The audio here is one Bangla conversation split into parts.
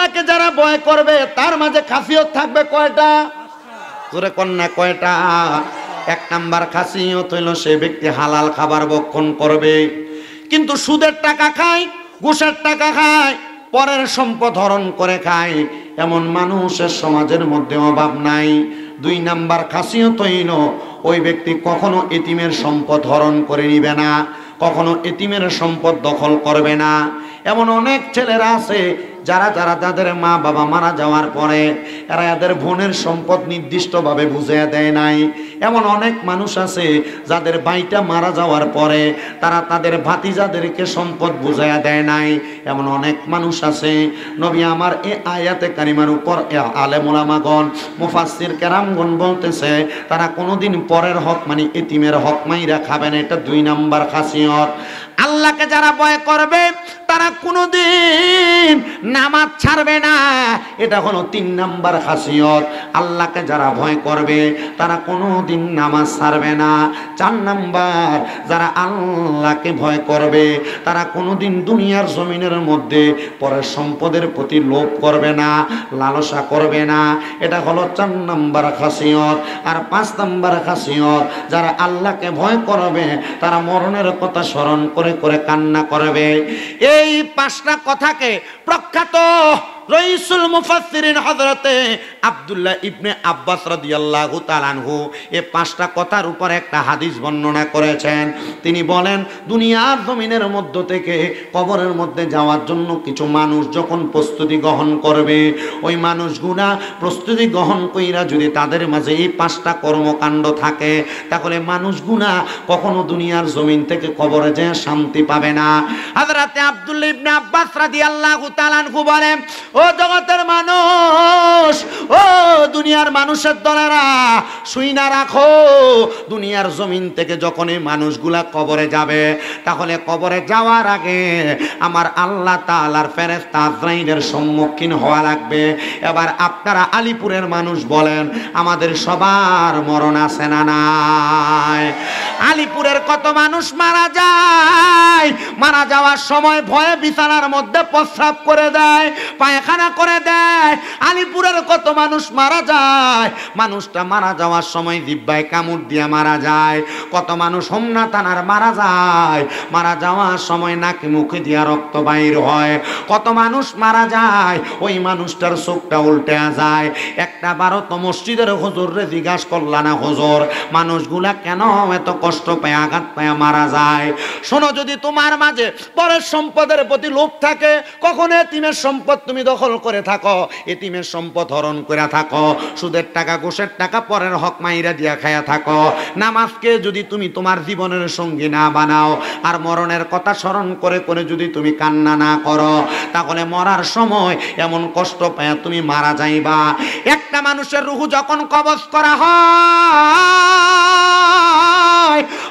আল্লাহকে যারা ভয় করবে তার মাঝে খাসিয়ত থাকবে কয়টা? জোরে কন্যা কয়টা? 1 নাম্বার খাসিয়ত হইল সে ব্যক্তি হালাল খাবার ভক্ষণ করবে। কিন্তু সুদের টাকা খায়, ঘুষের টাকা খায়, পরের সম্পদ হরণ করে খায়, এমন মানুষের সমাজের মধ্যে অভাব নাই। 2 নাম্বার খাসিয়ত হইল ওই ব্যক্তি কখনো এতিমের সম্পদ হরণ করে নিবে না, কখনো এতিমের সম্পদ দখল করবে না। এমন অনেক ছেলেরা আছে যারা তাদের মা বাবা মারা যাওয়ার পরে এরা এদের বোনের সম্পদ নির্দিষ্টভাবে বুঝিয়ে দেয় নাই। এমন অনেক মানুষ আছে যাদের ভাইটা মারা যাওয়ার পরে তারা তাদের ভাতিজাদেরকে সম্পদ বুঝাইয়া দেয় নাই। এমন অনেক মানুষ আছে। নবী আমার এই আয়াতে কারিমার উপর আলেম ওলামাগণ মুফাসসির কেরামগণ বলতেছে তারা কোনোদিন পরের হক মানে এতিমের হক মাইরা খাবে না। এটা 2 নাম্বার খাসিয়ত। আল্লাহকে যারা ভয় করবে তারা কোনোদিন নামাজ ছাড়বে না, এটা হলো 3 নাম্বার খাসিয়ত। আল্লাহকে যারা ভয় করবে তারা কোনোদিন নামাজ ছাড়বে না। 4 নাম্বার, যারা আল্লাহকে ভয় করবে তারা কোনোদিন দুনিয়ার জমিনের মধ্যে পরের সম্পদের প্রতি লোভ করবে না, লালসা করবে না, এটা হলো 4 নাম্বার খাসিয়ত। আর 5 নাম্বার খাসিয়ত, যারা আল্লাহকে ভয় করবে তারা মরণের কথা স্মরণ করে করে কান্না করবে। এই 5টা কথাকে প্রখ্যাত রইসুল মুফাসসিরিন হযরতে আব্দুল্লাহ ইবনে আব্বাস রাদিয়াল্লাহু তাআলা আনহু এই 5টা কথার উপর একটা হাদিস বর্ণনা করেছেন। তিনি বলেন দুনিয়ার জমিনের মধ্য থেকে কবরের মধ্যে যাওয়ার জন্য কিছু মানুষ যখন প্রস্তুতি গ্রহণ করবে, ওই মানুষগুলা প্রস্তুতি গ্রহণ কইরা যদি তাদের মাঝে এই 5টা কর্মকাণ্ড থাকে তাহলে মানুষগুলা কখনো দুনিয়ার জমিন থেকে কবরে যেয়ে শান্তি পাবে না। হযরতে আব্দুল্লাহ ইবনে আব্বাস রাদিয়াল্লাহু তাআলা আনহু বলেন, ও জগতের মানুষ, ও দুনিয়ার মানুষের দলেরা, শুইনা রাখো, দুনিয়ার জমিন থেকে যখন এই মানুষগুলা কবরে যাবে তাহলে কবরে যাওয়ার আগে আমার আল্লাহ তাআলার ফেরেশতা আজরাইলের সম্মুখীন হওয়া লাগবে। এবার আপনারা আলিপুরের মানুষ বলেন, আমাদের সবার মরণ আছে না নাই? আলিপুরের কত মানুষ মারা যায়, মারা যাওয়ার সময় ভয়ে বিছানার মধ্যে প্রস্রাব করে দেয়, পায়খানা করে দেয়। আলিপুরের কত মানুষ মারা যায়, মানুষটা মারা যাওয়ার সময় জিহ্বায় কামড় দিয়ে মারা যায়। কত মানুষ হোমনা থানার মারা যায়, মারা যাওয়ার সময় নাকি মুখে দিয়া রক্ত বাইর হয়। কত মানুষ মারা যায়, ওই মানুষটার চোখটা উল্টে যায়। একটা বারো তো মসজিদের হুজুররে জিজ্ঞাসা করলা না, হুজুর মানুষগুলা কেন এত কষ্ট পায়, আঘাত পায় মারা যায়? শোনো, যদি তোমার মাঝে পরের সম্পদের প্রতি লোভ থাকে, কখনো এতিমের সম্পদ তুমি দখল করে থাকো, এতিমের সম্পদ হরণ করে থাকো, সুদের টাকা ঘুষের টাকা পরের হক মাইরা দিয়া খায়া থাকো, নামাজকে যদি তুমি তোমার জীবনের সঙ্গী না বানাও, আর মরণের কথা স্মরণ করে করে যদি তুমি কান্না না করো, তাহলে মরার সময় এমন কষ্ট পায় তুমি মারা যাইবা। একটা মানুষের রূহ যখন কবজ করা হয়,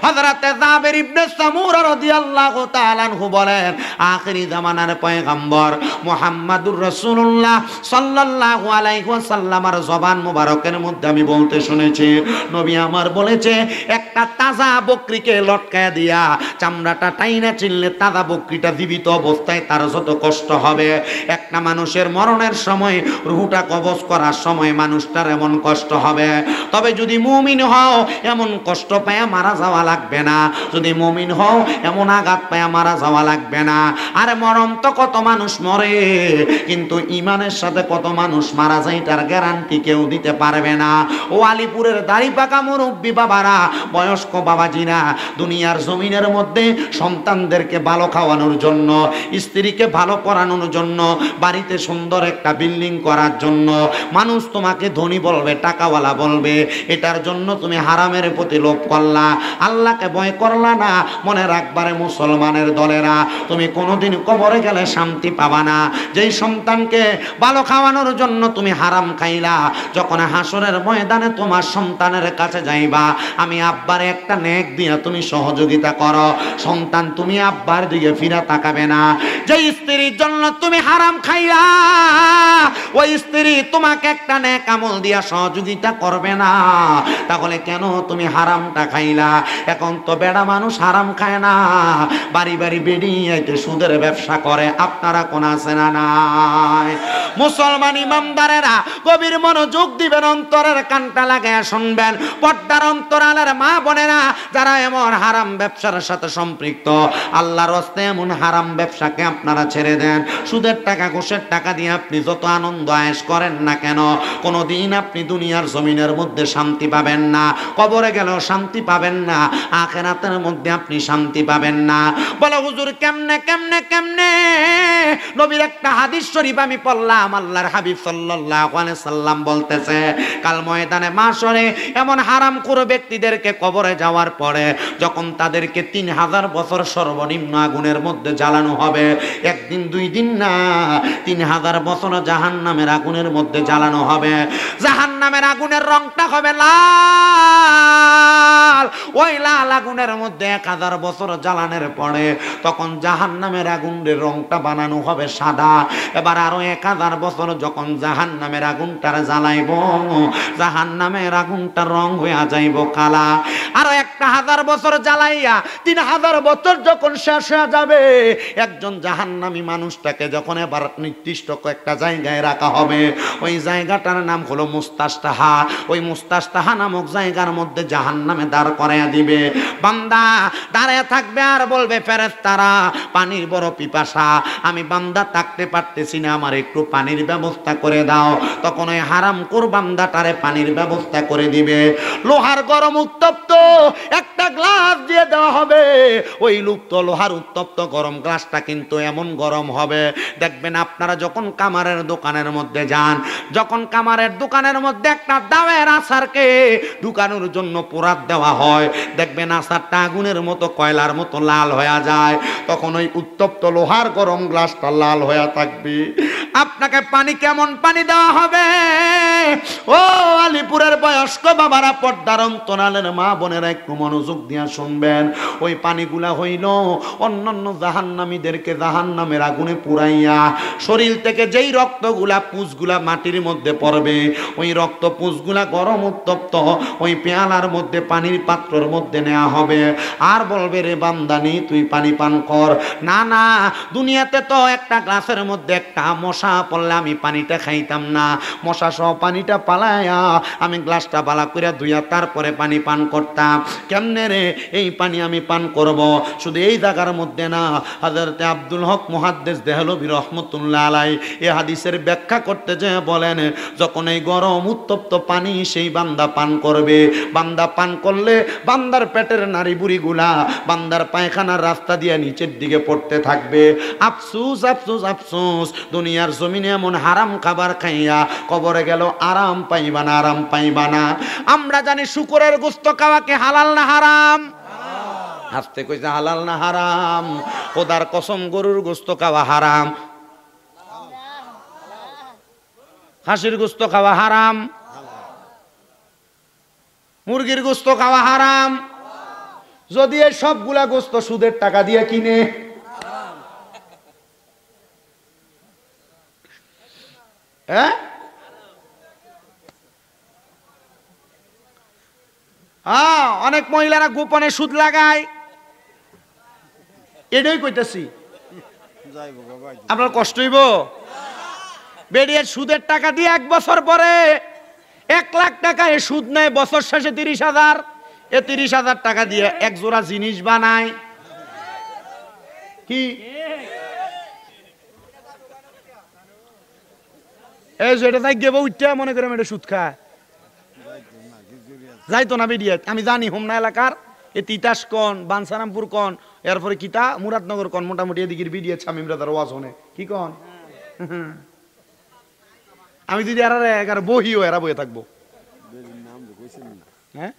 হযরতে জাবের ইবনে সামুরা রাদিয়াল্লাহু তাআলা আনহু বলেন, আখিরি জামানার পয়গম্বর মুহাম্মাদুর রাসূলুল্লাহ সাল্লাল্লাহু আলাইহি ওয়াসাল্লামের জবান মুবারকের মধ্যে আমি বলতে শুনেছি, নবী আমার বলেছে, একটা তাজা বকরিকে লটকায়া দিয়া চামড়াটা টাইনা চিনলে তাজা বকরিটা জীবিত অবস্থায় তার যত কষ্ট হবে, একটা মানুষের মরণের সময় রূহটা কবজ করার সময় মানুষটার এমন কষ্ট হবে। তবে যদি মুমিন হও এমন কষ্ট পায়া মারা যাওয়া লাগবে না, যদি মুমিন হও এমন আঘাত পায়া মারা যাওয়া লাগবে না। আরে মরণ তো কত মানুষ মরে, কিন্তু ইমানের সাথে কত মানুষ মারা যায় তার গ্যারান্টি কেউ দিতে পারবে না। ও আলিপুরের দাড়ি পাকা মুরব্বী বাবারা, বয়স্ক বাবাজিরা, দুনিয়ার জমিনের মধ্যে সন্তানদেরকে ভালো খাওয়ানোর জন্য, স্ত্রীকে ভালো পড়ানোর জন্য, বাড়িতে সুন্দর একটা বিল্ডিং করার জন্য মানুষ তোমাকে ধনী বলবে, টাকাওয়ালা বলবে, এটার জন্য তুমি হারামের প্রতি লোভ করলা, আল্লাহকে ভয় করলা না। মনে রাখবারে মুসলমানের দলেরা, তুমি কোনোদিন কবরে গেলে শান্তি পাবা না। যেই সন্তানকে ভালো খাওয়ানোর জন্য তুমি হারাম খাইলা, যখন হাসরের ময়দানে তোমার সন্তানের কাছে যাইবা, আমি আব্বারে একটা নেক দিয়া তুমি সহযোগিতা করো, সন্তান তুমি আব্বার দিকে ফিরা তাকাবে না। যেই স্ত্রীর জন্য তুমি হারাম খাইলা, ওই স্ত্রী তোমাকে একটা নেক আমল দিয়া সহযোগিতা করবে না, তাহলে কেন তুমি হারামটা খাইলা? এখন তো বেড়া মানুষ হারাম খায় না, বাড়ি বাড়ি বেড়িয়ে সুদের ব্যবসা করে, আপনারা কোন আছে না নাই? মুসলমান ইমামদারেরা গভীর মনোযোগ দিবেন, অন্তরের কানটা লাগায়া শুনবেন। পর্দার অন্তরালের মা বোনেরা যারা এমন হারাম ব্যবসার সাথে সম্পৃক্ত, আল্লাহর রাস্তে এমন হারাম ব্যবসাকে আপনারা ছেড়ে দেন। সুদের টাকা ঘুষের টাকা দিয়ে আপনি যত আনন্দ আয়েশ করেন না কেন, কোনোদিন আপনি দুনিয়ার জমিনের মধ্যে শান্তি পাবেন না, কবরে গেলেও শান্তি পাবেন না, আখিরাতের মধ্যে আপনি শান্তি পাবেন না। বলো হুজুর কেমনে কেমনে কেমনে? নবীর একটা হাদিস শরীফ আমি পড়লাম, আল্লাহর হাবিব সাল্লাল্লাহু আলাইহি সাল্লাম বলতেছে, কাল ময়দানে মাশরে এমন হারামখোর ব্যক্তিদেরকে কবরে যাওয়ার পরে যখন তাদেরকে 3000 বছর সর্বনিম্ন আগুনের মধ্যে জ্বালানো হবে, একদিন দুই দিন না, 3000 বছর জাহান্নামের আগুনের মধ্যে জ্বালানো হবে। জাহান্নামের আগুনের রংটা হবে লাল। ওই লাল আগুনের মধ্যে 1000 বছর জ্বালানোর পরে তখন জাহান্নামের আগুনের রংটা বানানো হবে সাদা। এবার আরো 1000 বছর যখন জাহান্নামের আগুনটার জ্বালাইব, জাহান্নামের আগুনটার রং হয়ে যাইব কালা। আরো 1000 বছর জ্বালাইয়া 3000 বছর যখন শেষ হয়ে যাবে, একজন জাহান্নামী মানুষটাকে যখন এবার নির্দিষ্ট একটা জায়গায় রাখা হবে, ওই জায়গাটার নাম হলো মুস্তাশতাহা। ওই মুস্তাশতাহা নামক জায়গার মধ্যে জাহান্নামে দাঁড় করাইয়া দিবে। বান্দা দাঁড়ায় থাকবে আর বলবে, ফেরেশতারা পানির বড় পিপাসা, আমি বান্দা থাকতে পারতেছি না, আমার একটু পানির ব্যবস্থা করে দাও। তখন ওই হারামখোর বান্দাটারে পানির ব্যবস্থা করে দিবে। লোহার গরম উত্তপ্ত একটা গ্লাস দিয়ে দেওয়া হবে। ওই লুপ্ত লোহার উত্তপ্ত গরম গ্লাসটা কিন্তু এমন গরম হবে, দেখবেন আপনারা যখন কামারের দোকানের মধ্যে যান, যখন কামারের দোকানের মধ্যে একটা দাওয়ের আচারকে ঢুকানোর জন্য পোড়াত দেওয়া হয়, দেখবেন আচারটা আগুনের মতো কয়লার মতো লাল হয়ে যায়। তখন ওই উত্তপ্ত লোহার গরম গ্লাসটা লাল হয়ে থাকবে। আপনাকে পানি কেমন পানি দেওয়া হবে? ও আলিপুরের বয়স্ক বাবারা, পর্দার অন্তরালের মা বোনেরা একটু মনোযোগ দিয়া শুনবেন। ওই পানিগুলা হইল অন্যান্য জাহান্নামীদেরকে জাহান্নামের আগুনে পুরাইয়া শরীর থেকে যেই রক্তগুলা পুঁজগুলা মাটির মধ্যে পড়বে, ওই রক্ত পুঁজগুলা গরম উত্তপ্ত ওই পেয়ালার মধ্যে পানির পাত্রের মধ্যে নেওয়া হবে। আর বলবে, রে বান্দানি তুই পানি পান কর। না না, দুনিয়াতে তো একটা গ্লাসের মধ্যে একটা মশা পড়লে আমি পানিটা খাইতাম না, মশা সহ পানিটা পালায়া আমি গ্লাসটা বালা করে ধুইয়া তারপরে পানি পান করতাম। কেমনে রে এই পানি আমি পান করব? শুধু এই জায়গার মধ্যে না, হযরত আব্দুল হক মুহাদ্দিস দেহলভী রাহমাতুল্লাহ আলাইহি এই হাদিসের ব্যাখ্যা করতে যে বলেন, যখন এই গরম উত্তপ্ত পানি সেই বান্দা পান করবে, বান্দা পান করলে বান্দার পেটের নাড়ি বুড়িগুলা বান্দার পায়খানার রাস্তা দিয়ে নিচের দিকে পড়তে থাকবে। আফসোস আফসোস আফসোস, দুনিয়ার জমিনে এমন হারাম খাবার খাইয়া কবরে গেল আরাম পাইবা না, আরাম পাইবা না। আমরা জানি শুকরের গোশত খাওয়াকে হালাল না হারাম? হাসতে কইছে হালাল না হারাম? খোদার কসম, গরুর গোশত খাওয়া হারাম, হাঁসের গোশত খাওয়া হারাম, মুরগির গোশত খাওয়া হারাম। যদি এই সবগুলা গোশত সুদের টাকা দিয়ে কিনে, হ্যাঁ অনেক মহিলারা গোপনে সুদ লাগায়, এটাই কইতেছি। আপনার কষ্ট হইব? বেরিয়ে সুদের টাকা দিয়ে 1 বছর পরে 1 লাখ টাকা এ সুদ নেয়, বছর শেষে 30,000। এ 30,000 টাকা দিয়ে এক জোড়া জিনিস বানায়। কি এই যেটা তাই গেব উঠতে মনে করে এটা সুদ খায়, যাইতো না বেরিয়ে। আমি জানি হোমনা এলাকার এ তিতাস কন, বানসারামপুর কন, এরপরে কিতা মুরাদনগর কন, মোটামুটি এদিকের বিডিএ ছামিমরাদার ওয়াজ হনে কি কন। আমি যদি এরা বহিও এরা বয়ে থাকবো, হ্যাঁ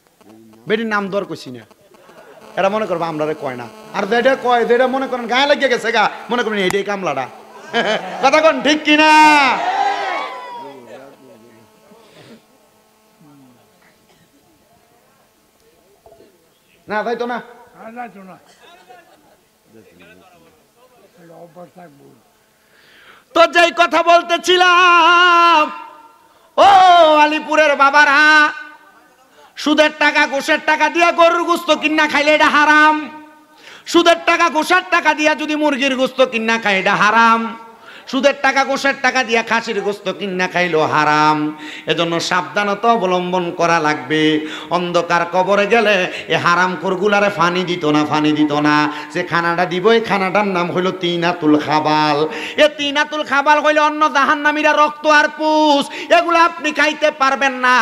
বেটির নাম দর কইছি না, এরা মনে করবো আমরা কয় না। আর যেটা কয়, যেটা মনে করেন গায়ে লাগিয়ে গেছে গা, মনে করেন এটাই কামলাটা। কথা কন ঠিক কিনা? না তাই তো না, তো যেই কথা বলতেছিলাম, ও আলিপুরের বাবারা, সুদের টাকা ঘুষের টাকা দিয়া গরুর গোশত কিনা খাইলে এটা হারাম। সুদের টাকা ঘুষের টাকা দিয়া যদি মুরগির গোশত কিনা খাই এটা হারাম। সুদের টাকা ঘুষের টাকা দিয়া খাসির গোস্ত কিনা খাইলো হারাম। এজন্য সাবধানতা অবলম্বন করা লাগবে। অন্ধকার কবরে গেলে এ হারামখোরগুলারে ফানি দিত না, যে খানাটা দিব এই খানাটার নাম হইল তিনাতুল খাবাল। এ তিনাতুল খাবাল হইল অন্য জাহান্নামীরা রক্ত আর পুষ, এগুলো আপনি খাইতে পারবেন না,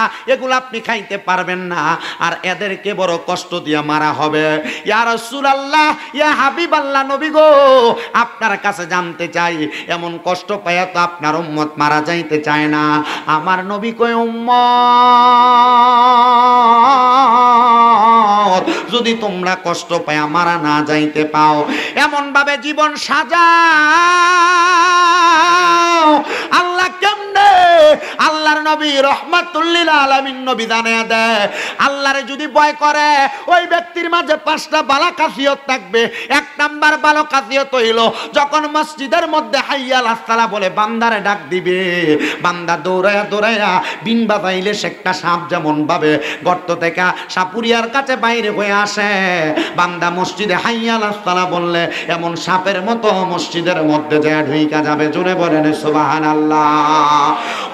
আর এদেরকে বড় কষ্ট দিয়া মারা হবে। ইয়া রাসূলুল্লাহ, ইয়া হাবিবাল্লাহ, নবী গো, আপনার কাছে জানতে চাই, এমন কষ্ট পাইয়া তো আপনার উম্মত মারা যাইতে চায় না। আমার নবী কয়, উম্মত যদি তোমরা কষ্ট পায়া মারা না যাইতে পাও, এমন ভাবে জীবন সাজাও। আল্লাহ কেমনে? আল্লাহর নবী রাহমাতুল লিল আলামিন নবী জানায়া দেয়, আল্লাহরে যদি ভয় করে ওই ব্যক্তির মাঝে 5টা ভালো খাসিয়ত থাকবে। 1 নাম্বার ভালো খাসিয়ত হইল, যখন মসজিদের মধ্যে হাইয়া আলাস সালাহ বলে বান্দারে ডাক দিবে, বান্দা দৌড়ায়া বিন বাজাইলে একটা সাপ যেমন ভাবে গর্ত থেকে সাপুরিয়ার কাছে বাইরে হয়ে আসে, বান্দা মসজিদে হাইয়া আলাস সালাহ বললে এমন সাপের মতো মসজিদের মধ্যে যায় ঢুইকা যাবে। জোরে বলেন সুবহানাল্লাহ।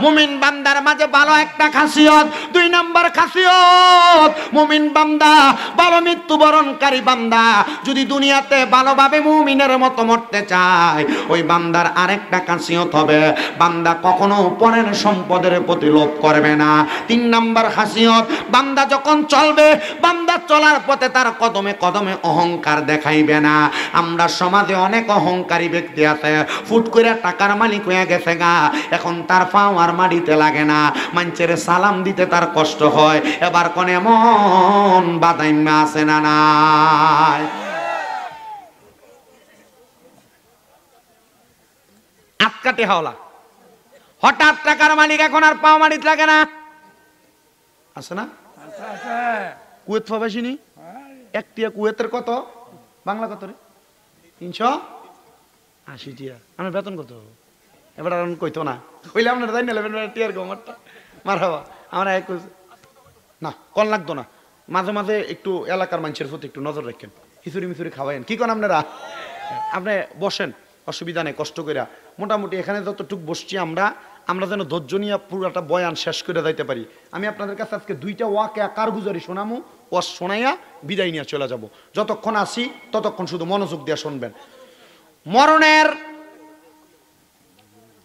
মুমিন বান্দার মাঝে ভালো একটা খাসিয়ত। 2 নাম্বার খাসিয়ত, মুমিন বান্দা ভালো মৃত্যুবরণকারী বান্দা যদি দুনিয়াতে ভালোভাবে মুমিনের মতো মরতে চায়, ওই বান্দার আরেকটা খাসিয়ত হবে, বান্দা কখনো পরের সম্পদের প্রতি লোভ করবে না। 3 নাম্বার খাসিয়ত, বান্দা যখন চলবে, বান্দা চলার পথে তার কদমে কদমে অহংকার দেখাইবে না। আমরা সমাজে অনেক অহংকারী ব্যক্তি আছে, ফুট করে টাকার মালিক হয়ে গেছে গা, এখন তার পাও আর মাটিতে লাগে না, মানুষের সালাম দিতে তার কষ্ট হয়। এবার কোন এমন বাদাইম্মা আছে না নাই? আটকাটে হাওলা, হঠাৎ টাকার মালিক, এখন আর পাও মাটিতে লাগে না, আছে না? কুয়েত প্রবাসিনী একটিয়া কুয়েতের কত বাংলা কত রে? 380 টিয়া। আমার বেতন কত? এবার আর কইতো না, কইলে আপনারা জানি না টিয়ার গমারটা মার হওয়া আমরা না কল লাগতো না। মাঝে মাঝে একটু এলাকার মানুষের প্রতি একটু নজর রাখেন, খিচুড়ি মিচুড়ি খাওয়াইন। কি করেন আপনারা? আপনি বসেন, অসুবিধা নেই, কষ্ট করে। মোটামুটি এখানে যতটুকু বসছি আমরা যেন ধৈর্য নিয়ে পুরোটা বয়ান শেষ করে যাইতে পারি। আমি আপনাদের কাছে আজকে 2টা ওয়াকে কারগুজারি শোনামু, ওয়াজ শোনাইয়া বিদায় নিয়ে চলে যাব। যতক্ষণ আসি ততক্ষণ শুধু মনোযোগ দিয়ে শুনবেন। মরণের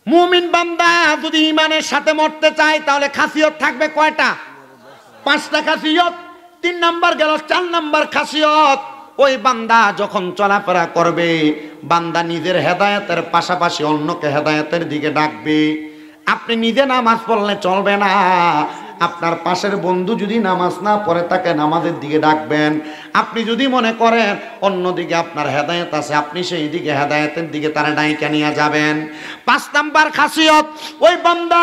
মুমিন বান্দা যদি ঈমানের সাথে মরতে চায়, তাহলে খাসিয়ত থাকবে কয়টা? 5টা খাসিয়ত। 3 নাম্বার গেল। 4 নাম্বার খাসিয়ত, ওই বান্দা যখন চলাফেরা করবে, বান্দা নিজের হেদায়েতের পাশাপাশি অন্যকে হেদায়েতের দিকে ডাকবে। আপনি নিজে নামাজ পড়লে চলবে না, আপনার পাশের বন্ধু যদি নামাজ না পড়ে তাকে নামাজের দিকে ডাকবেন। আপনি যদি মনে করেন অন্যদিকে আপনার হেদায়েত আছে, আপনি সেই দিকে হেদায়েতের দিকে তারা ডাইকা নিয়ে যাবেন। 5 নাম্বার খাসিয়ত, ওই বান্দা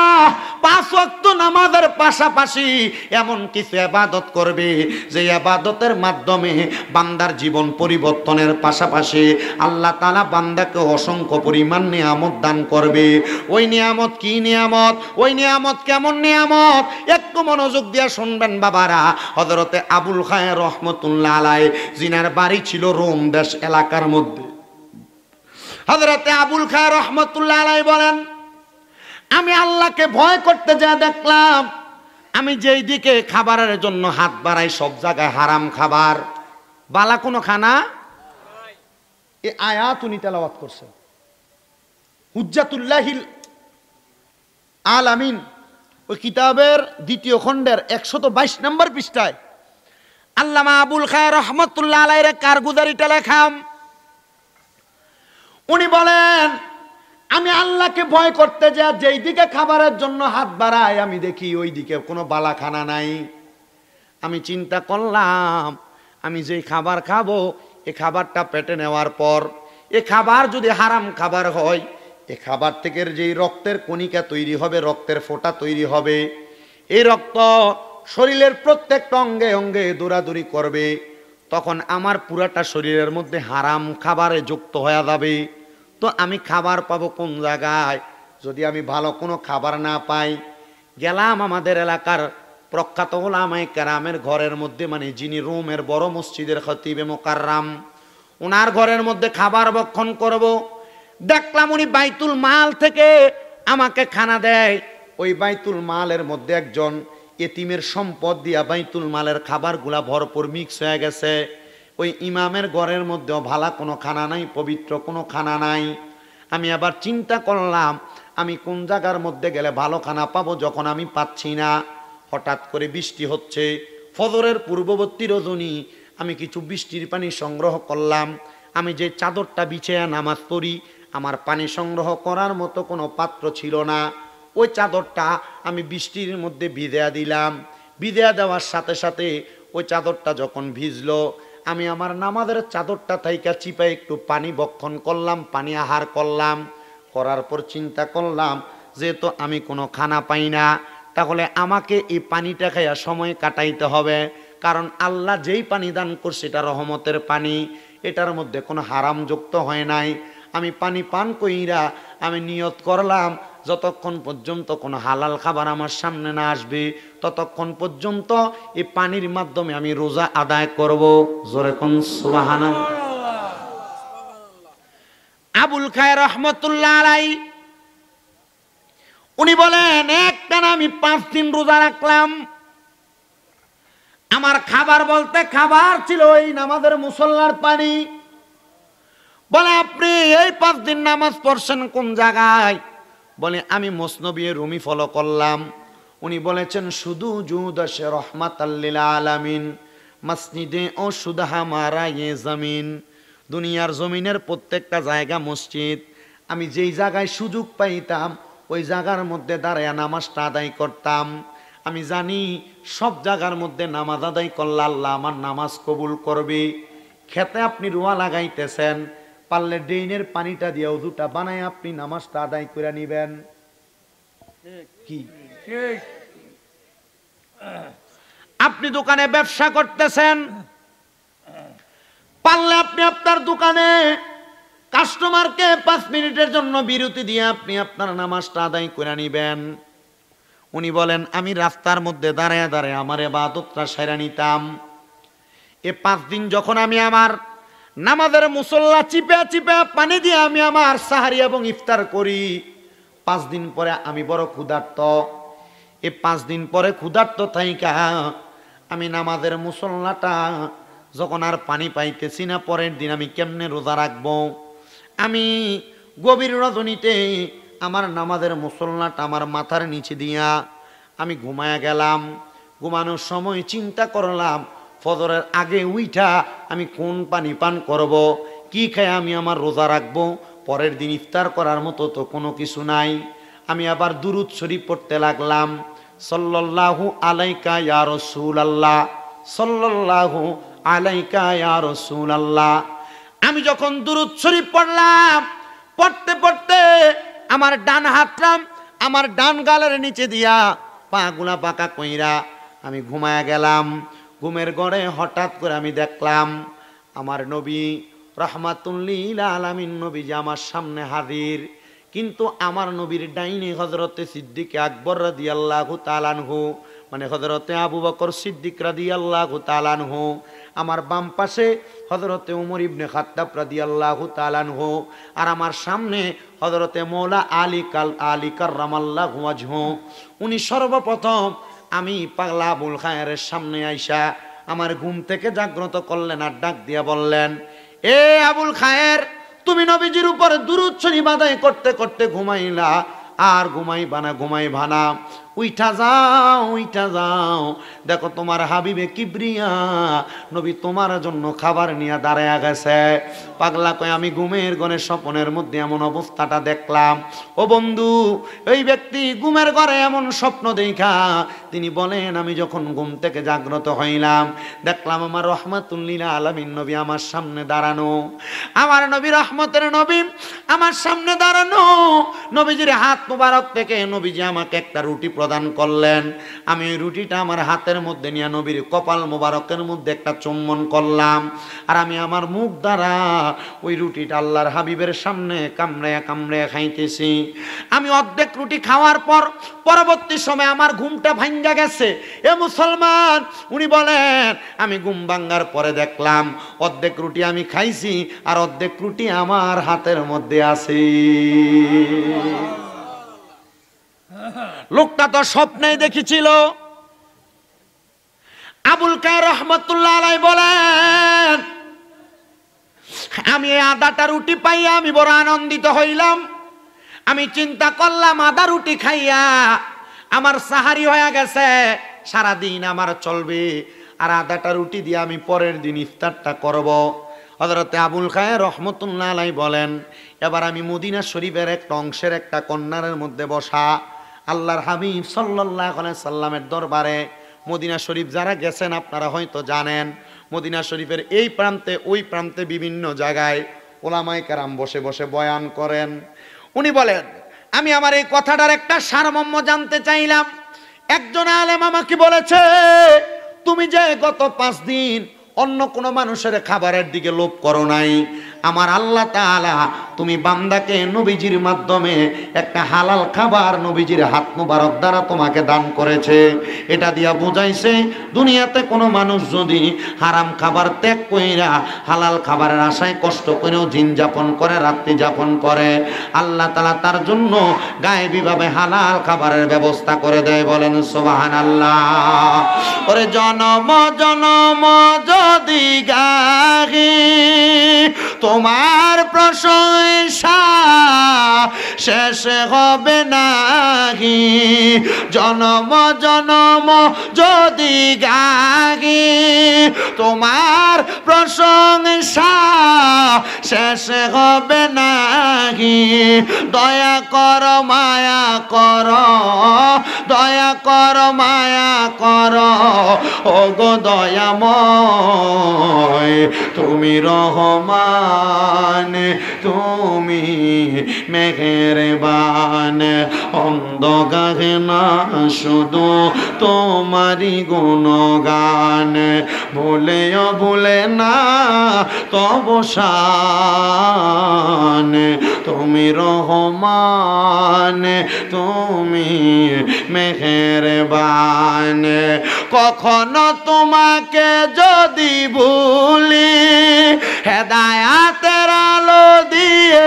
5 ওয়াক্ত নামাজের পাশাপাশি এমন কিছু ইবাদত করবে যে ইবাদতের মাধ্যমে বান্দার জীবন পরিবর্তনের পাশাপাশি আল্লাহ তাআলা বান্দাকে অসংখ্য পরিমাণ নিয়ামত দান করবে। ওই নিয়ামত কি নিয়ামত? ওই নিয়ামত কেমন নিয়ামত? একটু মনোযোগ দিয়ে শুনবেন বাবারা। হযরতে আবুল খায়ের রহমতুল্লাহ আলাইহি, জিনার বাড়ি ছিল রোম দেশ এলাকার মধ্যে। হযরতে আবুল খায়ের রহমতুল্লাহ আলাইহি বলেন, আমি আল্লাহকে ভয় করতে যা দেখলাম, আমি যেই দিকে খাবারের জন্য হাত বাড়াই সব জায়গায় হারাম খাবার, বালা কোনো খানা। এই আয়াত উনি তেলাওয়াত করছেন হুজ্জাতুল্লাহিল আলামিন, ওই কিতাবের 2য় খণ্ডের 122 নম্বর পৃষ্ঠায় আল্লামা আবুল খায়ের রহমতুল্লাহ আলাইহির কারগুজারিটা লেখাম। উনি বলেন, আমি আল্লাহকে ভয় করতে যা যেই দিকে খাবারের জন্য হাত বাড়াই, আমি দেখি ওই দিকে কোনো বালাখানা নাই। আমি চিন্তা করলাম, আমি যেই খাবার খাবো, এই খাবারটা পেটে নেওয়ার পর এ খাবার যদি হারাম খাবার হয়, এ খাবার থেকে যেই রক্তের কণিকা তৈরি হবে, রক্তের ফোঁটা তৈরি হবে, এই রক্ত শরীরের প্রত্যেকটা অঙ্গে অঙ্গে দৌড়াদৌড়ি করবে, তখন আমার পুরাটা শরীরের মধ্যে হারাম খাবারে যুক্ত হয়ে যাবে। তো আমি খাবার পাবো কোন জায়গায়? যদি আমি ভালো কোনো খাবার না পাই, গেলাম আমাদের এলাকার প্রখ্যাত উলামায়ে কেরামের ঘরের মধ্যে, মানে যিনি রোমের বড় মসজিদের খতিবে মুকাররম, ওনার ঘরের মধ্যে খাবার ভক্ষণ করব। দেখলাম উনি বাইতুল মাল থেকে আমাকে খানা দেয়। ওই বাইতুল মালের মধ্যে একজন এতিমের সম্পদ দিয়া বাইতুল মালের খাবারগুলা ভরপুর মিক্স হয়ে গেছে। ওই ইমামের ঘরের মধ্যেও ভালো কোনো খানা নাই, পবিত্র কোনো খানা নাই। আমি আবার চিন্তা করলাম আমি কোন জায়গার মধ্যে গেলে ভালো খানা পাবো, যখন আমি পাচ্ছি না। হঠাৎ করে বৃষ্টি হচ্ছে, ফজরের পূর্ববর্তী রজনী। আমি কিছু বৃষ্টির পানি সংগ্রহ করলাম। আমি যে চাদরটা বিছিয়ে নামাজ পড়ি, আমার পানি সংগ্রহ করার মতো কোনো পাত্র ছিল না। ওই চাদরটা আমি বৃষ্টির মধ্যে ভিজিয়ে দিলাম। ভিজিয়ে দেওয়ার সাথে সাথে ওই চাদরটা যখন ভিজলো, আমি আমার নামাজের চাদরটা থাইকা চিপা একটু পানি বক্ষণ করলাম, পানি আহার করলাম। করার পর চিন্তা করলাম যেহেতু আমি কোনো খানা পাই না, তাহলে আমাকে এই পানিটা খাইয়া সময় কাটাইতে হবে। কারণ আল্লাহ যেই পানি দান করছে এটা রহমতের পানি, এটার মধ্যে কোনো হারাম যুক্ত হয় নাই। আমি পানি পান কইরা আমি নিয়ত করলাম যতক্ষণ পর্যন্ত কোনো হালাল খাবার আমার সামনে না আসবে, ততক্ষণ পর্যন্ত এই পানির মাধ্যমে আমি রোজা আদায় করব। জোরে কোন সুবহানাল্লাহ। আবুল খায়ের রহমতুল্লাহ আলাই উনি বলেন, একটানা আমি 5 দিন রোজা রাখলাম। আমার খাবার বলতে খাবার ছিল এই নামাজের মুসল্লার পানি। বলে আপনি এই 5 দিন নামাজ পড়ছেন কোন জায়গায়? বলে আমি মসনবী রুমি ফলো করলাম। উনি বলেছেন শুধু জুদাশে রহমাতাল লিল আলামিন মসজিদে ও শুধু হামারা ये জমিন। দুনিয়ার জমিনের প্রত্যেকটা জায়গা মসজিদ। আমি যেই জায়গায় সুযোগ পাইতাম ওই জায়গার মধ্যে দাঁড়ায় নামাজটা আদায় করতাম। আমি জানি সব জায়গার মধ্যে নামাজ আদায় করলে আল্লাহ আমার নামাজ কবুল করবে। খেতে আপনি রোয়া লাগাইতেছেন, পারলে ড্রেনের পানিটা দিয়ে ওযুটা বানায় আপনি নামাজটা আদায় করে নিবেন। কি আপনি দোকানে ব্যবসা করতেছেন, পারলে আপনি আপনার দোকানে কাস্টমারকে 5 মিনিটের জন্য বিরতি দিয়ে আপনি আপনার নামাজটা আদায় করে নিবেন। উনি বলেন আমি রাস্তার মধ্যে দাঁড়ায় দাঁড়ায় আমার ইবাদতটা সেরে নিতাম। এ 5 দিন যখন আমি আমার নামাজের মুসল্লা চিপে চিপে পানি দিয়ে আমি আমার সাহারি এবং ইফতার করি, 5 দিন পরে আমি বড় ক্ষুধার্ত। এই 5 দিন পরে ক্ষুধার্ত থাইকা আমি নামাজের মুসল্লাটা যখন আর পানি পাইতেছি না, পরের দিন আমি কেমনে রোজা রাখবো? আমি গভীর রজনীতে আমার নামাজের মুসল্লাটা আমার মাথার নিচে দিয়া আমি ঘুমায়া গেলাম। ঘুমানোর সময় চিন্তা করলাম ফজরের আগে উইঠা আমি কোন পানি পান করব, কি খায় আমি আমার রোজা রাখবো। পরের দিন ইফতার করার মতো তো কোনো কিছু নাই। আমি আবার দুরূদ শরীফ পড়তে লাগলাম, সাল্লাল্লাহু আলাইকা ইয়া রাসূলুল্লাহ, সাল্লাল্লাহু আলাইকা ইয়া রাসূলুল্লাহ। আমি যখন দুরূদ শরীফ পড়লাম, পড়তে পড়তে আমার ডান হাতটা আমার ডান গালের নিচে দিয়া পাগুলা পাকা কইরা আমি ঘুমায়া গেলাম। ঘুমের ঘরে হঠাৎ করে আমি দেখলাম আমার নবী রাহমাতুল লিল আলামিন নবী যে আমার সামনে হাজির। কিন্তু আমার নবীর ডাইনে হযরতে সিদ্দিক আকবর রাদিয়াল্লাহু তাআলা আনহু, মানে হযরতে আবু বকর সিদ্দিক রাদিয়াল্লাহু তাআলা আনহু। আমার বাম পাশে হযরতে উমর ইবনে খাত্তাব রাদিয়াল্লাহু তাআলা আনহু। আর আমার সামনে হযরতে মৌলা আলী কাররামাল্লাহু ওয়াজহু। উনি সর্বপ্রথম আমি পাগলা আবুল খায়েরের সামনে আইসা আমার ঘুম থেকে জাগ্রত করলেন আর ডাক দিয়া বললেন, এ আবুল খায়ের, তুমি নবীজির উপরে দুরূদ শরীফ আদায় করতে করতে ঘুমাইলা, আর ঘুমাইবা না, উইঠা যাও, দেখো তোমার হাবিবে কিবরিয়া নবী তোমার জন্য খাবার নিয়ে দাঁড়ায়া গেছে। পাগলা কয় আমি ঘুমের ঘরে স্বপ্নের মধ্যে এমন অবস্থাটা দেখলাম। ও বন্ধু, এই ব্যক্তি ঘুমের ঘরে এমন স্বপ্ন দেখা তিনি বলেন আমি যখন ঘুম থেকে জাগ্রত হইলাম দেখলাম আমার রহমাতুল লিল আলামিন নবী আমার সামনে দাঁড়ানো। আমার নবী রহমতের নবী আমার সামনে দাঁড়ানো। নবীজির হাত মুবারক থেকে নবীজি আমাকে একটা রুটি প্রদান করলেন। আমি ওই রুটিটা আমার হাতের মধ্যে নিয়ে নবীর কপাল মোবারকের মধ্যে একটা চুম্বন করলাম, আর আমি আমার মুখ দ্বারা ওই রুটিটা আল্লাহর হাবিবের সামনে কামড়ায়া কামড়ায়া খাইতেছি। আমি অর্ধেক রুটি খাওয়ার পর পরবর্তী সময় আমার ঘুমটা ভাঙ্গা গেছে। এ মুসলমান, উনি বলেন আমি ঘুম ভাঙ্গার পরে দেখলাম অর্ধেক রুটি আমি খাইছি আর অর্ধেক রুটি আমার হাতের মধ্যে আছে। লোকটা তো স্বপ্নেই দেখেছিল। আবুল কায়ের রহমতুল্লাহ আলাইহি বলেন আমি এই আদাটা রুটি পাইয়া আমি বড় আনন্দিত হইলাম। আমি চিন্তা করলাম আদা রুটি খাইয়া আমার সাহারি হয়ে গেছে, সারাদিন আমার চলবে, আর আদাটা রুটি দিয়ে আমি পরের দিন ইফতারটা করব। হযরতে আবুল খায়ের রহমতুল্লাহ আলাইহি বলেন এবার আমি মদিনা শরীফের একটা অংশের একটা কর্নারের মধ্যে বসা, আল্লাহর হাবিব সাল্লাল্লাহু আলাইহি সাল্লামের দরবারে। মদিনা শরীফ যারা গেছেন আপনারা হয়তো জানেন, মদিনা শরীফের এই প্রান্তে ওই প্রান্তে বিভিন্ন জায়গায় ওলামায়ে কেরাম বসে বসে বয়ান করেন। উনি বলেন আমি আমার এই কথাটার একটা সারমর্ম জানতে চাইলাম। একজন আলেম আমাকে বলেছে তুমি যে গত 5 দিন অন্য কোনো মানুষের খাবারের দিকে লোভ করো নাই, আমার আল্লাহ তাআলা তুমি বান্দাকে নবীজির মাধ্যমে একটা হালাল খাবার নবীজির হাত মুবারক দ্বারা তোমাকে দান করেছে। এটা দিয়া বুঝাইছে দুনিয়াতে কোনো মানুষ যদি হারাম খাবার ত্যাগ কইরা হালাল খাবারের আশায় কষ্ট করেও দিন যাপন করে, রাত্রি যাপন করে, আল্লাহ তাআলা তার জন্য গায়েবীভাবে হালাল খাবারের ব্যবস্থা করে দেয়। বলেন সুবহানাল্লাহ। ওরে জনম জনম যদি গাহি তোমার প্রশংসা শেষ হবে নাহি, জনম জনম যদি গাহি তোমার প্রশংসা শেষ হবে নাহি। দয়া কর মায়া কর, দয়া কর মায়া কর, ও গো দয়াময় তুমি রহমান, তুমি মেহেরবান। অন্ধ গাহে না শুধু তোমারি গুণগান, ভুলেও ভুলে না তব শান। তুমি রহমান, তুমি মেহেরবান। কখনো তোমাকে যদি ভুলি হেদায়াতের আলো দিয়ে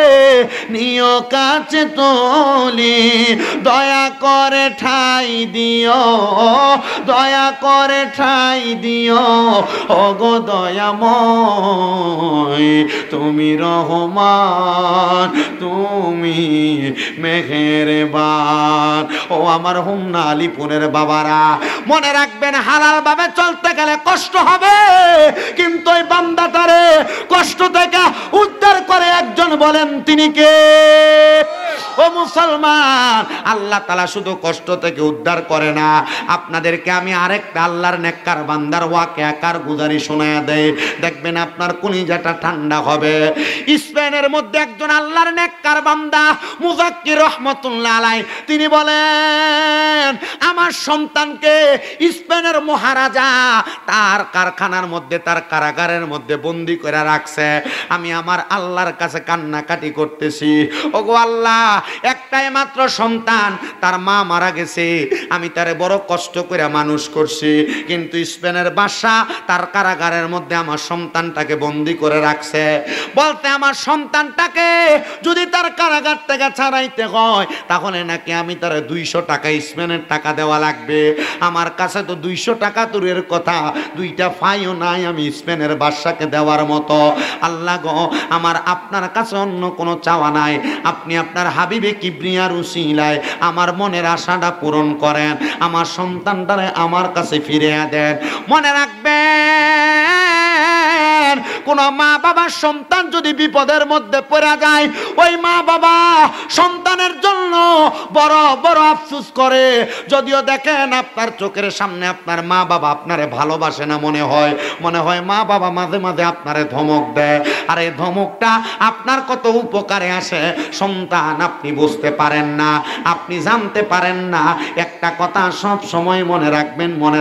নিও কাছে তুলি। দয়া করে ঠাই দিও, দয়া করে ঠাই দিও, ওগো দয়াময় তুমি রহমান, তুমি মেহেরবান। ও আমার হোমনা আলিপুরের বাবারা, মনে রাখবেন হালাল ভাবে চলতে গেলে কষ্ট হবে, কিন্তু ওই বান্দাটারে কষ্ট থেকে উদ্ধার করে একজন, বলেন তিনি কে? ও মুসলমান, আল্লাহ তাআলা শুধু কষ্ট থেকে উদ্ধার করে না, আপনাদেরকে আমি আরেকটা আল্লাহর নেককার বান্দার ওয়াকিয়া কারগুজারি শোনায়া দেই, দেখবেন আপনার কলিজাটা ঠান্ডা হবে। স্পেনের মধ্যে একজন আল্লাহর নেককার বান্দা মুজাক্কির রহমাতুল্লাহ আলাইহি তিনি বলেন আমার সন্তানকে স্পেনের মহারাজা তার কারখানার মধ্যে, তার কারাগারের মধ্যে বন্দি করে রাখছে। আমি আমার আল্লাহর কাছে কান্নাকাটি করতেছি, ওগো আল্লাহ একটাই মাত্র সন্তান, তার মা মারা গেছে, আমি তারে বড় কষ্ট করে মানুষ করছি, কিন্তু স্পেনের বাদশা তার কারাগারের মধ্যে আমার সন্তানটাকে বন্দি করে রাখছে। বলতে আমার সন্তানটাকে যদি তার কারাগার থেকে ছাড়াইতে হয় তাহলে নাকি আমি তারে 200 টাকা স্পেনের টাকা দেওয়া লাগবে। আমার কাছে তো 200 টাকা দূরের কথা, 2টা ফাইও নাই আমি স্পেনের বাদশাকে দেওয়ার মতো। আল্লাহ গো, আমার আপনার কাছে অন্য কোনো চাওয়া নাই, আপনি আপনার হাবিবে কিবরিয়ার উসিলায় আমার মনের আশাটা পূরণ করেন, আমার সন্তানটারে আমার কাছে ফিরিয়ে দেন। মনে রাখবেন কোন মা বাবার সন্তান যদি বিপদের মধ্যে পড়ে যায়, ওই মা বাবা সন্তানের জন্য বড় বড় আফসোস করে। যদিও দেখেন আপনার চোখের সামনে আপনার মা বাবা আপনারে ভালোবাসে না, মনে হয় মা বাবা মাঝে মাঝে আপনারে ধমক দেয়। আর এই ধমকটা আপনার কত উপকারে আসে সন্তান আপনি বুঝতে পারেন না, আপনি জানতে পারেন না। একটা কথা সব সময় মনে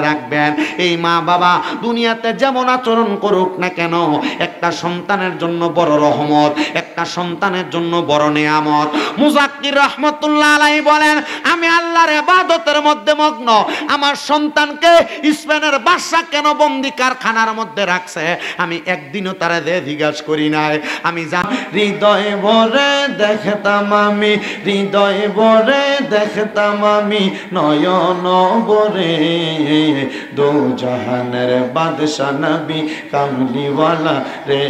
রাখবেন, এই মা বাবা দুনিয়াতে যেমন আচরণ করুক না কেন, একটা সন্তানের জন্য বড় রহমত, একটা সন্তানের জন্য বড় নিয়ামত। মুজাক্কির রহমতুল্লাহ আলাইহি বলেন, আমি আল্লাহর ইবাদতের মধ্যে মগ্ন, আমার সন্তানকে স্পেনের বাদশা কেন বন্দি কারখানার মধ্যে রাখছে আমি একদিনও তারা জিজ্ঞাসা করি নাই। আমি হৃদয়ে ভরে দেখতাম, আমি হৃদয়ে ভরে দেখতাম, আমি নয়ন ভরে দো জাহানের বাদশা নবী কামলিওয়ালা রে।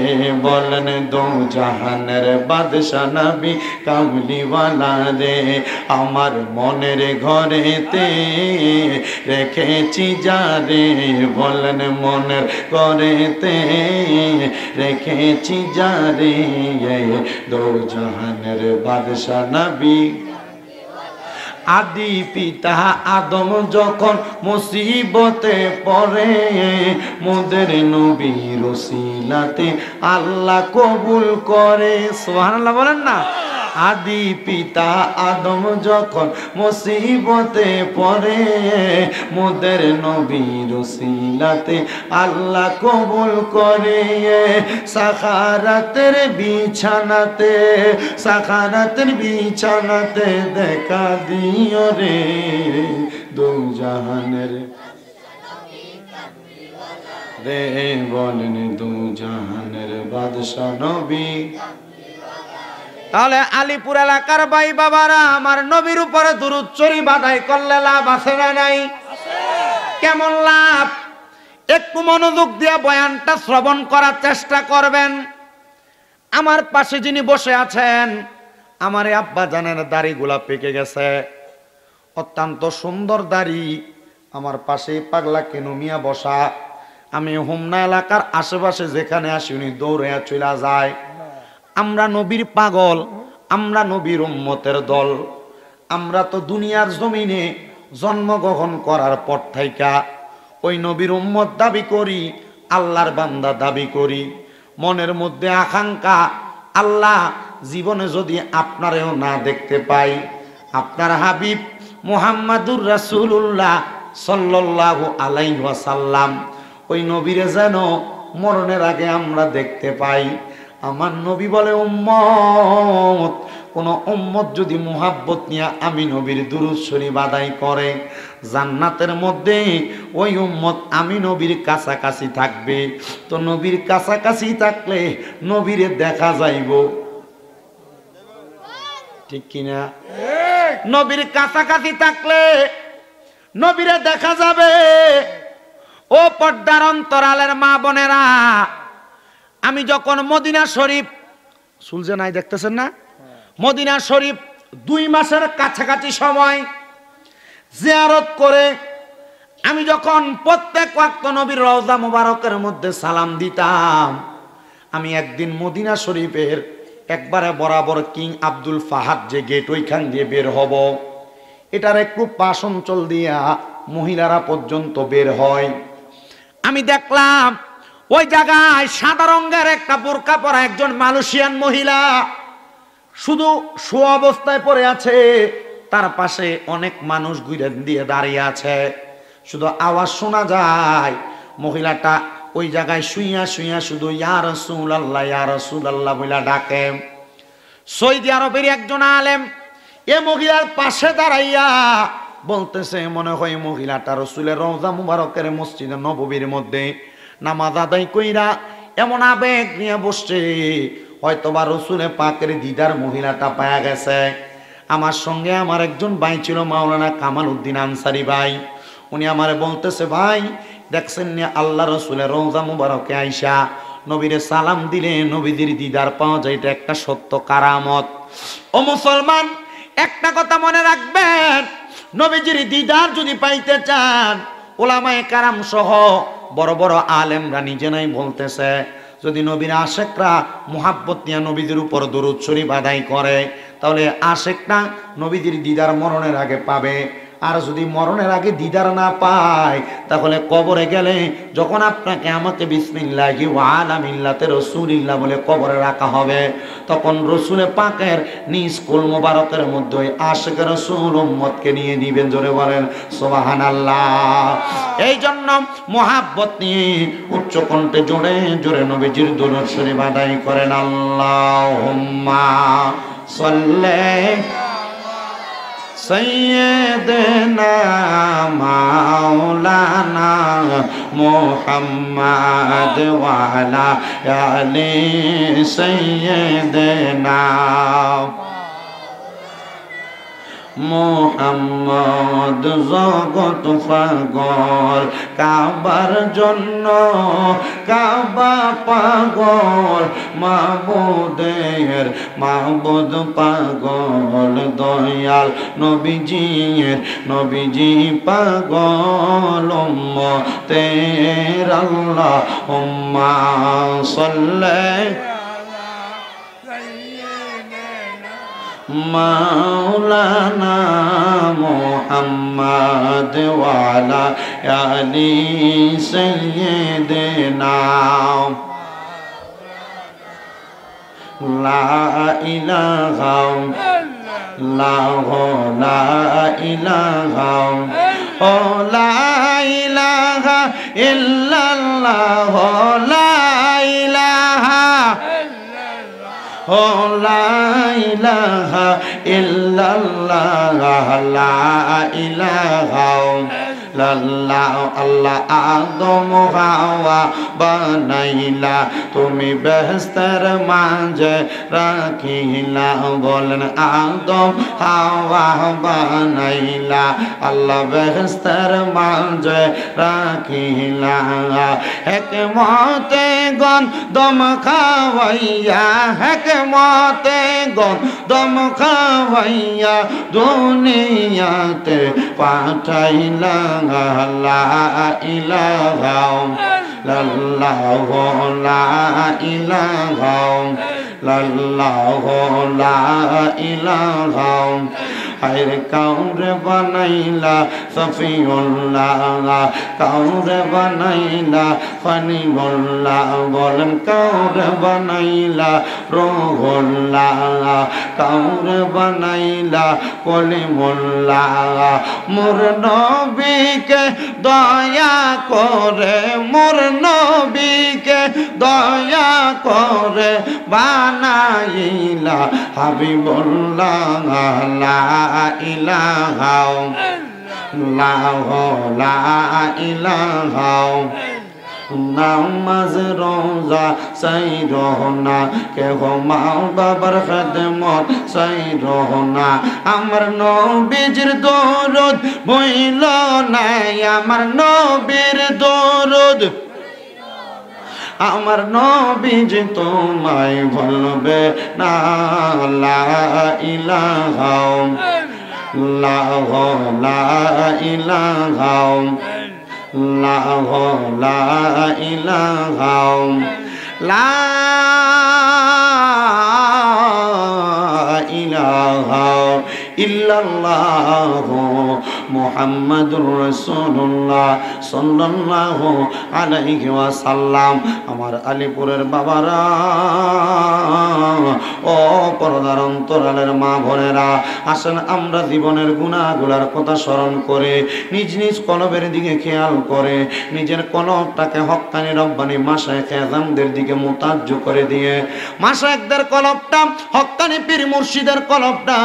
বলেন দো জাহানের বাদশা নবী কামলিওয়ালা রে। আমার মনের ঘরেতে রেখেছি যারে, বলেন মনের ঘরেতে রেখেছি যারে দো জাহানের বাদশা নবী। আদি পিতা আদম যখন মুসিবতে পড়ে, মোদের নবীর ওসিলাতে আল্লাহ কবুল করে। সুবহানাল্লাহ বলেন না। আদি পিতা আদম যখন মুসিবতে পড়ে, মোদের নবীর ওসিলাতে আল্লাহ কবুল করে। সাখারাতের বিছানাতে দেখা দিও রে দু জাহানের রে। বলেন দু জাহানের বাদশা নবী। তাহলে আলীপুর এলাকার ভাই বাবারা, আমার নবীর উপরে দুরূদ শরীফ আদায় করলে লাভ আছে না নাই? কেমন লাভ? একটু মনোযোগ দিয়ে বয়ানটা শ্রবণ করার চেষ্টা করবেন। আমার পাশে যিনি বসে আছেন, আমার আব্বা জানের দাড়িগুলা পেকে গেছে, অত্যন্ত সুন্দর দাড়ি। আমার পাশে পাগলা কেন মিয়া বসা। আমি হোমনা এলাকার আশেপাশে যেখানে আসি উনি দৌড়ে চলে যায়। আমরা নবীর পাগল, আমরা নবীর উম্মতের দল। আমরা তো দুনিয়ার জমিনে জন্মগ্রহণ করার পর থাইকা ওই নবীর উম্মত দাবি করি, আল্লাহর বান্দা দাবি করি। মনের মধ্যে আকাঙ্ক্ষা, আল্লাহ জীবনে যদি আপনারেও না দেখতে পাই, আপনার হাবিব মুহাম্মাদুর রাসূলুল্লাহ সাল্লাল্লাহু আলাইহি ওয়াসাল্লাম ওই নবীরে যেন মরণের আগে আমরা দেখতে পাই। আমার নবী বলে, উম্মত, কোন উম্মত যদি মুহাব্বত নিয়ে আমি নবীর দুরূদ শরীফ আদায় করে, জান্নাতের মধ্যে ওই উম্মত আমি নবীর কাছাকাছি থাকবে। তো নবীর কাছাকাছি থাকলে নবীরে দেখা যাইব, ঠিক কিনা? নবীর কাছাকাছি থাকলে নবীরে দেখা যাবে। ও পর্দার অন্তরালের মা বোনেরা, আমি যখন মদিনা শরীফ সুলজে নাই দেখতেছেন না, মদিনা শরীফ 2 মাসের কাছাকাছি সময় জিয়ারত করে আমি যখন প্রত্যেক ওয়াক্ত নবীর রওজা মুবারকের মধ্যে সালাম দিতাম, আমি একদিন মদিনা শরীফের একবারে বরাবর কিং আব্দুল ফাহাদ যে গেট, ওইখান দিয়ে বের হব। এটার একটু পাশ অঞ্চল দিয়া মহিলারা পর্যন্ত বের হয়। আমি দেখলাম ওই জায়গায় সাদা রঙের একটা বোরকা পরা একজন মালয়েশিয়ান মহিলা শুধু শো অবস্থায় পড়ে আছে, তার পাশে অনেক মানুষ ঘুরে দিয়ে দাঁড়িয়ে আছে, শুধু আওয়াজ শোনা যায়। মহিলাটা ওই জায়গায় শুইয়া শুইয়া শুধু ইয়া রাসূলুল্লাহ ইয়া রাসূলুল্লাহ বলে ডাকে। সৌদি আরবের একজন আলেম এ মহিলার পাশে দাঁড়াইয়া বলতেছে, মনে হয় মহিলাটা রাসূলের রওজা মুবারকের মসজিদে নববীর মধ্যে নামাজ আদায় কইরা এমন আবেগ নিয়ে বসছে, হয়তোবা রাসূলে পাকের দিদার মহিলাটা পায়া গেছে। আমার সঙ্গে আমার একজন ভাই ছিল, মাওলানা কামাল উদ্দিন আনসারি ভাই। উনি আমারে বলতেছে, ভাই দেখছেন না আল্লাহ রাসূলের রওজা মুবারকে আইসা নবীরে সালাম দিলে নবীদের দিদার পাওয়া যায়, এটা একটা সত্য কারামত। ও মুসলমান, একটা কথা মনে রাখবেন, নবীজির দিদার যদি পাইতে চান, ওলামায়ে কারাম সহ বড় বড় আলেমরা নিজেরাই বলতেছে যদি নবীর আশেকরা মুহাব্বত নিয়ে নবীদের উপর দরুদ শরীফ আদায় করে, তাহলে আশেকটা নবীদের দিদার মরণের আগে পাবে। আর যদি মরণের আগে দিদার না পায়, তাহলে কবরে গেলে যখন আপনাকে আমাকে বিসমিল্লাহি ওয়া আলা মিল্লাতে রাসূলিল্লাহ বলে কবরে রাখা হবে, তখন রসুলে পাকের নিজ কুল মোবারকের মধ্যে আশিক রাসূল উম্মতকে নিয়ে দিবেন। জোরে বলেন সুবহানাল্লাহ। এই জন্য মুহাব্বত নিয়ে উচ্চ কণ্ঠে জোরে জোরে নবীজির দরুদ শরীফ আদায় করেন। আল্লাহুম্মা সাল্লি সৈয়দনা মাওলানা মুহাম্মদ ওয়া আলা আলি সৈয়দনা মুহাম্মদ জগত পাগল, কাবার জন্য কাবা পাগল, মাবুদের মাবুদ পাগল, দয়াল নবীজি পাগল, উম্মতের আল্লাহুম্মা সাল্লি মাওলানা মুহাম্মদ ওয়া আলা আলি সাইয়্যিদিনা। লা ইলাহা ইল্লাল্লাহ, লা ইলাহা ও লা ইলাহা ইল্লাল্লাহ, লা ইলাহা ও লা ইলাহা ইল্লাল্লাহ, লা ইলাহা ইল্লাল্লাহ। আল্লাহ আদম হাওয়া বানাইলা, তুমি বেহেশতের মাঝে রাখিলা। বলেন আদম হাওয়া বানাইলা, আল্লাহ বেহেশতের মাঝে রাখিলা। হিকমতে গন্ধম খাওয়াইয়া, হিকমতে গন্ধম খাওয়াইয়া দুনিয়াতে পাঠাইলা। লা ইলাহা ইল্লাল্লাহ, লা ইলাহা ইল্লাল্লাহ, লা ইলাহা হায়রে কাউরে বানাইলা সফিউল্লাহ, কাউরে বানাইলা ফানিউল্লাহ। বলেন কাউরে বানাইলা রুহুল্লাহ, কাউরে বানাইলা কলিমুল্লাহ। মোর নবীকে দয়া করে, মোর নবীকে দয়া করে বানাইলা হাবিবুল্লাহ। লা ইলাহা ইল্লাল্লাহ, লা ইলাহা নামাজ রোজা সাই রহনা, কেহ মা বাবার খেদমত সাই রহনা। আমার নবীর দরুদ ভুইল নাই, আমার নবীর দরুদ, আমার নবীজি তোমায় ভুলবে না। লা ইলাহা ইল্লাল্লাহ, লা ইলাহা ইল্লাল্লাহ, লা ইলাহা লা ইলাহা ইল্লাল্লাহ মুহাম্মাদুর রাসূলুল্লাহ সাল্লাল্লাহু আলাইহি ওয়াসাল্লাম। আমার আলীপুরের বাবারা, ও পর্দার অন্তরালের মা বোনেরা, আসেন আমরা জীবনের গুনাহগুলোর কথা স্মরণ করে নিজ নিজ কলবের দিকে খেয়াল করে নিজের কলবটাকে হক্কানি রব্বানি মাশায়েখ আযমদের দিকে মুতাজ্জ করে দিয়ে, মাশায়েখদের কলবটা হক্কানি পীর মুর্শিদের কলবটা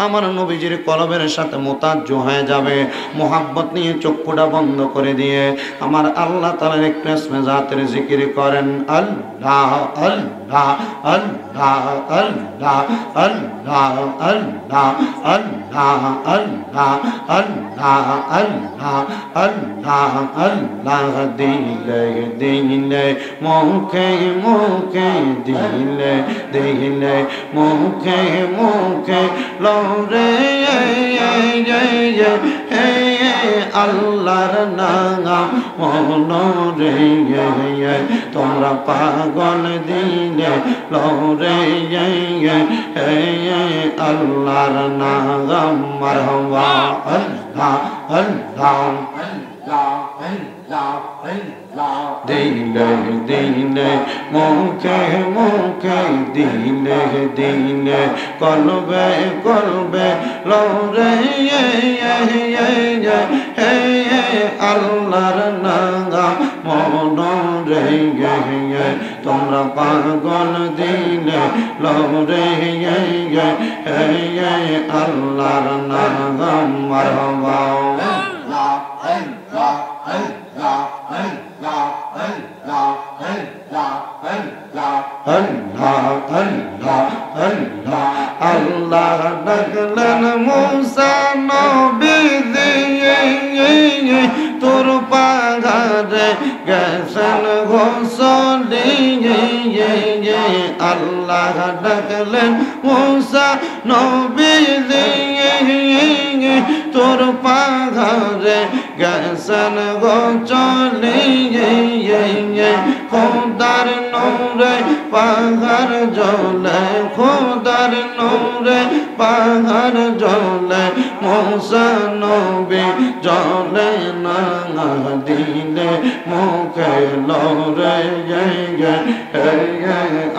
আমার নবীজির কলবের সাথে মুতাজ্জ হয়ে যাবে। মোহাব্বত নিয়ে চক্ষুটা বন্ধ করে দিয়ে আমার আল্লাহ তাআলার একটু ইসমে জাতের জিকির করেন। আল্লাহ আল্লাহ আল্লাহ আল্লাহ আল্লাহ আল্লাহ আল্লাহ আল্লাহ আল্লাহ আল্লাহ আল্লাহ আল্লাহ দিলে দিলে মুখে মুখে দিলে দিলে মুখে মুখে লরে আল্লাহর নাম মনরে তোমরা পাগল দিলে লরে আল্লাহর নাম মারহাবা আল্লাহ আল্লাহ দিনে দিনে মুখে মুখে দিনে দিনে কলবে কলবে লরে আল্লাহর নাম মনরে তোমরা পাগল দিলে লরে আল্লাহর নাম মারহাবা আল্লাহ ডাকলেন মুসা নবী দিয়ে তোর পাগারে গেছেন গোসলি আল্লাহ ডাকলেন মুসা নবী দিয়ে তোর পাগারে গেছেন গোচলি খোদার নূরে পাহাড় জ্বলে খোদার নূরে পাহাড় জ্বলে মুসা নবী জ্বলে না দিলে মুখে লরে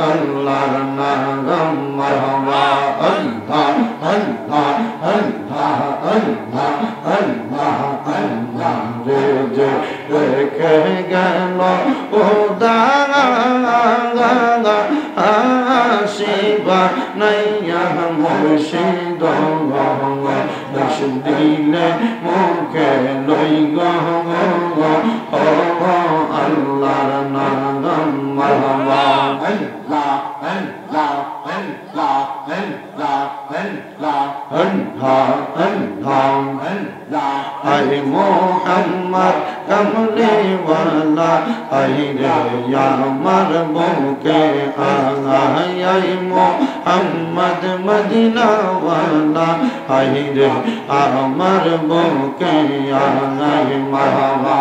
আল্লাহর নাম মারহাবা আল্লাহ আল্লাহ আল্লাহ আল্লাহ আল্লাহ আল্লাহ রে যে রেখে গেল ও দাগা আসিবা নাইয়া মুর্শিদ দিলে মুখে লই আল্লাহর নাম মারহাবা আল্লাহ আল্লাহ আল্লাহ আল্লাহ আল্লাহ আল্লাহ আল্লাহ আই মোহাম্মদ কমলে ওয়ালা আই রে আমার বুকে আই মোহাম্মদ মদিনা ওয়ালা আই রে আমার বুকে আই মারহাবা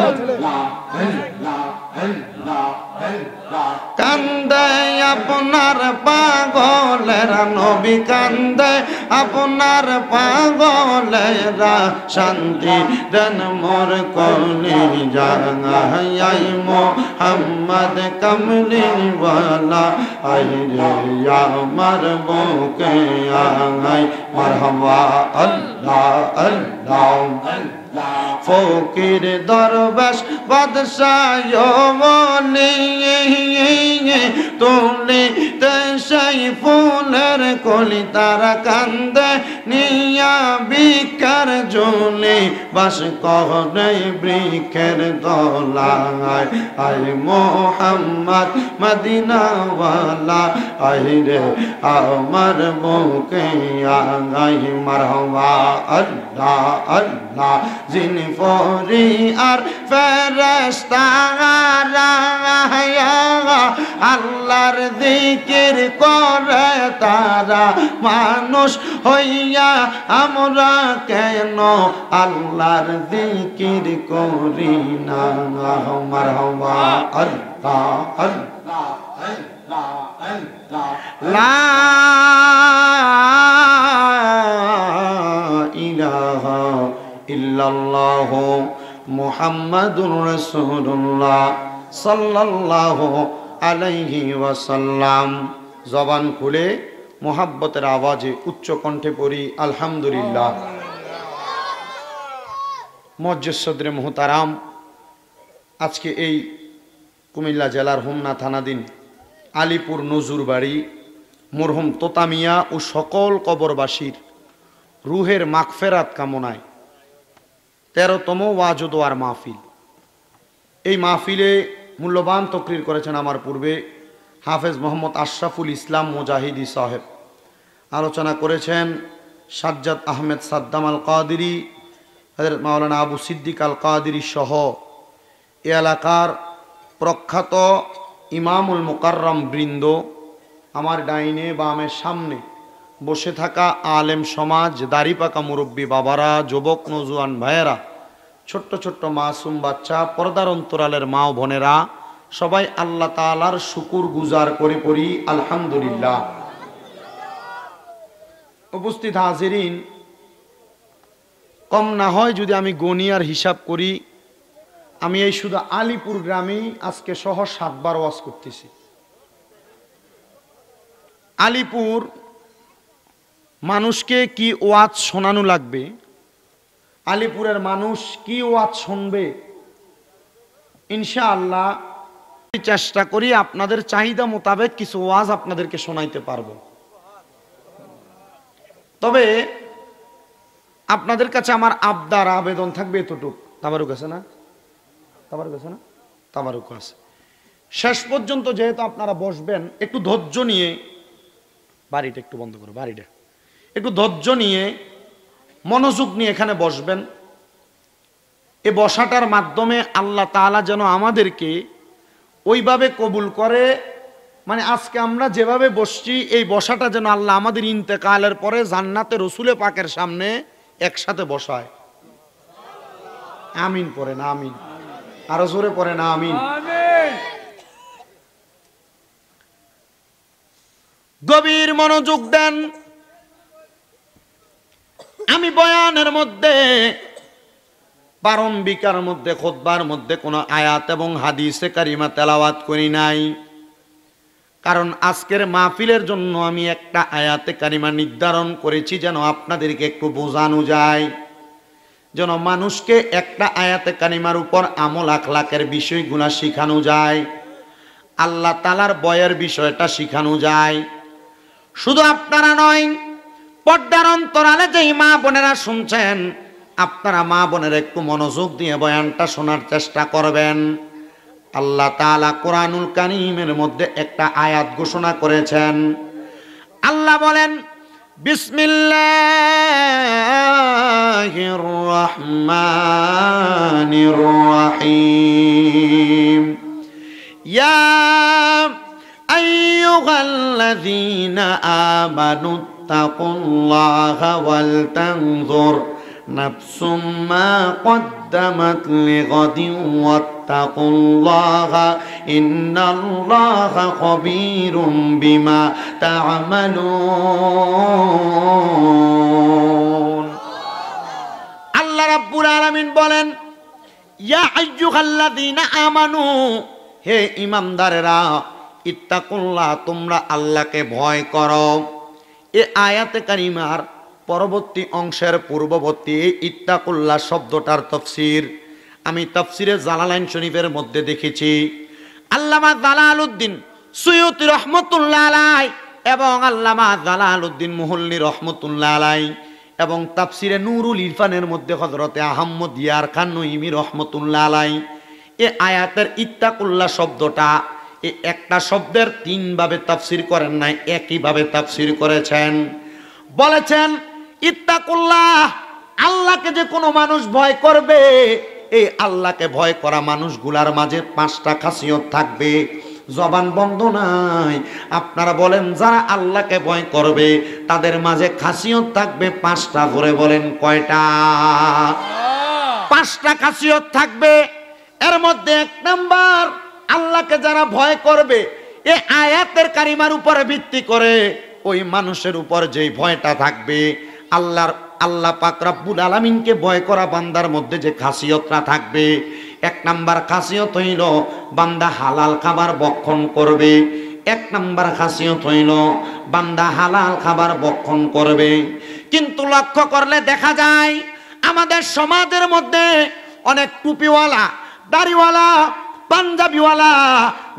আল্লাহ আল্লাহ আল্লাহ কান্দে আপনার পাগলেরা নবী কান্দে আপনার পাগলেরা শান্তি দেন মোর কলি জাগাই মোহাম্মদ কমলি ওয়ালা আই রে আমার বুকে আই মারহাবা আল্লাহ আল্লাহ ফকির দরবেশ বাদশাহ বলি তুলি সেই ফুলের কলি তারা কান্দে নিয়া বিকার জলি বাস করে বৃক্ষের তলায় আই মোহাম্মদ মদিনাওয়ালা আই রে আমার বুকে আই মারহাবা আল্লাহ আল্লাহ যিনি ফরি আর ফেরেশতারা আল্লাহর জিকির করে তারা মানুষ হইয়া আমরা কেন আল্লাহর জিকির করি না মারহাবা আল্লাহ আল্লাহ আল্লাহ আল্লাহ লা ইলাহা ইল্লাল্লাহু মুহাম্মাদুর রাসূলুল্লাহ সাল্লাল্লাহু আলাইহি ওয়াসাল্লাম। জবান খুলে মোহাব্বতের আওয়াজে উচ্চ কণ্ঠে পড়ি আলহামদুলিল্লাহ। মুআজ্জিজ সদরে মুহতারাম, আজকে এই কুমিল্লা জেলার হোমনা থানাধীন আলীপুর নজুর বাড়ি মরহুম তোতা মিয়া ও সকল কবরবাসীর রুহের মাগফিরাত কামনায় 13তম ওয়াজ ও দোয়ার মাহফিল। এই মাহফিলে মূল্যবান তকরির করেছেন আমার পূর্বে হাফেজ মোহাম্মদ আশরাফুল ইসলাম মুজাহিদি সাহেব। আলোচনা করেছেন সাজ্জাদ আহমেদ সাদ্দাম আল কাদিরি, হযরত মাওলানা আবু সিদ্দিক আল কাদিরি সহ এ এলাকার প্রখ্যাত ইমামুল মুকাররম বৃন্দ, আমার ডাইনে বামের সামনে বসে থাকা আলেম সমাজ, দাড়ি পাকা মুরব্বী বাবারা, যুবক নজওয়ান ভাইয়েরা, ছোট্ট ছোট্ট মাসুম বাচ্চা, পর্দার অন্তরালের মা ও বোনেরা, সবাই আল্লাহ তাআলার শুকুর গুজার করে পড়ি আলহামদুলিল্লাহ। উপস্থিত হাজিরিন, কম না হয় যদি আমি গনিয়ার হিসাব করি, আমি এই শুধু আলীপুর গ্রামেই আজকে সহ 7 বার ওয়াজ করতেছি। আলীপুর মানুষকে কি ওয়াজ শোনানো লাগবে, আলীপুরের মানুষ কি ওয়াজ শুনবে, ইনশাআল্লাহ চেষ্টা করি আপনাদের চাহিদা মোতাবেক কিছু ওয়াজ আপনাদেরকে শোনাইতে পারবো। তবে আপনাদের কাছে আমার আবদার আবেদন থাকবে এতটুক, তাবারুক আছে না, তাবারুক আছে না, তাবারুক আছে, শেষ পর্যন্ত যেহেতু আপনারা বসবেন, একটু ধৈর্য নিয়ে, বাড়িটা একটু বন্ধ করো, বাড়িটা একটু ধৈর্য নিয়ে মনোযোগ নিয়ে এখানে বসবেন। এই বসাটার মাধ্যমে আল্লাহ তাআলা যেন আমাদেরকে ওইভাবে কবুল করে, মানে আজকে আমরা যেভাবে বসছি এই বসাটা যেন আল্লাহ আমাদের ইন্তেকালের পরে জান্নাতে রসুলে পাকের সামনে একসাথে বসায়। আমিন পড়ে না, আমিন আরো জোরে পড়ে না, আমিন। গভীর মনোযোগ দেন। আমি বয়ানের মধ্যে, প্রারম্ভিকার মধ্যে, খুতবার মধ্যে কোনো আয়াত এবং হাদিসে কারিমা তেলাওয়াত করি নাই, কারণ আজকের মাহফিলের জন্য আমি একটা আয়াতে কারিমা নির্ধারণ করেছি যেন আপনাদেরকে একটু বোঝানো যায়, যেন মানুষকে একটা আয়াতে কারিমার উপর আমল আখলাকের বিষয়গুলো শিখানো যায়, আল্লাহ তাআলার ভয়ের বিষয়টা শিখানো যায়। শুধু আপনারা নয়, পর্দার অন্তরালে যেই মা বোনেরা শুনছেন, আপনারা মা বোনেরা একটু মনোযোগ দিয়ে বয়ানটা শোনার চেষ্টা করবেন। আল্লাহ তাআলা কোরআনুল কারীমের মধ্যে একটা আয়াত ঘোষণা করেছেন। আল্লাহ বলেন, বিসমিল্লাহির রহমানির রহিম, ইয়া আইয়ুহাল্লাযীনা আমানুত্তাকুল্লাহা ওয়াল তানজুর নাফসুম মা কদ্দামাত লিগাদিন ওয়াত্তাকুল্লাহা ইন্নাল্লাহা খাবীরুম বিমা তা'মালুন। আল্লাহ রাব্বুল আলামিন বলেন, ইয়া আইয়ুহাল্লাযীনা আমানু, হে ঈমানদারেরা, ইত্তাকুল্লাহ, তোমরা আল্লাহকে ভয় করো। এই আয়াতে কারিমার পরবর্তী অংশের পূর্ববর্তী ইত্তাকুল্লাহ শব্দটার তাফসীর আমি তাফসীরে জালালাইন শরীফের মধ্যে দেখেছি। আল্লামা জালালউদ্দিন সুয়ুতী রহমাতুল্লাহ আলাইহি এবং আল্লামা জালালউদ্দিন মুহল্লী রহমাতুল্লাহ আলাইহি এবং তাফসীরে নুরুল ইরফানের মধ্যে হযরতে আহমদ ইয়ার খান নঈমী রহমাতুল্লাহ আলাইহি এই আয়াতের ইত্তাকুল্লাহ শব্দটা এই একটা শব্দের 3 ভাবে তাফসীর করেন নাই, একইভাবে তাফসীর করেছেন। বলেছেন, ইত্তাকুল্লাহ, আল্লাহকে যে কোনো মানুষ ভয় করবে, এই আল্লাহকে ভয় করা মানুষগুলার মাঝে 5টা খাসিয়ত থাকবে। জবান বন্ধ নাই, আপনারা বলেন যারা আল্লাহকে ভয় করবে তাদের মাঝে খাসিয়ত থাকবে 5টা। করে বলেন কয়টা? 5টা খাসিয়ত থাকবে। এর মধ্যে 1 নাম্বার, আল্লাহকে যারা ভয় করবে, এই আয়াতের কারিমার উপরে ভিত্তি করে ওই মানুষের উপর যেই ভয়টা থাকবে, আল্লাহ পাক রব্বুল আলামিনকে ভয় করা বান্দার মধ্যে যে খাসিয়তটা থাকবে, 1 নাম্বার খাসিয়ত হইল বান্দা হালাল খাবার ভক্ষণ করবে। 1 নাম্বার খাসিয়ত হইল বান্দা হালাল খাবার ভক্ষণ করবে। কিন্তু লক্ষ্য করলে দেখা যায় আমাদের সমাজের মধ্যে অনেক টুপিওয়ালা, দাড়িওয়ালা, পাঞ্জাবিওয়ালা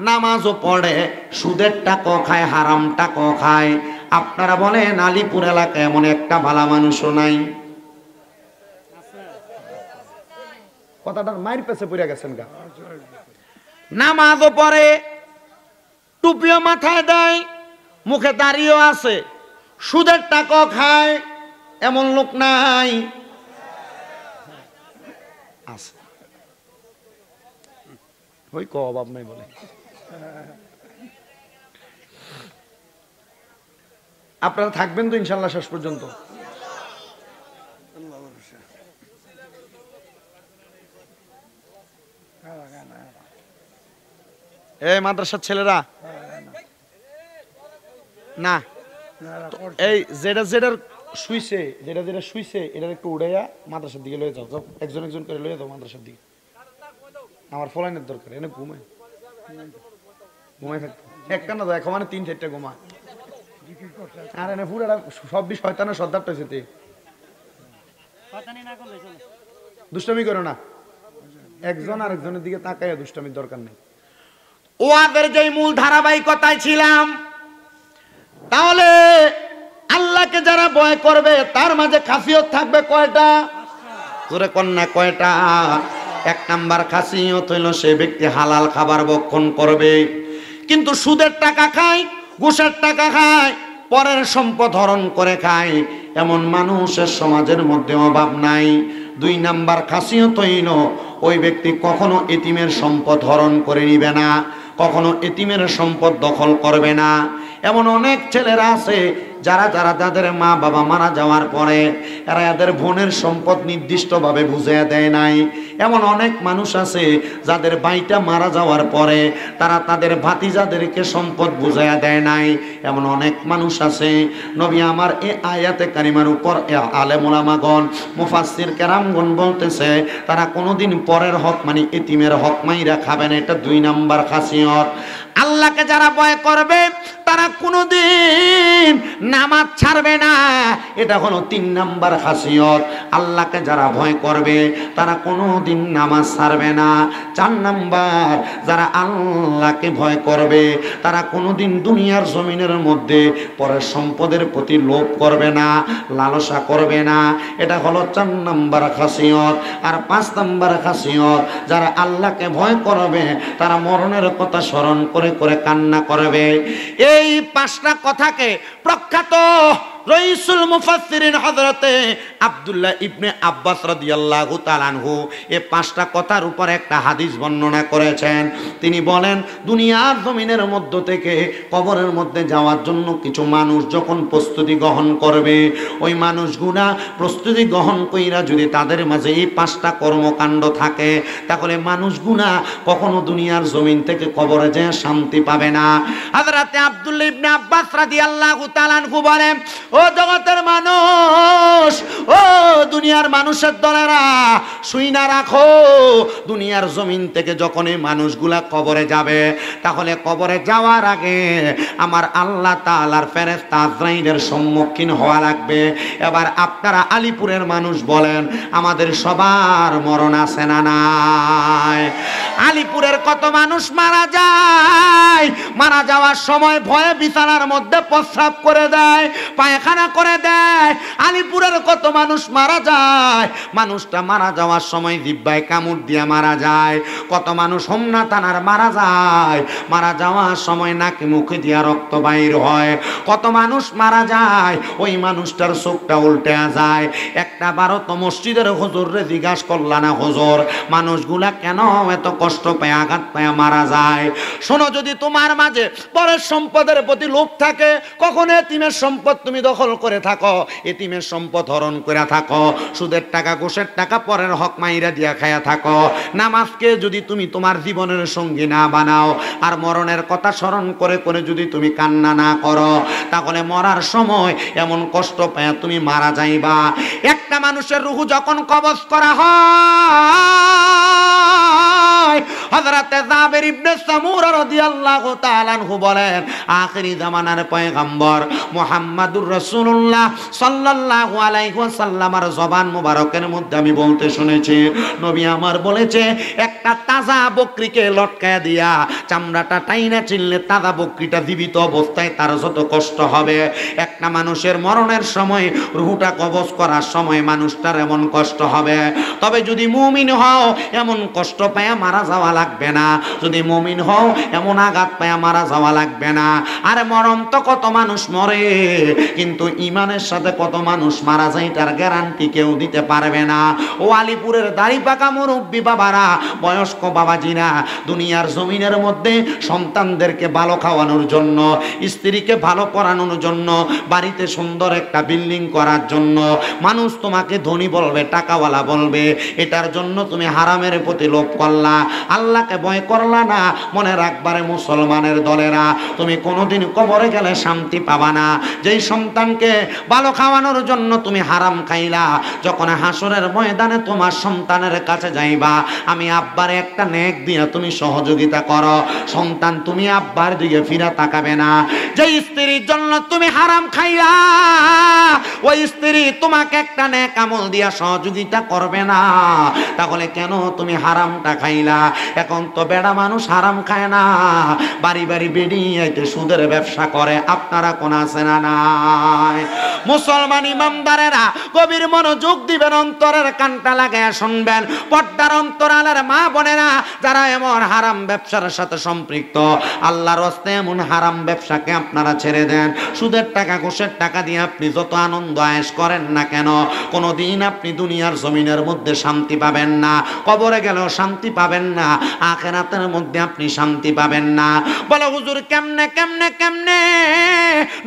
নামাজও পড়ে, সুদের টাকা খায়, হারাম টাকা খায়। আপনারা বলেন আলীপুর এলাকায় এমন একটা ভালো মানুষও নাই? কথাটার মায়ের পেছে পড়ে গেছেন গা। নামাজও পড়ে, টুপিও মাথায় দেয়, মুখে দাড়িও আছে, সুদের টাকা খায়, এমন লোক নাই? আছে। ওই অভাব নাই বলে। আপনারা থাকবেন তো ইনশাল্লাহ শেষ পর্যন্ত? এই মাদ্রাসার ছেলেরা না, এই যেটা যেটার শুইছে, যেটা যেটা শুইছে এটা একটু উড়াইয়া মাদ্রাসার দিকে লয়ে যাও, যাও একজন একজন করে লয়ে যাও মাদ্রাসার দিকে। আমার ফলাইনের দরকার, এনে ঘুমায় ঘুমাই থাকতো একটা না, এখন মানে 3-4টা ঘুমা। আর এনে পুরা সব শয়তানের সর্দার হয়েছে, দুষ্টামি করো না, একজন আরেকজনের দিকে তাকাইয়া দুষ্টামির দরকার নেই। ওয়াদের যেই মূল ধারাবাহিকতায় ছিলাম, তাহলে আল্লাহকে যারা ভয় করবে তার মাঝে খাসিয়ত থাকবে কয়টা? তোরে কন্যা কয়টা? 1 নাম্বার খাসিয়ত হইল সে ব্যক্তি হালাল খাবার ভক্ষণ করবে, কিন্তু সুদের টাকা খায়, ঘুষের টাকা খায়, পরের সম্পদ হরণ করে খায়, এমন মানুষের সমাজের মধ্যে অভাব নাই। 2 নাম্বার খাসিয়ত হইল ওই ব্যক্তি কখনো এতিমের সম্পদ হরণ করে নিবে না, কখনো এতিমের সম্পদ দখল করবে না। এমন অনেক ছেলেরা আছে যারা যারা তাদের মা বাবা মারা যাওয়ার পরে এরা এদের বোনের সম্পদ নির্দিষ্টভাবে বুঝিয়ে দেয় নাই। এমন অনেক মানুষ আছে যাদের ভাইটা মারা যাওয়ার পরে তারা তাদের ভাতিজাদেরকে সম্পদ বুঝাইয়া দেয় নাই। এমন অনেক মানুষ আছে। নবী আমার এই আয়াতে কারিমার উপর আলেম ওলামাগণ মুফাসসির কেরামগণ বলতেছে তারা কোনোদিন পরের হক মানে এতিমের হক মাইরা খাবে না। এটা 2 নাম্বার খাসিয়ত। আল্লাহকে যারা ভয় করবে তারা কোনোদিন নামাজ ছাড়বে না, এটা হলো 3 নাম্বার খাসিয়ত। আল্লাহকে যারা ভয় করবে তারা কোনোদিন নামাজ ছাড়বে না। 4 নাম্বার, যারা আল্লাহকে ভয় করবে তারা কোনোদিন দুনিয়ার জমিনের মধ্যে পরের সম্পদের প্রতি লোভ করবে না, লালসা করবে না, এটা হলো 4 নাম্বার খাসিয়ত। আর 5 নাম্বার খাসিয়ত, যারা আল্লাহকে ভয় করবে তারা মরণের কথা স্মরণ করে করে কান্না করবে। এই 5টা কথাকে প্রখ্যাত রাইসুল মুফাসসিরিন হযরতে আব্দুল্লাহ ইবনে আব্বাস রাদিয়াল্লাহু তাআলা আনহু এই 5টা কথার উপর একটা হাদিস বর্ণনা করেছেন। তিনি বলেন দুনিয়ার জমিনের মধ্য থেকে কবরের মধ্যে যাওয়ার জন্য কিছু মানুষ যখন প্রস্তুতি গ্রহণ করবে, ওই মানুষগুলা প্রস্তুতি গ্রহণ কইরা যদি তাদের মাঝে এই 5টা কর্মকাণ্ড থাকে তাহলে মানুষগুলা কখনো দুনিয়ার জমিন থেকে কবরে যেয়ে শান্তি পাবে না। হযরতে আব্দুল্লাহ ইবনে আব্বাস রাদিয়াল্লাহু তাআলা আনহু বলেন, ও জগতের মানুষ, ও দুনিয়ার মানুষের দলেরা, শুইনা রাখো, দুনিয়ার জমিন থেকে যখন এই মানুষগুলা কবরে যাবে তাহলে কবরে যাওয়ার আগে আমার আল্লাহ তাআলার ফেরেশতা আজরাইলের সম্মুখীন হওয়া লাগবে। এবার আপনারা আলিপুরের মানুষ বলেন, আমাদের সবার মরণ আছে না নাই? আলিপুরের কত মানুষ মারা যায়, মারা যাওয়ার সময় ভয়ে বিছানার মধ্যে প্রস্রাব করে দেয়, পায়খানা করে দেয়। আলিপুরের কত মানুষ মারা যায়, মানুষটা মারা যাওয়ার সময় জিহ্বায় কামড় দিয়ে মারা যায়। কত মানুষ হোমনা থানার মারা যায়, মারা যাওয়ার সময় নাকি মুখে দিয়া রক্ত বাইর হয়। কত মানুষ মারা যায়, ওই মানুষটার চোখটা উল্টে যায়। একটা বারো তো মসজিদের হুজুরে জিজ্ঞাসা করলা না, হুজুর মানুষগুলা কেন এত কষ্ট পায়, আঘাত পায় মারা যায়? শোনো, যদি তোমার মাঝে পরের সম্পদের প্রতি লোভ থাকে, কখন এতিমের সম্পদ তুমি দখল করে থাকো, এতিমের সম্পদ হরণ করে থাকো, সুদের টাকা ঘুষের টাকা পরের হক মাইরা দিয়া খায়া থাকো, নামাজকে যদি তুমি তোমার জীবনের সঙ্গী না বানাও, আর মরণের কথা স্মরণ করে করে যদি তুমি কান্না না করো, তাহলে মরার সময় এমন কষ্ট পায় তুমি মারা যাইবা। একটা মানুষের রূহ যখন কবজ করা হয়, হযরতে জাবের ইবনে সামুরা রাদিয়াল্লাহু তাআলা আনহু বলেন, আখিরি জামানার পয়গম্বর মুহাম্মাদুর রাসূলুল্লাহ সাল্লাল্লাহু আলাইহি ওয়াসাল্লামের জবান মুবারকের মধ্যে আমি বলতে শুনেছি, নবী আমার বলেছে, একটা তাজা বকরিকে লটকায়া দিয়া চামড়াটা টাইনা চিনলে তাজা বকরিটা জীবিত অবস্থায় তার যত কষ্ট হবে, একটা মানুষের মরণের সময় রূহটা কবজ করার সময় মানুষটার এমন কষ্ট হবে। তবে যদি মুমিন হও এমন কষ্ট পায় মারা যাওয়া লাগবে না। যদি মুমিন হও, এমন আঘাত পায়া মারা যাওয়া লাগবে না। আরে মরণ তো কত মানুষ মরে, কিন্তু ইমানের সাথে কত মানুষ মারা যায় তার গ্যারান্টি কেউ দিতে পারবে না। ও আলিপুরের দাড়ি পাকা মুরব্বী বাবারা, বয়স্ক বাবাজিরা, দুনিয়ার জমিনের মধ্যে সন্তানদেরকে ভালো খাওয়ানোর জন্য, স্ত্রীকে ভালো পড়ানোর জন্য, বাড়িতে সুন্দর একটা বিল্ডিং করার জন্য মানুষ তোমাকে ধনী বলবে, টাকাওয়ালা বলবে, এটার জন্য তুমি হারামের প্রতি লোভ করলা, আল্লাহকে ভয় করলা না। মনে রাখবারে মুসলমানের দলেরা, তুমি কোনোদিন কবরে গেলে শান্তি পাবা না। যেই সন্তানকে ভালো খাওয়ানোর জন্য তুমি হারাম খাইলা, যখন হাসরের ময়দানে তোমার সন্তানের কাছে যাইবা, আমি আব্বারে একটা নেক দিয়ে তুমি সহযোগিতা করো, সন্তান তুমি আব্বার দিকে ফিরা তাকাবে না। যেই স্ত্রীর জন্য তুমি হারাম খাইলা, ওই স্ত্রী তোমাকে একটা নেক আমল দিয়া সহযোগিতা করবে না, তাহলে কেন তুমি হারামটা খাইলা? এখন তো বেড়া মানুষ হারাম খায় না, বাড়ি বাড়ি বেড়িয়ে সুদের ব্যবসা করে। আপনারা কোন আছে না নাই? মুসলমান ইমামদারেরা গভীর মনোযোগ দিবেন, অন্তরের কানটা লাগায় শুনবেন। পর্দার অন্তরালের মা বোনেরা যারা এমন হারাম ব্যবসার সাথে সম্পৃক্ত, আল্লাহর রাস্তে এমন হারাম ব্যবসাকে আপনারা ছেড়ে দেন। সুদের টাকা, ঘুষের টাকা দিয়ে আপনি যত আনন্দ আয়েশ করেন না কেন, কোনোদিন আপনি দুনিয়ার জমিনের মধ্যে শান্তি পাবেন না, কবরে গেলেও শান্তি পাবেন না, আখিরাতের মধ্যে আপনি শান্তি পাবেন না। বলো হুজুর কেমনে কেমনে কেমনে?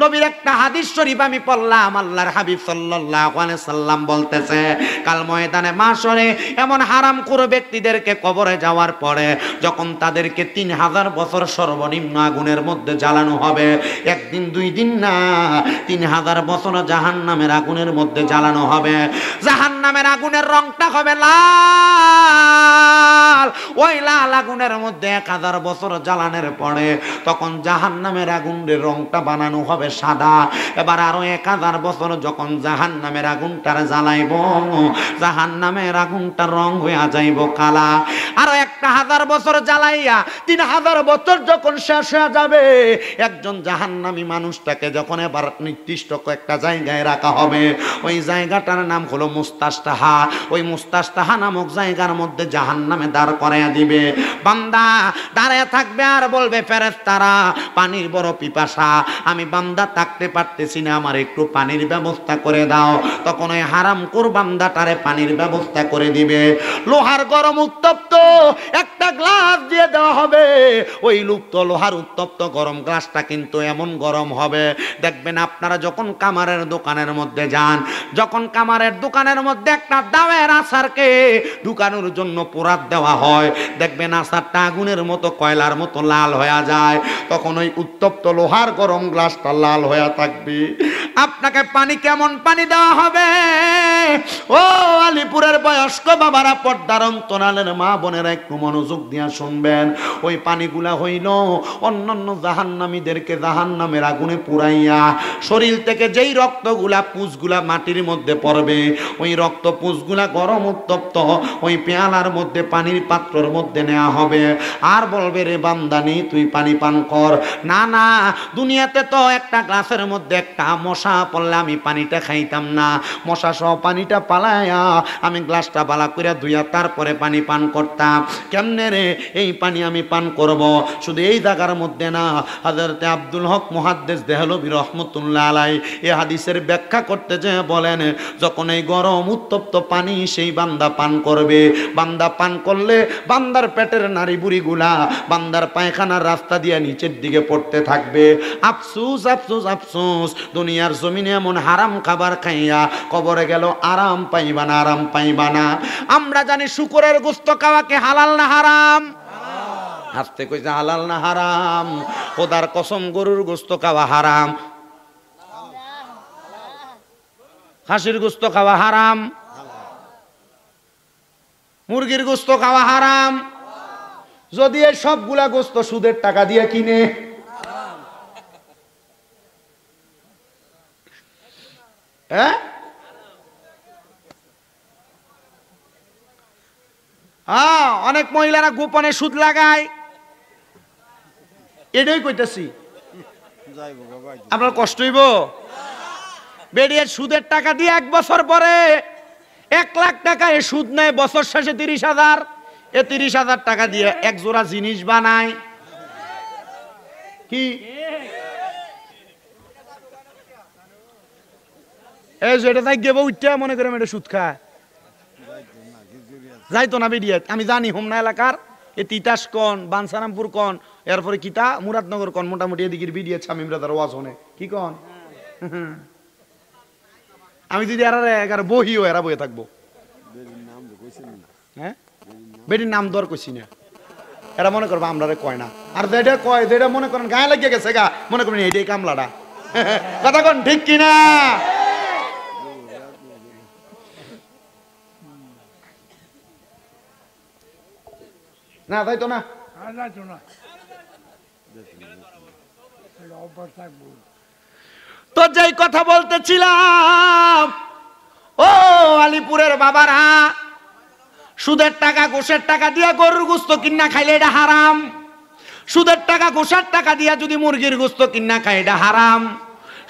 নবীর একটা হাদিস শরীফ আমি পড়লাম, আল্লাহর হাবিব সাল্লাল্লাহু আলাইহি সাল্লাম বলতেছে, কাল ময়দানে মাশরে এমন হারামখোর ব্যক্তিদেরকে কবরে যাওয়ার পরে যখন তাদেরকে 3000 বছর সর্বনিম্ন আগুনের মধ্যে জ্বালানো হবে, একদিন দুই দিন না, 3000 বছর জাহান্নামের আগুনের মধ্যে জ্বালানো হবে। জাহান্নামের আগুনের রংটা হবে লাল, ওই লাল আগুনের মধ্যে 1000 বছর জ্বালানোর পরে তখন জাহান্নামের আগুনের রংটা বানানো হবে সাদা। এবার আরো 1000 বছর যখন জাহান্নামের আগুনটার জ্বালাইব, জাহান্নামের আগুনটার রং হয়ে যাইব কালা। আরো 1000 বছর জ্বালাইয়া 3000 বছর যখন শেষ হয়ে যাবে, একজন জাহান্নামী মানুষটাকে যখন এবার নির্দিষ্ট একটা জায়গায় রাখা হবে, ওই জায়গাটার নাম হলো মুস্তাশতাহা। ওই মুস্তাশতাহা নামক জায়গার মধ্যে জাহান্নামে দাঁড় করাইয়া দিবে। বান্দা দাঁড়ায় থাকবে আর বলবে, ফেরেশতারা পানির বড় পিপাসা, আমি বান্দা থাকতে পারতেছি না, আমার একটু পানির ব্যবস্থা করে দাও। তখন ওই হারামখোর বান্দাটারে পানির ব্যবস্থা করে দিবে। লোহার গরম উত্তপ্ত একটা গ্লাস দিয়ে দেওয়া হবে। ওই লুপ্ত লোহার উত্তপ্ত গরম গ্লাসটা কিন্তু এমন গরম হবে, দেখবেন আপনারা যখন কামারের দোকানের মধ্যে যান, যখন কামারের দোকানের মধ্যে একটা দাওয়ের আচারকে ঢুকানোর জন্য পোড়াত দেওয়া হয়, দেখবেন আচারটা আগুনের মতো, কয়লার মতো লাল হয়ে যায়। তখন ওই উত্তপ্ত লোহার গরম গ্লাসটা লাল হয়ে থাকবে। আপনাকে পানি কেমন পানি দেওয়া হবে? ও আলিপুরের বয়স্ক বাবারা, পর্দার অন্তরালের মা বোনেরা একটু মনোযোগ দিয়া শুনবেন। ওই পানিগুলা হইল অন্যান্য জাহান্নামীদেরকে জাহান্নামের আগুনে পুরাইয়া শরীর থেকে যেই রক্তগুলা পুঁজগুলা মাটির মধ্যে পড়বে, ওই রক্ত পুঁজগুলা গরম উত্তপ্ত ওই পেয়ালার মধ্যে, পানির পাত্রর মধ্যে নেওয়া হবে। আর বলবে, রে বান্দানি তুই পানি পান কর। না না, দুনিয়াতে তো একটা গ্লাসের মধ্যে একটা মশা পড়লে আমি পানিটা খাইতাম না, মশা সহ পানিটা পালায়া আমি গ্লাসটা বালা করে ধুইয়া তারপরে পানি পান করতাম। কেমনে রে এই পানি আমি পান করব? শুধু এই জায়গার মধ্যে না, হযরতে আব্দুল হক মুহাদ্দিস দেহলভী রহমতুল্লাহ আলাইহি এই হাদিসের ব্যাখ্যা করতে যে বলেন, যখন এই গরম উত্তপ্ত পানি সেই বান্দা পান করবে, বান্দা পান করলে বান্দার পেটের নাড়ি বুড়িগুলা বান্দার পায়খানার রাস্তা দিয়ে নিচের দিকে পড়তে থাকবে। আফসোস আফসোস আফসোস, দুনিয়ার জমিনে এমন হারাম খাবার খাইয়া কবরে গেল আরাম পাইবা না, আরাম পাইবা না। আমরা জানি শুকরের গোশত খাওয়াকে হালাল না হারাম? হাসতে কইছে হালাল না হারাম? খোদার কসম, গরুর গোশত খাওয়া হারাম, খাসির গোশত খাওয়া হারাম, মুরগির গোশত খাওয়া হারাম। যদি এই সবগুলা গোশত সুদের টাকা দিয়ে কিনে, হ্যাঁ অনেক মহিলারা গোপনে সুদ লাগায়, এটাই কইতেছি। আপনার কষ্ট হইব? বেরিয়ে সুদের টাকা দিয়ে 1 বছর পরে 1 লাখ টাকা এ সুদ নেয়, বছর শেষে 30,000। এ 30,000 টাকা দিয়ে এক জোড়া জিনিস বানায়, কি এই যে এটা তাই গেব উঠতে মনে করে এটা সুদ খায় যাইতো না বেরিয়ে আমি জানি হোমনা এলাকার এ তিতাস কন বানসারামপুর কন এরপরে কিতা মুরাদনগর কন মোটামুটি এদিকে বিডিয়ে শামিম রাজার ওয়াজ হনে কি কন আমি যদি এরা বহিও এরা বয়ে থাকবো হ্যাঁ বেটির নাম দর কইছি না এরা মনে করবো আমরা কয় না আর যেটা কয় যেটা মনে করেন গায়ে লাগিয়ে গেছে গা মনে করেন এইটাই কামলাটা কথা কন ঠিক কিনা না তাই তো না তো যেই কথা বলতেছিলাম ও আলিপুরের বাবারা সুদের টাকা ঘুষের টাকা দিয়া গরুর গোশত কিনা খাইলে এটা হারাম সুদের টাকা ঘুষের টাকা দিয়া যদি মুরগির গোশত কিনা খাই এটা হারাম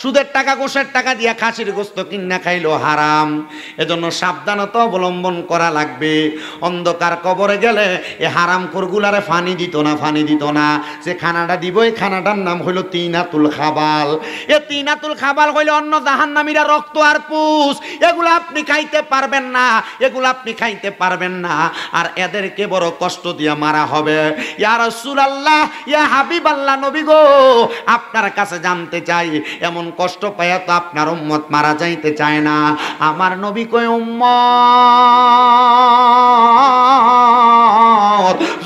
সুদের টাকা ঘুষের টাকা দিয়া খাসির গোশত কিনা খাইলো হারাম এজন্য সাবধানতা অবলম্বন করা লাগবে অন্ধকার কবরে গেলে এ হারামখোরগুলারে ফানি দিত না যে খানাটা দিব এই খানাটার নাম হইল তিনাতুল খাবাল এ তিনাতুল খাবাল হইলে অন্য জাহান্নামীরা রক্ত আর পুষ এগুলো আপনি খাইতে পারবেন না আর এদেরকে বড় কষ্ট দিয়া মারা হবে ইয়া রাসূলুল্লাহ ইয়া হাবিবাল্লাহ নবী গো আপনার কাছে জানতে চাই এমন কষ্ট পায়া তো আপনার উম্মত মারা যাইতে চায় না আমার নবী কয় উম্মত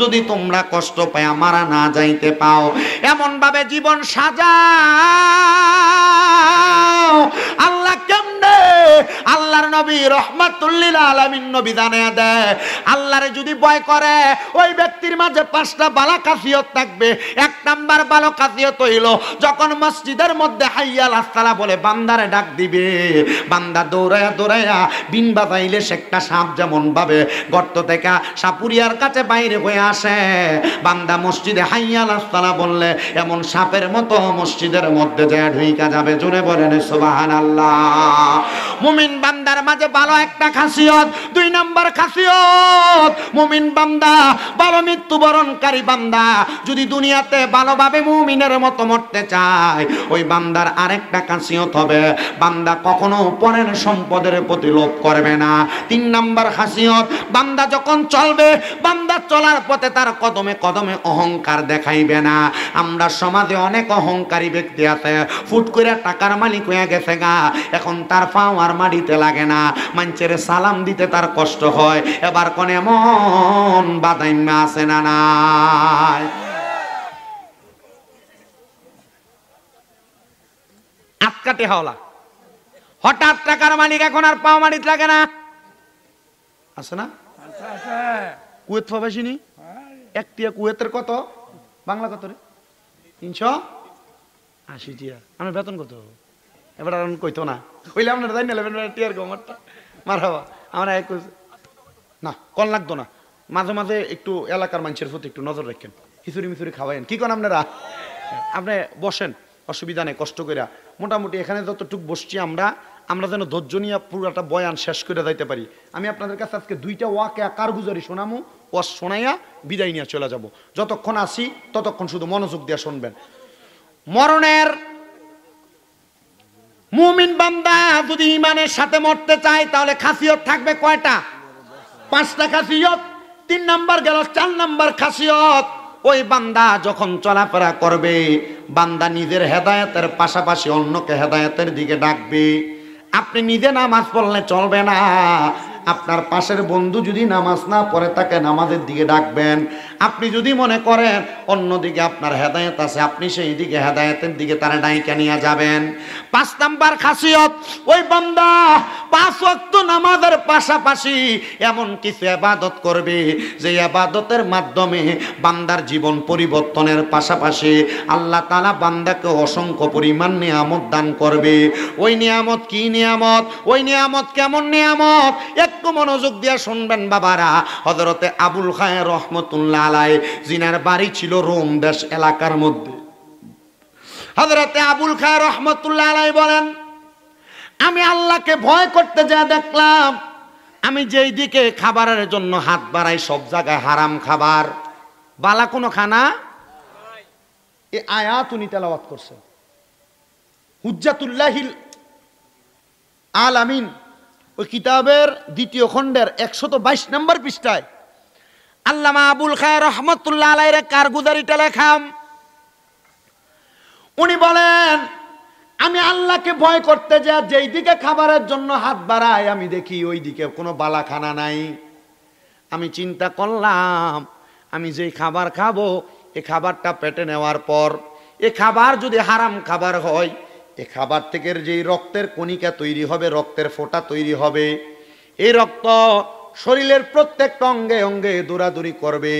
যদি তোমরা কষ্ট পায়া মারা না যাইতে পাও এমন ভাবে জীবন সাজাও আল্লাহ কেমনে আল্লাহর নবী রাহমাতুল লিল আলামিন নবী জানায়া দেয় আল্লাহরে যদি ভয় করে ওই ব্যক্তির মাঝে 5টা ভালো খাসিয়ত থাকবে এক নাম্বার ভালো খাসিয়ত হইল যখন মসজিদের মধ্যে হাইয়া আল্লাহ বলে বান্দারে ডাক দিবে বান্দা দৌড়ায়া বিন বাজাইলে একটা সাপ যেমন ভাবে গর্ত থেকে সাপুরিয়ার কাছে বাইরে হয়ে আসে বান্দা মসজিদে হাইয়া আল্লাহ বললে এমন সাপের মতো মসজিদের মধ্যে যায় ঢুইকা যাবে জোরে বলেন সুবহানাল্লাহ মুমিন বান্দার মাঝে ভালো একটা খাসিয়ত 2 নাম্বার খাসিয়ত মুমিন বান্দা ভালো মৃত্যুবরণকারী বান্দা যদি দুনিয়াতে ভালোভাবে মুমিনের মতো মরতে চায় ওই বান্দার আরেকটা খাসিয়ত হবে বান্দা কখনো পরের সম্পদের প্রতি লোভ করবে না 3 নাম্বার খাসিয়ত বান্দা যখন চলবে বান্দা চলার পথে তার কদমে কদমে অহংকার দেখাইবে না আমরা সমাজে অনেক অহংকারী ব্যক্তি আছে ফুট করে টাকার মালিক হয়ে গেছে গা এখন তার পাও আর মাটিতে লাগে না মানুষের সালাম দিতে তার কষ্ট হয় এবার কোন এমন বাদাইম্যা আছে না নাই আটকাটে হাওলা হঠাৎ টাকার মালিক এখন আর পাও মাটিতে লাগে না আছে না কুয়েত প্রবাসী একটিয়া কুয়েতের কত বাংলা কত রে 380 টিয়া আমার বেতন কত এবার আর কইতো না কইলে আপনার জানি না টিয়ার গমরটা মারহাবা আমরা এক না কোন লাগতো না মাঝে মাঝে একটু এলাকার মানুষের প্রতি একটু নজর রাখেন খিচুড়ি মিচুরি খাওয়াইন কি কোন আপনারা আপনি বসেন অসুবিধা নেই কষ্ট কইরা মোটামুটি এখানে যতটুক বসছি আমরা যেন ধৈর্য নিয়ে পুরোটা বয়ান শেষ করে যাইতে পারি আমি আপনাদের কাছে আজকে 2টা ওয়াকে কারগুজারি শোনামু ও শোনাইয়া বিদায় নিয়ে চলে যাব যতক্ষণ আসি ততক্ষণ শুধু মনোযোগ দিয়ে শুনবেন মরণের মুমিন বান্দা যদি ঈমানের সাথে মরতে চায় তাহলে খাসিয়ত থাকবে কয়টা 5টা খাসিয়ত 3 নাম্বার গেল 4 নাম্বার খাসিয়ত ওই বান্দা যখন চলাফেরা করবে বান্দা নিজের হেদায়েতের পাশাপাশি অন্যকে হেদায়েতের দিকে ডাকবে আপনি নিজে নামাজ পড়লে চলবে না আপনার পাশের বন্ধু যদি নামাজ না পড়ে তাকে নামাজের দিকে ডাকবেন আপনি যদি মনে করেন অন্যদিকে আপনার হেদায়েত আছে আপনি সেই দিকে হেদায়েতের দিকে তারা ডাইকা নিয়ে যাবেন 5 নাম্বার খাসিয়ত ওই বান্দা 5 ওয়াক্ত নামাজের পাশাপাশি এমন কিছু ইবাদত করবে যে ইবাদতের মাধ্যমে বান্দার জীবন পরিবর্তনের পাশাপাশি আল্লাহ তাআলা বান্দাকে অসংখ্য পরিমাণ নিয়ামত দান করবে ওই নিয়ামত কি নিয়ামত ওই নিয়ামত কেমন নিয়ামত একটু মনোযোগ দিয়ে শুনবেন বাবারা হযরতে আবুল খায়ের রহমাতুল্লাহ আলাইহি জিনার বাড়ি ছিল রোম দেশ এলাকার মধ্যে হযরতে আবুল খায়ের রহমাতুল্লাহ আলাইহি বলেন আমি আল্লাহকে ভয় করতে যা দেখলাম আমি যেই দিকে খাবারের জন্য হাত বাড়াই সব জায়গায় হারাম খাবার বালা কোনো খানা এই আয়াত উনি তেলাওয়াত করছেন। হুজ্জাতুল্লাহিল আলামিন ওই কিতাবের 2য় খণ্ডের 122 নম্বর পৃষ্ঠায় আল্লামা আবুল খায়ের রহমতুল্লাহ আলাইহির কারগুজারিটা লেখাম। উনি বলেন, আমি আল্লাহকে ভয় করতে যা যেই দিকে খাবারের জন্য হাত বাড়াই আমি দেখি ওই দিকে কোনো বালাখানা নাই। আমি চিন্তা করলাম, আমি যেই খাবার খাবো এই খাবারটা পেটে নেওয়ার পর এ খাবার যদি হারাম খাবার হয়, এ খাবার থেকে যেই রক্তের কণিকা তৈরি হবে, রক্তের ফোঁটা তৈরি হবে, এই রক্ত শরীরের প্রত্যেকটা অঙ্গে অঙ্গে দৌড়াদৌড়ি করবে,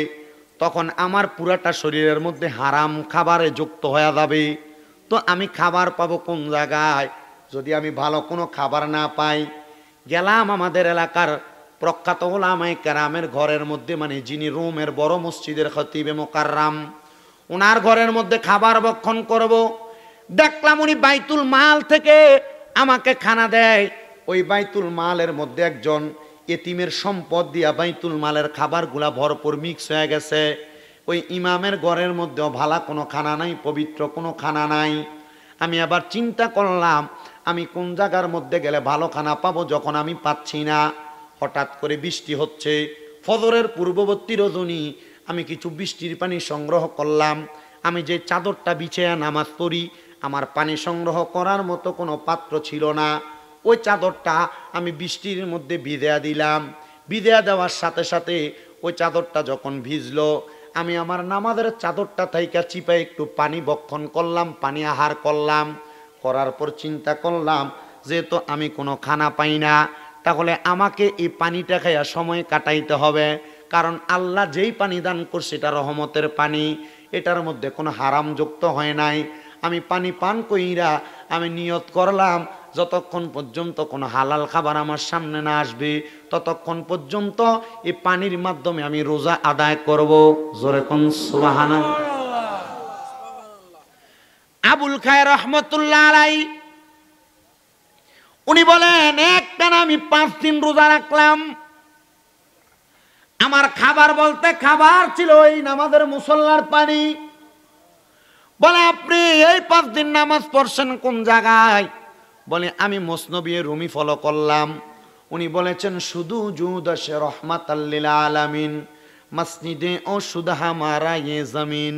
তখন আমার পুরাটা শরীরের মধ্যে হারাম খাবারে যুক্ত হয়ে যাবে। তো আমি খাবার পাবো কোন জায়গায় যদি আমি ভালো কোনো খাবার না পাই? গেলাম আমাদের এলাকার প্রখ্যাত উলামায়ে কেরামের ঘরের মধ্যে, মানে যিনি রোমের বড় মসজিদের খতিবে মুকাররম, ওনার ঘরের মধ্যে খাবার ভক্ষণ করব। দেখলাম উনি বাইতুল মাল থেকে আমাকে খানা দেয়। ওই বাইতুল মালের মধ্যে একজন এতিমের সম্পদ দিয়া বাইতুল মালের খাবারগুলা ভরপুর মিক্স হয়ে গেছে। ওই ইমামের ঘরের মধ্যেও ভালো কোনো খানা নাই, পবিত্র কোনো খানা নাই। আমি আবার চিন্তা করলাম আমি কোন জায়গার মধ্যে গেলে ভালো খানা পাবো, যখন আমি পাচ্ছি না। হঠাৎ করে বৃষ্টি হচ্ছে, ফজরের পূর্ববর্তী রজনী। আমি কিছু বৃষ্টির পানি সংগ্রহ করলাম। আমি যে চাদরটা বিছিয়ে নামাজ পড়ি, আমার পানি সংগ্রহ করার মতো কোনো পাত্র ছিল না। ওই চাদরটা আমি বৃষ্টির মধ্যে ভিজিয়ে দিলাম। ভিজিয়ে দেওয়ার সাথে সাথে ওই চাদরটা যখন ভিজলো, আমি আমার নামাজের চাদরটা থাইকা চিপায় একটু পানি ভক্ষণ করলাম, পানি আহার করলাম। করার পর চিন্তা করলাম যেহেতু আমি কোনো খানা পাই না, তাহলে আমাকে এই পানিটা খাইয়া সময় কাটাইতে হবে। কারণ আল্লাহ যেই পানি দান করছে এটা রহমতের পানি, এটার মধ্যে কোনো হারাম যুক্ত হয় নাই। আমি পানি পান কইরা আমি নিয়ত করলাম যতক্ষণ পর্যন্ত কোনো হালাল খাবার আমার সামনে না আসবে ততক্ষণ পর্যন্ত এই পানির মাধ্যমে আমি রোজা আদায় করব। জোরে কোন সুবহানাল্লাহ। আবুল খায়ের রহমতুল্লাহ আলাইহি উনি বলেন, একটানা আমি 5 দিন রোজা রাখলাম। আমার খাবার বলতে খাবার ছিল এই নামাজের মুসল্লার পানি। বলে, আপনি এই 5 দিন নামাজ পড়ছেন কোন জায়গায়? বলে, আমি মসনবী রুমি ফলো করলাম। উনি বলেছেন, শুধু জুদাশে রহমাতাল লিল আলামিন মসজিদে ও সুদহা মারা ইয়ে জমিন।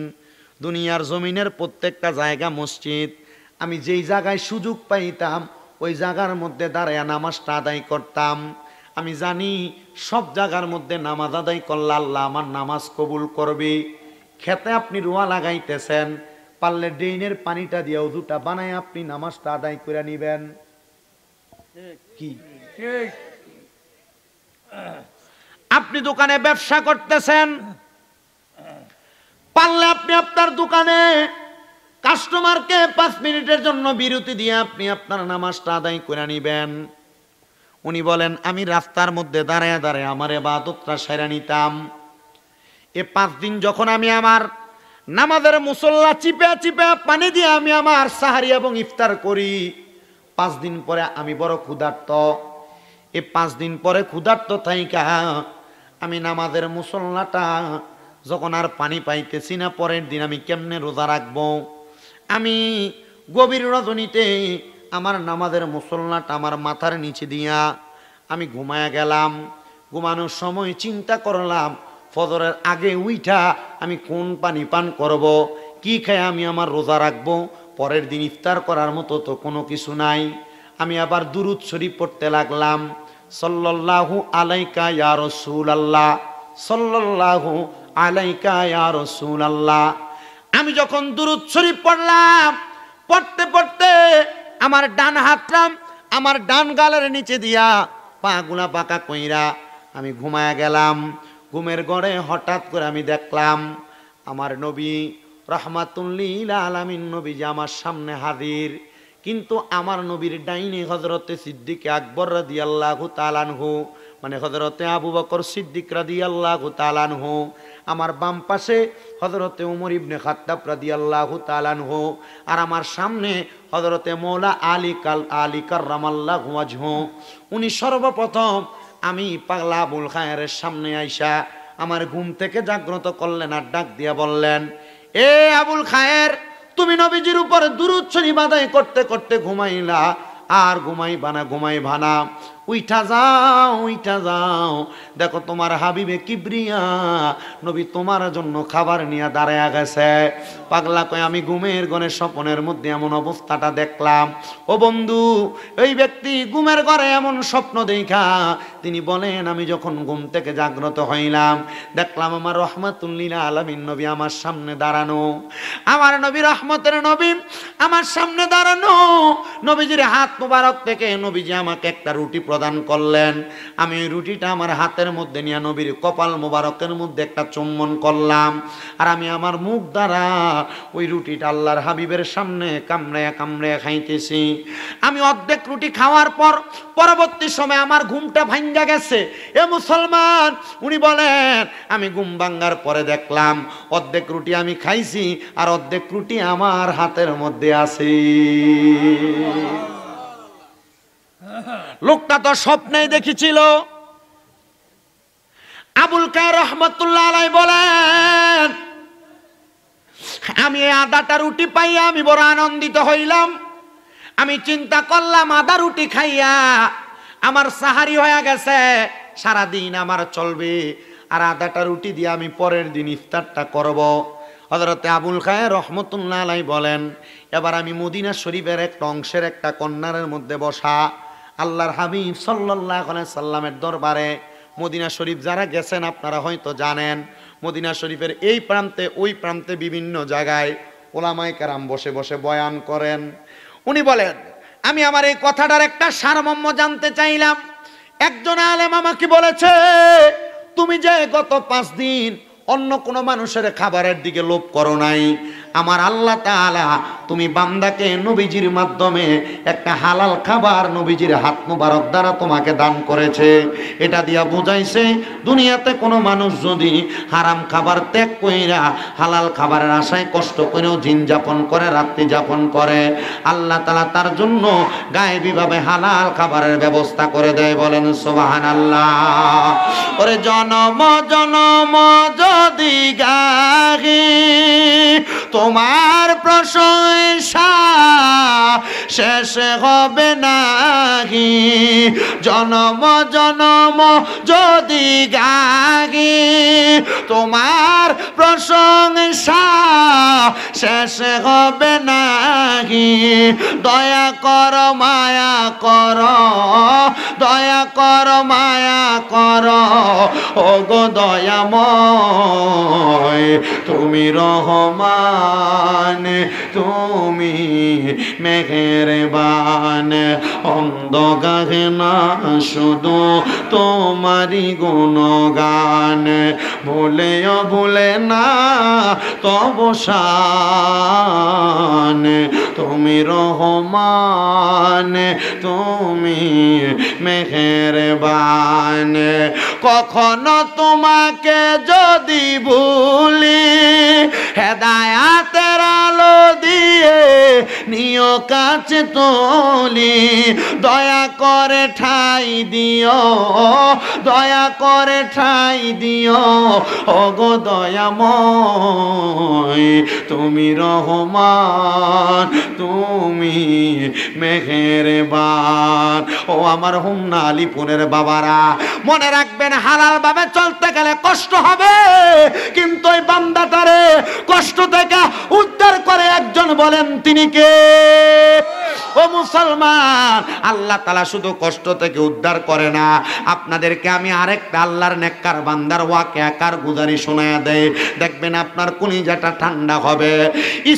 দুনিয়ার জমিনের প্রত্যেকটা জায়গা মসজিদ। আমি যেই জায়গায় সুযোগ পাইতাম ওই জায়গার মধ্যে দাঁড়ায় নামাজটা আদায় করতাম। আমি জানি সব জায়গার মধ্যে নামাজ আদায় করলে আল্লাহ আমার নামাজ কবুল করবে। খেতে আপনি রোয়া লাগাইতেছেন, পারলে ড্রেনের পানিটা দিয়ে ওযুটা বানায় আপনি নামাজটা আদায় করে নিবেন। কি আপনি দোকানে ব্যবসা করতেছেন, পারলে আপনি আপনার দোকানে কাস্টমারকে 5 মিনিটের জন্য বিরতি দিয়ে আপনি আপনার নামাজটা আদায় করে নিবেন। উনি বলেন, আমি রাস্তার মধ্যে দাঁড়ায় দাঁড়ায় আমার ইবাদতটা সেরে নিতাম। এ 5 দিন যখন আমি আমার নামাজের মুসল্লা চিপে চিপে পানি দিয়ে আমি আমার সাহারি এবং ইফতার করি, 5 দিন পরে আমি বড় ক্ষুধার্ত। এই 5 দিন পরে ক্ষুধার্ত থাইকা আমি নামাজের মুসল্লাটা যখন আর পানি পাইতেছি না, পরের দিন আমি কেমনে রোজা রাখবো? আমি গভীর রজনীতে আমার নামাজের মুসল্লাটা আমার মাথার নিচে দিয়া আমি ঘুমায়া গেলাম। ঘুমানোর সময় চিন্তা করলাম ফজরের আগে উইঠা আমি কোন পানি পান করব, কি খায় আমি আমার রোজা রাখবো, পরের দিন ইফতার করার মতো তো কোনো কিছু নাই। আমি আবার দুরূদ শরীফ পড়তে লাগলাম, সাল্লাল্লাহু আলাইকা ইয়া রাসূলুল্লাহ, সাল্লাল্লাহু আলাইকা ইয়া রাসূলুল্লাহ। আমি যখন দুরূদ শরীফ পড়লাম, পড়তে পড়তে আমার ডান হাতটা আমার ডান গালের নিচে দিয়া পা গুলা পাকা কইরা আমি ঘুমায়া গেলাম। ঘুমের ঘরে হঠাৎ করে আমি দেখলাম আমার নবী রাহমাতুল লিল আলামিন নবী যে আমার সামনে হাজির। কিন্তু আমার নবীর ডাইনে হযরতে সিদ্দিক আকবর রাদিয়াল্লাহু তাআলা আনহু, মানে হযরতে আবু বকর সিদ্দিক রাদিয়াল্লাহু তাআলা আনহু। আমার বাম পাশে হযরতে উমর ইবনে খাত্তাব রাদিয়াল্লাহু তাআলা আনহু, আর আমার সামনে হযরতে মৌলা আলী কাররামাল্লাহু ওয়াজহু। উনি সর্বপ্রথম আমি পাগলা আবুল খায়েরের সামনে আইসা আমার ঘুম থেকে জাগ্রত করলেন আর ডাক দিয়া বললেন, এ আবুল খায়ের, তুমি নবীজির উপর দুরূদ শরীফ আদায় করতে করতে ঘুমাইলা, আর ঘুমাইবা না, উইঠা যাও, দেখো তোমার হাবিবে কিবরিয়া নবী তোমার জন্য খাবার নিয়ে দাঁড়ায়া গেছে। পাগলা কয়, আমি ঘুমের ঘরে স্বপ্নের মধ্যে এমন অবস্থাটা দেখলাম। ও বন্ধু, এই ব্যক্তি ঘুমের ঘরে এমন স্বপ্ন দেখা তিনি বলেন, আমি যখন ঘুম থেকে জাগ্রত হইলাম, দেখলাম আমার রহমাতুল্লিল আলামিন নবী আমার সামনে দাঁড়ানো, আমার নবী রহমতের নবী আমার সামনে দাঁড়ানো। নবীজির হাত মোবারক থেকে নবীজি আমাকে একটা রুটি প্রদান করলেন। আমি ওই রুটিটা আমার হাতের মধ্যে নিয়ে নবীর কপাল মোবারকের মধ্যে একটা চুম্বন করলাম, আর আমি আমার মুখ দ্বারা ওই রুটিটা আল্লাহর হাবিবের সামনে কামড়ে খাইতেছি। আমি অর্ধেক রুটি খাওয়ার পর পরবর্তী সময় আমার ঘুমটা ভাঙ্গা গেছে। এ মুসলমান, উনি বলেন আমি ঘুম ভাঙ্গার পরে দেখলাম অর্ধেক রুটি আমি খাইছি আর অর্ধেক রুটি আমার হাতের মধ্যে আছে। লোকটা তো স্বপ্নেই দেখেছিল। আবুল কায়ের রহমতুল্লাহ আলাইহি বলেন, আমি এই আদাটা রুটি পাইয়া আমি বড় আনন্দিত হইলাম। আমি চিন্তা করলাম, আদা রুটি খাইয়া আমার সাহারি হয়ে গেছে, সারাদিন আমার চলবে, আর আদাটা রুটি দিয়ে আমি পরের দিন ইফতারটা করব। হযরতে আবুল খায়ের রহমতুল্লাহ আলাইহি বলেন, এবার আমি মদিনা শরীফের একটা অংশের একটা কর্নারের মধ্যে বসা, আল্লাহর হাবিব সাল্লাল্লাহু আলাইহি সাল্লামের দরবারে। মদিনা শরীফ যারা গেছেন আপনারা হয়তো জানেন, মদিনা শরীফের এই প্রান্তে ওই প্রান্তে বিভিন্ন জায়গায় ওলামায়ে কেরাম বসে বসে বয়ান করেন। উনি বলেন, আমি আমার এই কথাটার একটা সারমর্ম জানতে চাইলাম। একজন আলেম আমাকে বলেছে, তুমি যে গত 5 দিন অন্য কোনো মানুষের খাবারের দিকে লোভ করো নাই, আমার আল্লাহ তাআলা তুমি বান্দাকে নবীজির মাধ্যমে একটা হালাল খাবার নবীজির হাত মুবারক দ্বারা তোমাকে দান করেছে। এটা দিয়া বুঝাইছে, দুনিয়াতে কোনো মানুষ যদি হারাম খাবার ত্যাগ কইরা হালাল খাবারের আশায় কষ্ট করেও দিন যাপন করে, রাত্রি যাপন করে, আল্লাহ তাআলা তার জন্য গায়েবীভাবে হালাল খাবারের ব্যবস্থা করে দেয়। বলেন সুবহানাল্লাহ। ওরে জনম জনম যদি গাহি তোমার প্রশংসা শেষ হবে নাহি, জনম জনম যদি গাহি তোমার প্রশংসা শেষ হবে নাহি। দয়া কর মায়া কর, দয়া কর মায়া কর, ওগো দয়াময় তুমি রহমান, তুমি মেহেরবান। অন্ধ গাহে না শুধু তোমারি গুণগান, ভুলেও ভুলে না তব শান। তুমি রহমান, তুমি মেহেরবান। কখনো তোমাকে যদি ভুলি, হেদায়াতের আলো দিয়ে নিও কাছে তোলি। দয়া করে ঠাই দিও, দয়া করে ঠাই দিও, ওগো দয়াময় তুমি রহমান, তুমি মেহেরবান। ও আমার হুমনা আলিপুরের বাবারা, মনে রাখবেন হালাল ভাবে চলতে গেলে কষ্ট হবে, কিন্তু ওই বান্দাটারে কষ্ট থেকে উদ্ধার করে একজন, বলেন তিনি কে? ও মুসলমান, আল্লাহ তাআলা শুধু কষ্ট থেকে উদ্ধার করে না, আপনাদেরকে আমি আরেকটা আল্লাহর নেককার বান্দার ওয়াকিয়া কারগুজারি শোনায়া দেই, দেখবেন আপনার কলিজাটা ঠান্ডা হবে।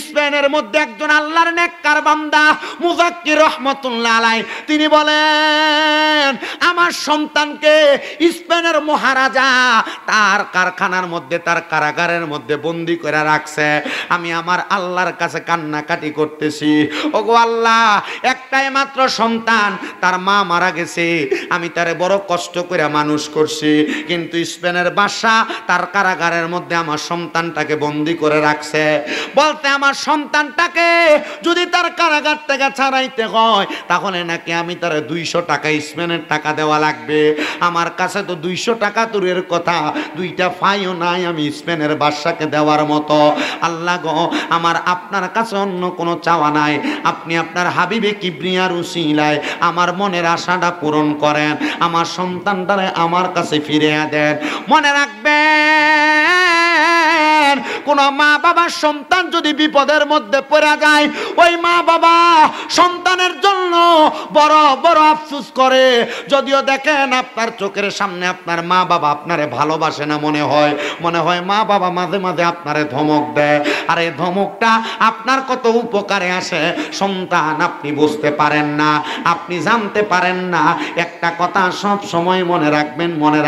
স্পেনের মধ্যে একজন আল্লাহর নেককার বান্দা মুজাক্কির রহমাতুল্লাহ আলাইহি, তিনি বলেন আমার সন্তানকে স্পেনের মহারাজা তার কারখানার মধ্যে, তার কারাগারের মধ্যে বন্দী করে রাখছে। আমি আমার আল্লাহর কাছে কান্নাকাটি করতেছি, ওগো আল্লাহ, একটা একটাই মাত্র সন্তান, তার মা মারা গেছে, আমি তারে বড় কষ্ট করে মানুষ করছি, কিন্তু স্পেনের বাদশা তার কারাগারের মধ্যে আমার সন্তানটাকে বন্দি করে রাখছে। বলতে আমার সন্তানটাকে যদি তার কারাগার থেকে ছাড়াইতে হয় তাহলে নাকি আমি তার 200 টাকা স্পেনের টাকা দেওয়া লাগবে। আমার কাছে তো 200 টাকা দূরের কথা, 2টা ফাইও নাই আমি স্পেনের বাদশাকে দেওয়ার মতো। আল্লাহ গো, আমার আপনার কাছে অন্য কোনো চাওয়া নাই, আপনি আপনার হাবিবে কিবরিয়ার উসিলায় আমার মনের আশাটা পূরণ করেন, আমার সন্তানটারে আমার কাছে ফিরিয়ে দেন। মনে রাখবেন, কোন মা বাবার সন্তান যদি বিপদের মধ্যে পড়ে যায়, ওই মা বাবা সন্তানের জন্য বড় বড় আফসোস করে। যদিও দেখেন আপনার চোখের সামনে আপনার মা বাবা আপনারে ভালোবাসে না, মনে হয় মা বাবা মাঝে মাঝে আপনারে ধমক দেয়, আর এই ধমকটা আপনার কত উপকারে আসে সন্তান আপনি বুঝতে পারেন না, আপনি জানতে পারেন না। একটা কথা সব সময় মনে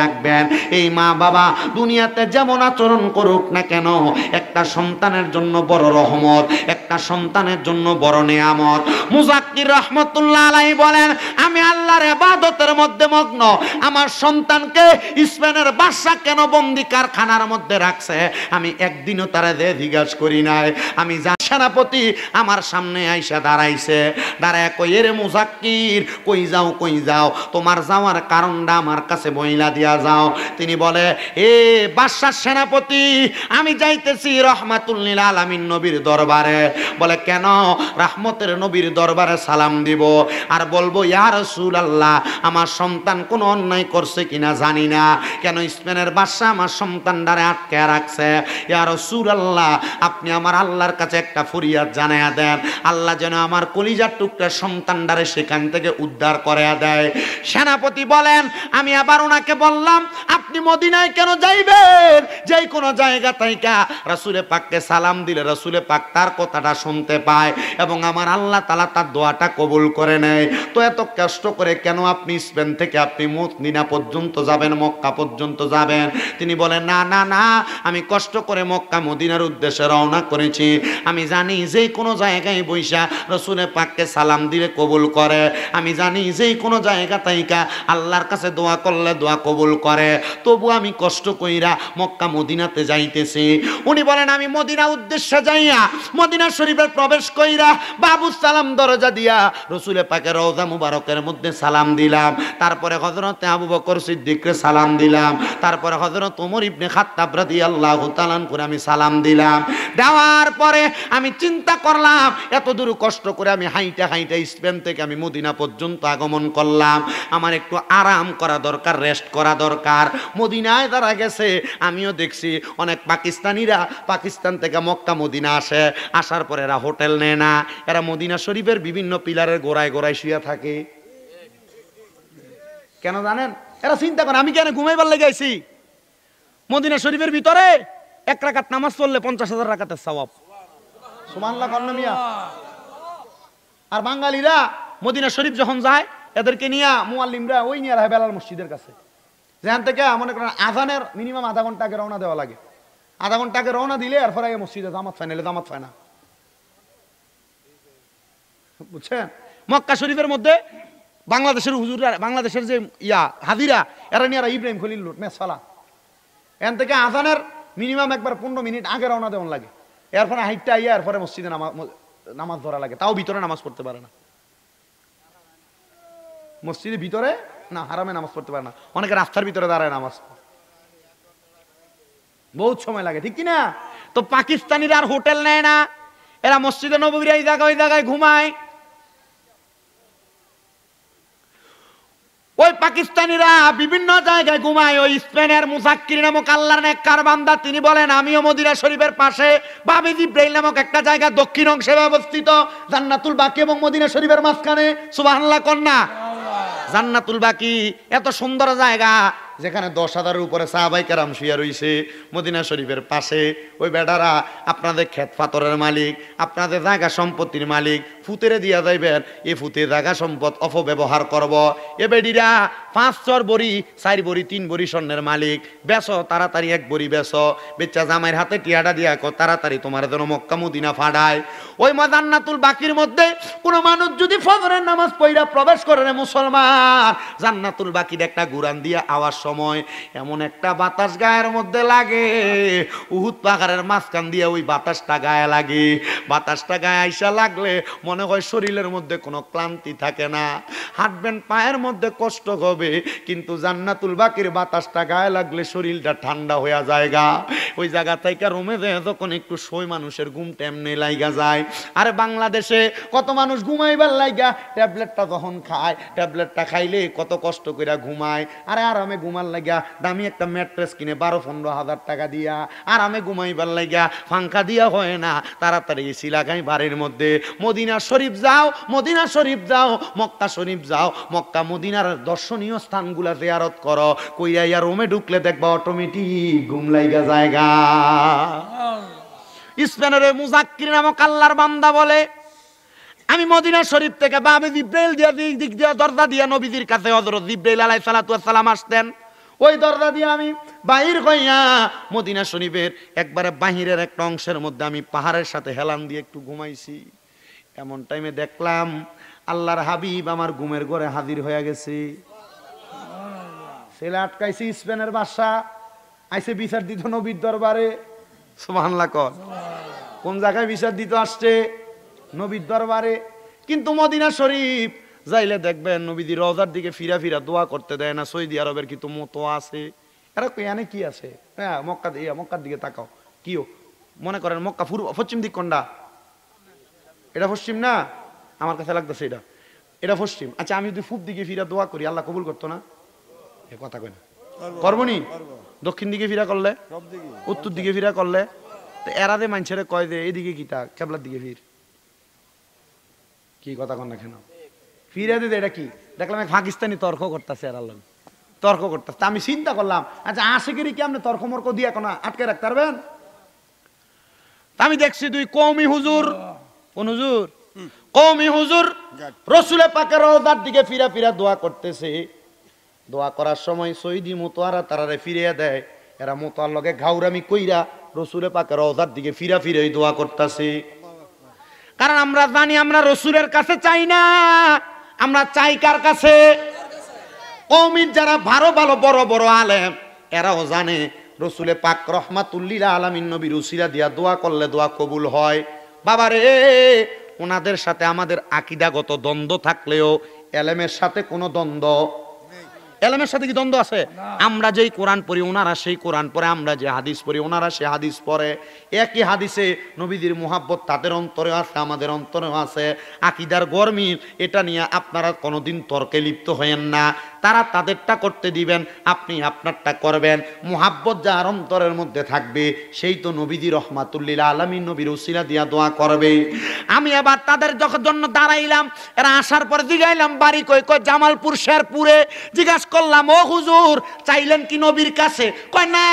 রাখবেন, এই মা বাবা দুনিয়াতে যেমন আচরণ করুক না কেন, একটা সন্তানের জন্য বড় রহমত, একটা সন্তানের জন্য বড় নিয়ামত। মুজাক্কির রহমতুল্লাহ আলাইহি বলেন, আমি আল্লাহর ইবাদতের মধ্যে মগ্ন, আমার সন্তানকে স্পেনের বাদশা কেন বন্দি কারখানার মধ্যে রাখছে আমি একদিনও তারা জিজ্ঞাসা করি নাই। আমি যা সেনাপতি আমার সামনে আইসা দাঁড়াইছে, দাঁড়ায় কই, এরে মুজাক্কির কই যাও, তোমার যাওয়ার কারণটা আমার কাছে বইলা দিয়া যাও। তিনি বলে, এ বাদশার সেনাপতি, আমি যাইতেছি রহমাতুল লিল আলামিন নবীর দরবারে। বলে কেন? রহমতের নবীর দরবারে সালাম দিব আর বলবো, ইয়া রাসূলুল্লাহ, আমার সন্তান কোনো অন্যায় করছে কিনা জানি না, কেন স্পেনের বাদশা আমার সন্তানটারে আটকে রাখছে। ইয়া রাসূলুল্লাহ, আপনি আমার আল্লাহর কাছে একটা ফরিয়াদ জানায়া দেন, আল্লাহ যেন আমার কলিজার টুকরা সন্তানটারে সেখান থেকে উদ্ধার করে দেয়। সেনাপতি বলেন, আমি আবার ওনাকে বললাম, আপনি মদিনায় কেন যাইবেন? যেই কোনো জায়গা থেকে রাসূলে পাককে সালাম দিলে রাসূলে পাক তার কথাটা শুনতে পায় এবং আমার আল্লাহ তাআলা তার দোয়াটা কবুল করে নেয়। তো এত কষ্ট করে কেন আপনি স্পেন থেকে আপনি মদিনা পর্যন্ত যাবেন, মক্কা পর্যন্ত যাবেন? তিনি বলেন, না, আমি কষ্ট করে মক্কা মদিনার উদ্দেশ্যে রওনা করেছি। আমি জানি যে কোনো জায়গায় বৈশা রাসূলে পাককে সালাম দিলে কবুল করে, আমি জানি যে কোনো জায়গা তাইকা আল্লাহর কাছে দোয়া করলে দোয়া কবুল করে, তবু আমি কষ্ট কইরা মক্কা মদিনাতে যাইতেছি। উনি বলেন, আমি মদিনা উদ্দেশ্যে যাইয়া মদিনা শরীফে প্রবেশ কইরা বাবু সালাম দরজা দিয়া রাসূলে পাকের রওজা মুবারকের মধ্যে সালাম দিলাম, তারপরে হযরত আবু বকর সিদ্দিককে সালাম দিলাম, তারপরে হযরত ওমর ইবনে খাত্তাব রাদিয়াল্লাহু তাআলা করে আমি সালাম দিলাম। দেওয়ার পরে আমি চিন্তা করলাম, এত দূর কষ্ট করে আমি হাইটা স্পেন থেকে আমি মদিনা পর্যন্ত আগমন করলাম, আমার একটু আরাম করা দরকার, রেস্ট করা দরকার। মদিনায় যারা গেছে আমিও দেখছি অনেক পাকিস্তানিরা পাকিস্তান থেকে মক্কা মদিনা আসে, আসার পরে এরা হোটেল নেয় না, এরা মদিনা শরীফের বিভিন্ন পিলারের গোড়ায় শুয়ে থাকে। কেন জানেন? এরা চিন্তা করে, আমি কেন ঘুমাইবার লেগে আইছি? মদিনা শরীফের ভিতরে 1 রাকাত নামাজ পড়লে 50,000 রাকাতের সওয়াব। সুবহানাল্লাহ কন্না মিয়া। আর বাঙালিরা মদিনা শরীফ যখন যায় এদেরকে নিয়ে মুআল্লিমরা ওই নিয়ে রাখে বেলাল মসজিদের কাছে, যেখান থেকে মনে করেন আজানের মিনিমাম আধা ঘন্টা আগে রওনা দেওয়া লাগে। আধা ঘন্টা আগে রওনা দিলে এরপর আগে মসজিদে জামাত হয় না, বুঝছেন? মক্কা শরীফের মধ্যে বাংলাদেশের হুজুররা, বাংলাদেশের যে হাজিরা, এরা নিয়ে ইব্রাহিম খলিল মেসালা এখান থেকে আজানের মিনিমাম একবার 15 মিনিট আগে রওনা দেওয়া লাগে, এরপরে হাইটটা আইয়া এরপরে মসজিদে নামাজ ধরা লাগে। তাও ভিতরে নামাজ পড়তে পারে না, মসজিদের ভিতরে না, হারামে নামাজ পড়তে পারে না, অনেকে রাস্তার ভিতরে দাঁড়ায় নামাজ, বহুত সময় লাগে, ঠিক কিনা? তো পাকিস্তানিরা আর হোটেল নেয় না, এরা মসজিদে নববীর এই জায়গায় ঘুমায়। ওই পাকিস্তানিরা বিভিন্ন জায়গায় ঘুমায়। ওই স্পেনের মুজাক্কির নামক আল্লাহর নেককার বান্দা, তিনি বলেন, আমিও মদিনা শরীফের পাশে বাবি জিব্রাইল নামক একটা জায়গা দক্ষিণ অংশে অবস্থিত, জান্নাতুল বাকি এবং মদিনা শরীফের মাঝখানে। সুবহানাল্লাহ কন্যা। জান্নাতুল বাকি এত সুন্দর জায়গা, যেখানে 10,000-এর উপরে সাহাবায়ে কেরাম শুয়ে রইছে মদিনা শরীফের পাশে, ওই বেটারা আপনাদের ক্ষেত পাথরের মালিক, আপনাদের জায়গা সম্পত্তির মালিক, ফুতেরে দিয়া যাইবেন, এ ফুতে জায়গা সম্পদ অপব্যবহার করব। এ বেডিরা 5-4 বড়ি 4 বড়ি 3 বড়ি স্বর্ণের মালিক, বেচো তাড়াতাড়ি 1 বড়ি বেচো, বেচা জামাইয়ের হাতে টিয়াটা দিয়া কো তাড়াতাড়ি তোমার যেন মক্কা মদিনা ফাড়ায়। ওই জান্নাতুল বাকির মধ্যে কোনো মানুষ যদি ফজরের নামাজ পড়া প্রবেশ করে রে মুসলমান, জান্নাতুল বাকির একটা গুরান দিয়া আওয়ার সময় এমন একটা বাতাস গায়ের মধ্যে লাগে, উহুদ পাহাড়ের মাঝখান দিয়ে ওই বাতাসটা গায়ে লাগে। বাতাসটা গায়ে আইসা লাগলে মনে হয় শরীরের মধ্যে কোনো ক্লান্তি থাকে না, হাঁটবেন পায়ের মধ্যে কষ্ট হবে, কিন্তু জান্নাতুল বাকির বাতাসটা গায়ে লাগলে শরীরটা ঠান্ডা হয়ে যায়গা। ওই জায়গা থেকে রুমে যায় যখন একটু শোয় মানুষের ঘুম টেমনে লাইগা যায়। আরে বাংলাদেশে কত মানুষ ঘুমাইবার লাইগা ট্যাবলেটটা যখন খায়, ট্যাবলেটটা খাইলে কত কষ্ট করে ঘুমায়, আরে আরামে ঘুমার লাগা দামি একটা ম্যাট্রেস কিনে 12-15 হাজার টাকা দিয়া আরামে ঘুমাইবার লাগা ফাঙ্কা দিয়া হয় না, তাড়াতাড়ি এসি লাগাই বাড়ির মধ্যে। মদিনা শরীফ যাও, মদিনা শরীফ যাও, মক্কা শরীফ যাও, মক্কা মদিনার দর্শনীয় স্থানগুলা জিয়ারত করো, কইরা ইয়া রুমে ঢুকলে দেখবা অটোমেটিক ঘুম লাইগা জায়গা। স্পেনের মুজাক্কির নামক আল্লাহর বান্দা বলে, আমি মদিনা শরীফ থেকে বাবে জিব্রাইল দিয়া দিক দিয়া দরজা দিয়া নবীজির কাছে হযরত জিব্রাইল আলাইহিস সালাতু ওয়াস সালাম আসতেন। ওই দরজা দিয়ে আমি বাহির হইয়া মদিনা শরীফের একবারে বাহিরের একটা অংশের মধ্যে আমি পাহাড়ের সাথে হেলান দিয়ে একটু ঘুমাইছি। এমন টাইমে দেখলাম আল্লাহর হাবিব আমার ঘুমের ঘরে হাজির হয়ে গেছে। ছেলে আটকাইছি স্পেনের বাদশা, আইসে বিচার দিত নবীর দরবারে। সুবহানাল্লাহ। কোন জায়গায় বিচার দিত আসছে? নবীর দরবারে। কিন্তু মদিনা শরীফ যাইলে দেখবেন নবীজি রওজার দিকে ফিরা ফিরা দোয়া করতে দেয় না। সৌদি আরবের কিন্তু মতো আছে, এরা এখানে কি আছে? হ্যাঁ, মক্কার দিকে তাকাও, কিও মনে করেন মক্কা পশ্চিম দিক কোনটা? এটা পশ্চিম না? আমার কাছে লাগতেছে এটা পশ্চিম। আচ্ছা, আমি যদি পূব দিকে ফিরা দোয়া করি আল্লাহ কবুল করতো না? এ কথা কই না, করবনি? দক্ষিণ দিকে ফিরা করলে, উত্তর দিকে ফিরা করলে, তো এরা যে মানুষের কয় যে এইদিকে কি তা কেবলার দিকে ফির, কি কথা কন না কেন? ফিরে দিতে এটা কি? দেখলাম এক পাকিস্তানি তর্ক করতেছে, এরা লোক তর্ক করতেছে। আমি চিন্তা করলাম, আচ্ছা আশিকেরই কি আপনি তর্ক মর্ক দিয়ে এখন আটকে রাখতে পারবেন? আমি দেখছি দুই কওমি হুজুর, কোন হুজুর? কওমি হুজুর রাসূলের পাকের রওজার দিকে ফিরা ফিরা দোয়া করতেছে। দোয়া করার সময় সৈদি মুতোয়ারা তারারে ফিরিয়ে দেয়। এরা মুতোয়ার লগে ঘাউরামি কইরা রাসূলের পাকের রওজার দিকে ফিরা ফিরেই দোয়া করতেছে। কারণ আমরা জানি আমরা রাসূলের কাছে চাই না, আমরা চাই কার কাছে? কওমির যারা ভালো ভালো বড় বড় আলেম এরাও জানে রাসূলে পাক রহমাতুল লিল আলামিন নবীর উসিলা দিয়া দোয়া করলে দোয়া কবুল হয়। বাবারে, ওনাদের সাথে আমাদের আকীদাগত দ্বন্দ্ব থাকলেও এলেমের সাথে কোনো দ্বন্দ্ব, এলেমের সাথে কি দ্বন্দ্ব আছে? আমরা যেই কোরআন পড়ি ওনারা সেই কোরআন পড়ে, আমরা যে হাদিস পড়ি ওনারা সে হাদিস পড়ে। একই হাদিসে নবীজির মুহাব্বত তাদের অন্তরে আছে, আমাদের অন্তরেও আছে। আকীদার গরমিল এটা নিয়ে আপনারা কোনোদিন তর্কে লিপ্ত হয়েন না। তারা তাদেরটা করতে দিবেন, আপনি আপনারটা করবেন। মুহাব্বত যার অন্তরের মধ্যে থাকবে সেই তো নবীজি রহমাতুল লিল আলামিন নবীর উসিলা দিয়া দোয়া করবে। আমি এবার তাদের জন্য দাঁড়াইলাম। এরা আসার পরে জিগাইলাম বাড়ি কই? কই জামালপুর শেরপুরে। জিজ্ঞাসা করলাম, ও হুজুর চাইলেন কি নবীর কাছে? কয় না,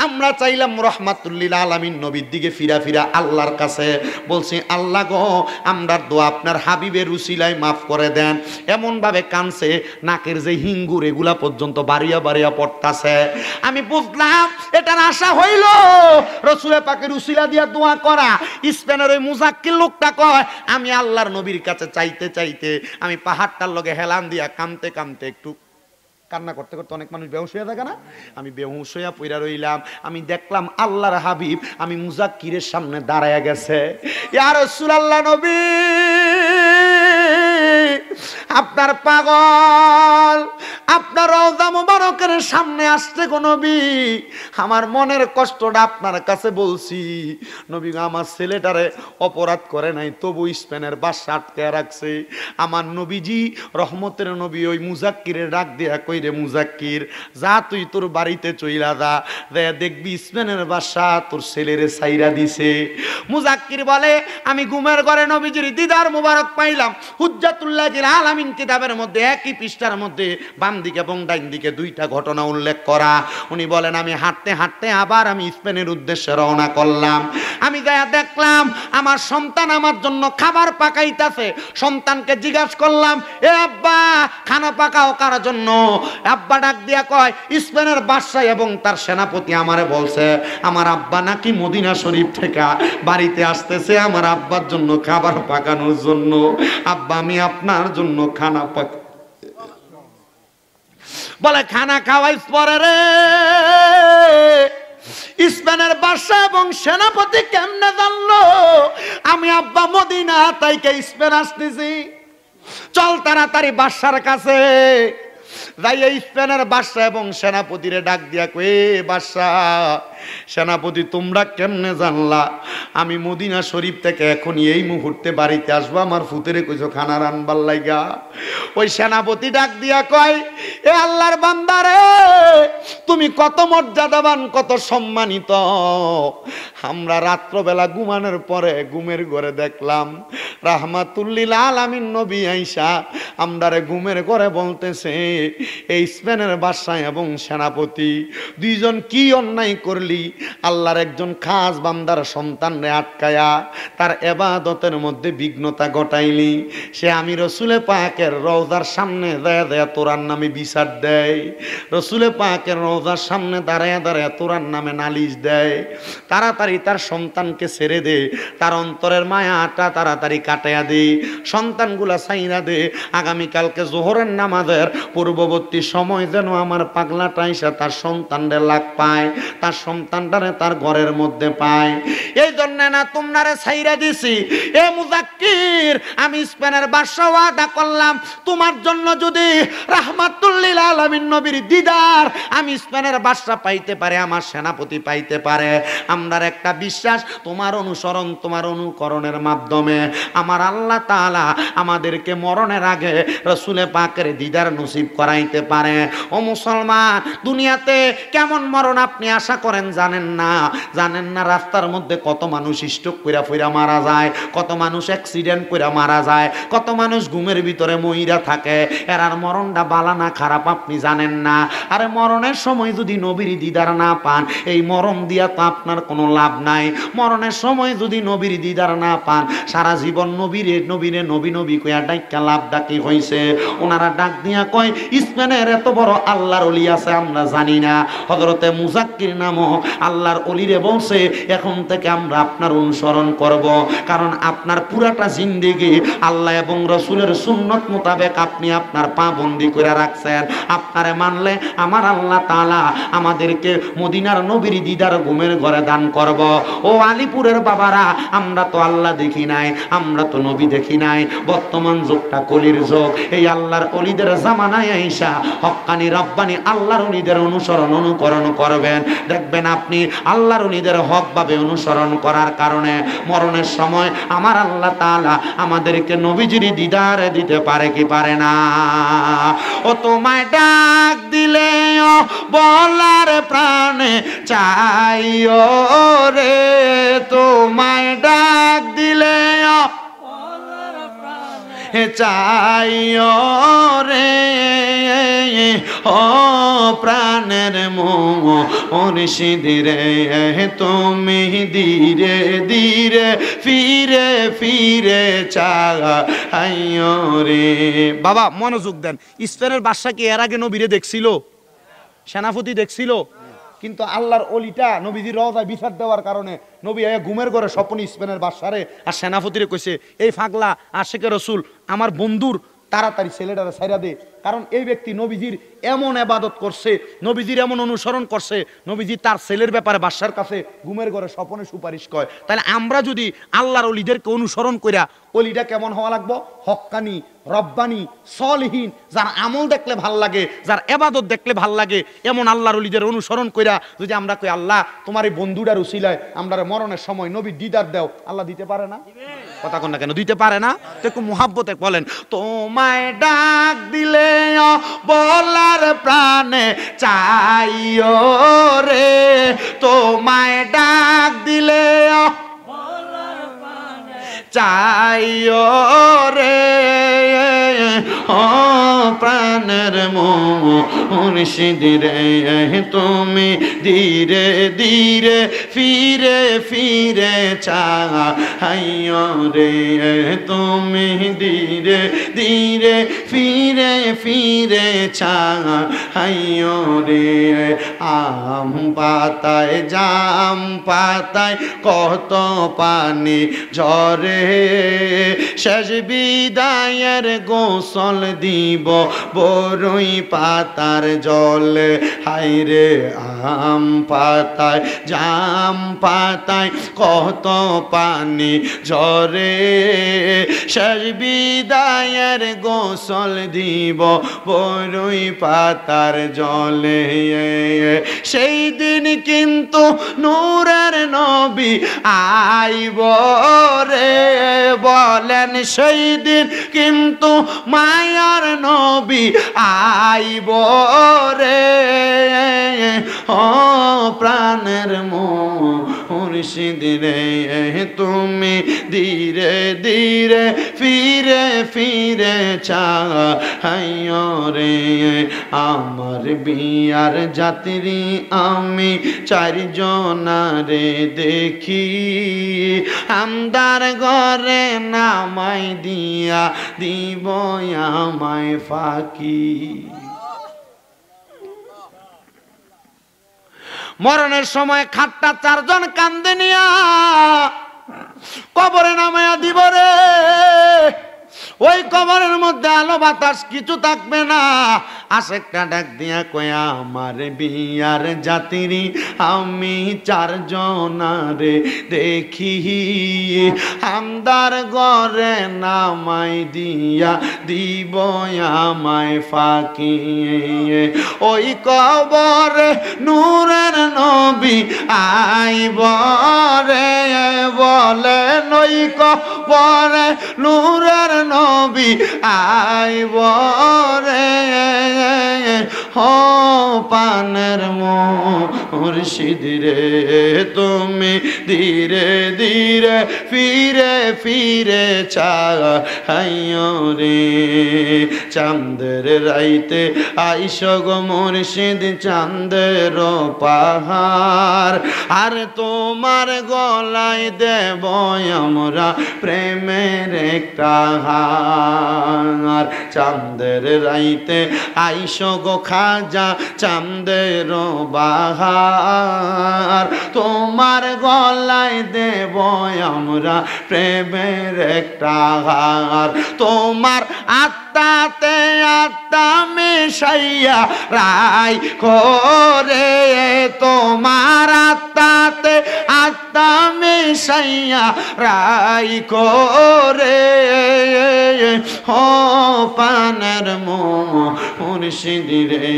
আমরা চাইলাম রহমাতুল লিল আলামিন নবীর দিকে ফিরা ফিরা আল্লাহর কাছে। বলছি, আল্লাহ গো, আমরার দোয়া আপনার হাবিবের উসিলায় মাফ করে দেন। এমন ভাবে কানছে নাকের যে হিঙ্গুর এগুলা পর্যন্ত বাড়িয়া বাড়িয়া পড়তাছে। আমি বুঝলাম এটার আশা হইল রাসূলের পাকের উসিলা দিয়া দোয়া করা। স্পেনের ওই মুজাক্কির লোকটা কয়, আমি আল্লাহর নবীর কাছে চাইতে চাইতে আমি পাহাড়টার লগে হেলান দিয়া কামতে কামতে একটু কান্না করতে করতে অনেক মানুষ বেহুশ হয়ে থাকে না, আমি বেহুশ হইয়া পইরা রইলাম। আমি দেখলাম আল্লাহর হাবিব আমি মুজাক্কিরের সামনে দাঁড়ায়া গেছে। ইয়া রাসূলুল্লাহ, নবী আপনার পাগল আপনার রওজা মুবারকের সামনে আসছে গো নবী। আমার মনের কষ্টটা আপনার কাছে বলছি। নবী, আমার ছেলেটারে অপরাধ করে নাই, তবু স্পেনের বাদশা আটকে রাখছে। আমার নবীজি রহমতের নবী ওই মুজাক্কিরের ডাক দিয়া কইরে, মুজাক্কির যা, তুই তোর বাড়িতে চইলা যা, দেখবি স্পেনের বাদশা তোর ছেলেরে ছাইরা দিছে। মুজাক্কির বলে, আমি ঘুমের ঘরে নবীজির দিদার মুবারক পাইলাম। হুজ্জাতুল্লাহিল আলামিন কিতাবের মধ্যে একই পৃষ্ঠার মধ্যে বাম দিকে এবং ডাইন দিকে দুইটা ঘটনা উল্লেখ করা। উনি বলেন আমি হাঁটতে হাঁটতে আবার আমি স্পেনের উদ্দেশ্যে রওনা করলাম। আমি যাইয়া দেখলাম আমার সন্তান আমার জন্য খাবার পাকাইতেছে। সন্তানকে জিজ্ঞাসা করলাম, এ আব্বা খানা পাকাও কার জন্য? আব্বা ডাক দিয়া কয়, স্পেনের বাদশা এবং তার সেনাপতি আমারে বলছে আমার আব্বা নাকি মদিনা শরীফ থেকে বাড়িতে আসতেছে আমার আব্বার জন্য খাবার পাকানোর জন্য। আব্বা আমি আপনার জন্য খানা পাক বলে খানা খাওয়াইস পরে রে। স্পেনের বাদশা এবং সেনাপতি কেমনে জানলো আমি আব্বা মদিনা তাইকে স্পেন আসতেছি? চল তাড়াতাড়ি বাদশার কাছে যাই। স্পেনের বাদশা এবং সেনাপতিরে ডাক দিয়া কয়ে, বাদশা সেনাপতি তোমরা কেমনে জানলা আমি মদিনা শরীফ থেকে এখনই এই মুহূর্তে বাড়িতে আসবো? আমার ফুতেরে কইছো খানা রানবার লাইগা। ওই সেনাপতি ডাক দিয়া কয়, এ আল্লাহর বান্দারে তুমি কত মর্যাদাবান কত সম্মানিত। আমরা রাত্রবেলা ঘুমানোর পরে ঘুমের ঘরে দেখলাম রাহমাতুল্লিল আলামিন নবী আইসা আমরারে ঘুমের ঘরে বলতেছে, এই স্পেনের বাদশা এবং সেনাপতি দুইজন কি অন্যায় করলি? আল্লাহর একজন খাস বান্দার সন্তানরে আটকায়া তার ইবাদতের মধ্যে বিঘ্নতা ঘটাইলি। সে আমি রসুলে পাকের রওজার সামনে দাঁড়ায় দাঁড়ায় তোরার নামে বিচার দেয়, রসুলে পাকের রওজার সামনে দাঁড়ায় দাঁড়ায় তোরার নামে নালিশ দেয়। তাড়াতাড়ি তার সন্তানকে ছেড়ে দে, তার অন্তরের মায়াটা তাড়াতাড়ি কাটাইয়া দে, সন্তানগুলা ছাইরা দে। আগামীকালকে জোহরের নামাজের পূর্ববর্তী সময় যেন আমার পাগলাটা এসে তার সন্তানদের লাগ পায়, তার সন্তানটারে তার ঘরের মধ্যে পায়। এই জন্য না তোমরা ছাইরা দিছি। এ মুজাক্কির আমি স্পেনের বাদশা ওয়াদা করলাম তোমার জন্য যদি রাহমাতুল্লিল আলামিন নবীর দিদার আমি স্পেনের বাদশা পাইতে পারে, আমার সেনাপতি পাইতে পারে, আমরার একটা বিশ্বাস তোমার অনুসরণ তোমার অনুকরণের মাধ্যমে আমার আল্লাহ তাআলা আমাদেরকে মরণের আগে রসুলে পাকের দিদার নসিব করাইতে পারে। ও মুসলমান, দুনিয়াতে কেমন মরণ আপনি আশা করেন জানেন না? জানেন না রাস্তার মধ্যে কত মানুষ স্ট্রোক কইরা ফইরা মারা যায়, কত মানুষ অ্যাক্সিডেন্ট কইরা মারা যায়, কত মানুষ ঘুমের ভিতরে মইরা থাকে। এরার মরণটা বালা না খারাপ আপনি জানেন না? আরে মরণের সময় যদি নবীর দিদার না পান, এই মরণ দিয়া তো আপনার কোনো লাভ নাই। মরণের সময় যদি নবীর দিদার না পান, সারা জীবন নবীরে নবীরে নবী নবী কইয়া ডাইকা লাভ ডাকি হইছে। ওনারা ডাক দিয়া কয় স্পেনের এত বড় আল্লাহর ওলি আছে আমরা জানি না। হযরতে মুজাক্কির নামক আল্লাহর ওলিরে বলছে এখন থেকে আমরা আপনার অনুসরণ করব, কারণ আপনার পুরাটা জিন্দেগি আল্লাহ এবং রসুলের সুন্নত মোতাবেক আপনি আপনার পা বন্দি করে রাখছেন। আপনারে মানলে আমার আল্লাহ তাআলা আমাদেরকে মদিনার নবীর দিদার ঘুমের ঘরে দান করব। ও আলিপুরের বাবারা, আমরা তো আল্লাহ দেখি নাই, আমরা তো নবী দেখি নাই। বর্তমান যুগটা কলির যুগ। এই আল্লাহর ওলিদের জামানায় আইসা হক্কানি রব্বানি আল্লাহর ওলিদের অনুসরণ অনুকরণ করবেন, দেখবেন আপনি আল্লাহর ওলিদের হকভাবে অনুসরণ করার কারণে মরণের সময় আমার আল্লাহ তাআলা আমাদেরকে নবীজির দিদার দিতে পারে কি পারে না? ও তোমায় ডাক দিলে বলার প্রাণে চাইও রে, তোমায় ডাক দিলে চাইও রে, ও প্রাণের মুর্শিদ রে, তুমি ধীরে ধীরে ফিরে ফিরে চাইও রে। বাবা মনোযোগ দেন, স্পেনের বাদশা কি এর আগে নবীরে দেখছিল? সেনাপতি দেখছিল? কিন্তু আল্লাহর ওলিটা নবীজির রওজায় বিচার দেওয়ার কারণে নবী ঘুমের ঘরে স্বপ্নে স্পেনের বাদশারে আর সেনাপতিরে কইছে, এই ফাগলা আশেকে রসুল আমার বন্ধুর তাড়াতাড়ি ছেলেটারে ছাইরা দে, কারণ এই ব্যক্তি নবীজির এমন ইবাদত করছে, নবীজির এমন অনুসরণ করছে, নবীজি তার ছেলের ব্যাপারে বাদশার কাছে ঘুমের ঘরে স্বপ্নে সুপারিশ করে। তাহলে আমরা যদি আল্লাহর ওলিদেরকে অনুসরণ কইরা, ওলিটা কেমন হওয়া লাগবো? হক্কানি রব্বানি সলিহীন, যার আমল দেখলে ভাল লাগে, যার ইবাদত দেখলে ভাল লাগে, এমন আল্লাহর ওলিদের অনুসরণ কইরা যদি আমরা কই আল্লাহ তোমার এই বন্ধুটার উসিলায় আমরা মরণের সময় নবী দিদার দাও, আল্লাহ দিতে পারে না? কথা কোন না কেন দিতে পারে না? তো একটু মুহাব্বতে বলেন, তোমায় ডাক দিলে বলার প্রাণে চাইও রে, তোমায় ডাক দিলে চাইও রে, ও প্রাণের মুর্শিদ রে তুমি ধীরে ধীরে ফিরে ফিরে চাহিও রে তুমি ধীরে ধীরে ফিরে ফিরে চাহিও রে আম পাতায় জাম পাতায় কত পানি ঝরে শেষ বিদায়ের গোসল দিব বরই পাতার জলে হায়রে আম পাতায় জাম পাতায় কত পানি ঝরে শেষ বিদায়ের গোসল দিব বরই পাতার জলে সেই দিন কিন্তু নূরের নবী আইব রে বলেন সেই দিন কিন্তু মায়ার নবী আইব রে ও প্রাণের মুর্শিদ রে তুমি ধীরে ধীরে ফিরে ফিরে চাহিও রে আমার বিয়ার যাত্রী আমি চারজনারে দেখি আমদার ঘরে নামাই দিয়া দিব আমায় ফাঁকি মরণের সময় খাটটা চারজন কান্দে নিয়া কবরে নামায়া দিব রে ওই কবরের মধ্যে আলো বাতাস কিছু থাকবে না আশেকটা ডাক দিয়া কয়া আমার বিয়ার যাত্রী আমি চারজনারে দেখি আমদার ঘরে নামাই দিয়া দিব আমায় ফাঁকি ওই কবরে নূরের নবী আইব রে বলেন ওই কবরে নূরের নবী আইব রে ও পানের মুর্শিদ রে তুমি ধীরে ধীরে ফিরে ফিরে চাহিও রে চাঁদের রাইতে আইস গো মুর্শিদ চাঁদের পাহাড় আর তোমার গলায় দেব আমরা প্রেমের একটা হার চাঁদের রাইতে আইস গো খাজা চাঁদের বাহার তোমার গলায় দেব আমরা প্রেমের একটা হার তোমার আত্মাতে আত্মা মেশাইয়া রাই করে তোমার আত্মাতে আত্মা মেশাইয়া রাই করে ও পানের মুর্শিদ রে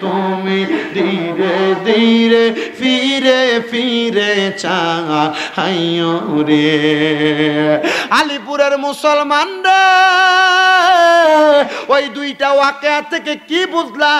তুমি ধীরে ধীরে ফিরে ফিরে চাহিও রে আলিপুরের মুসলমান রে ওই দুইটা ওয়াকিয়া থেকে কি বুঝলা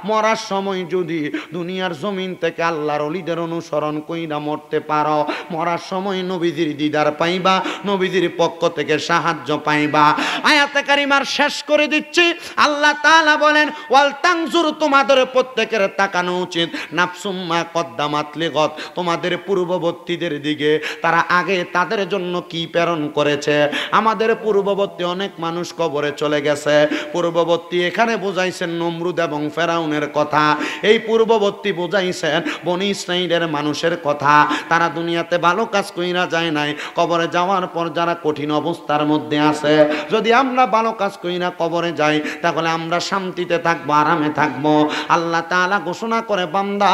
মরার সময় যদি দুনিয়ার জমিন থেকে আল্লাহর ওলিদের অনুসরণ কইরা মরতে পারো মরার সময় নবীজির দিদার পাইবা নবীজির পক্ষ থেকে সাহায্য পাইবা আয়াতে কারিমার শেষ করে দিচ্ছি আল্লাহ তাআলা বলেন ওয়াল তানজুর তোমাদের প্রত্যেকের তাকানো উচিত নাফসুম্মা কদ্দামাত লিগত তোমাদের পূর্ববর্তীদের দিকে তারা আগে তাদের জন্য কি প্রেরণ করেছে আমাদের পূর্ববর্তী অনেক মানুষ কবরে চলে গেছে পূর্ববর্তী এখানে বোঝাইছেন নমরুদ এবং ফেরাউনের কথা এই পূর্ববর্তী বোঝাইছেন বনি ইসরাইলের মানুষের কথা তারা দুনিয়াতে ভালো কাজ কইরা যায় নাই কবরে যাওয়ার পর যারা কঠিন অবস্থার মধ্যে আছে যদি আমরা ভালো কাজ কইরা কবরে যাই তাহলে আমরা শান্তিতে থাকবো আরামে থাকবো আল্লাহ তাআলা ঘোষণা করে বান্দা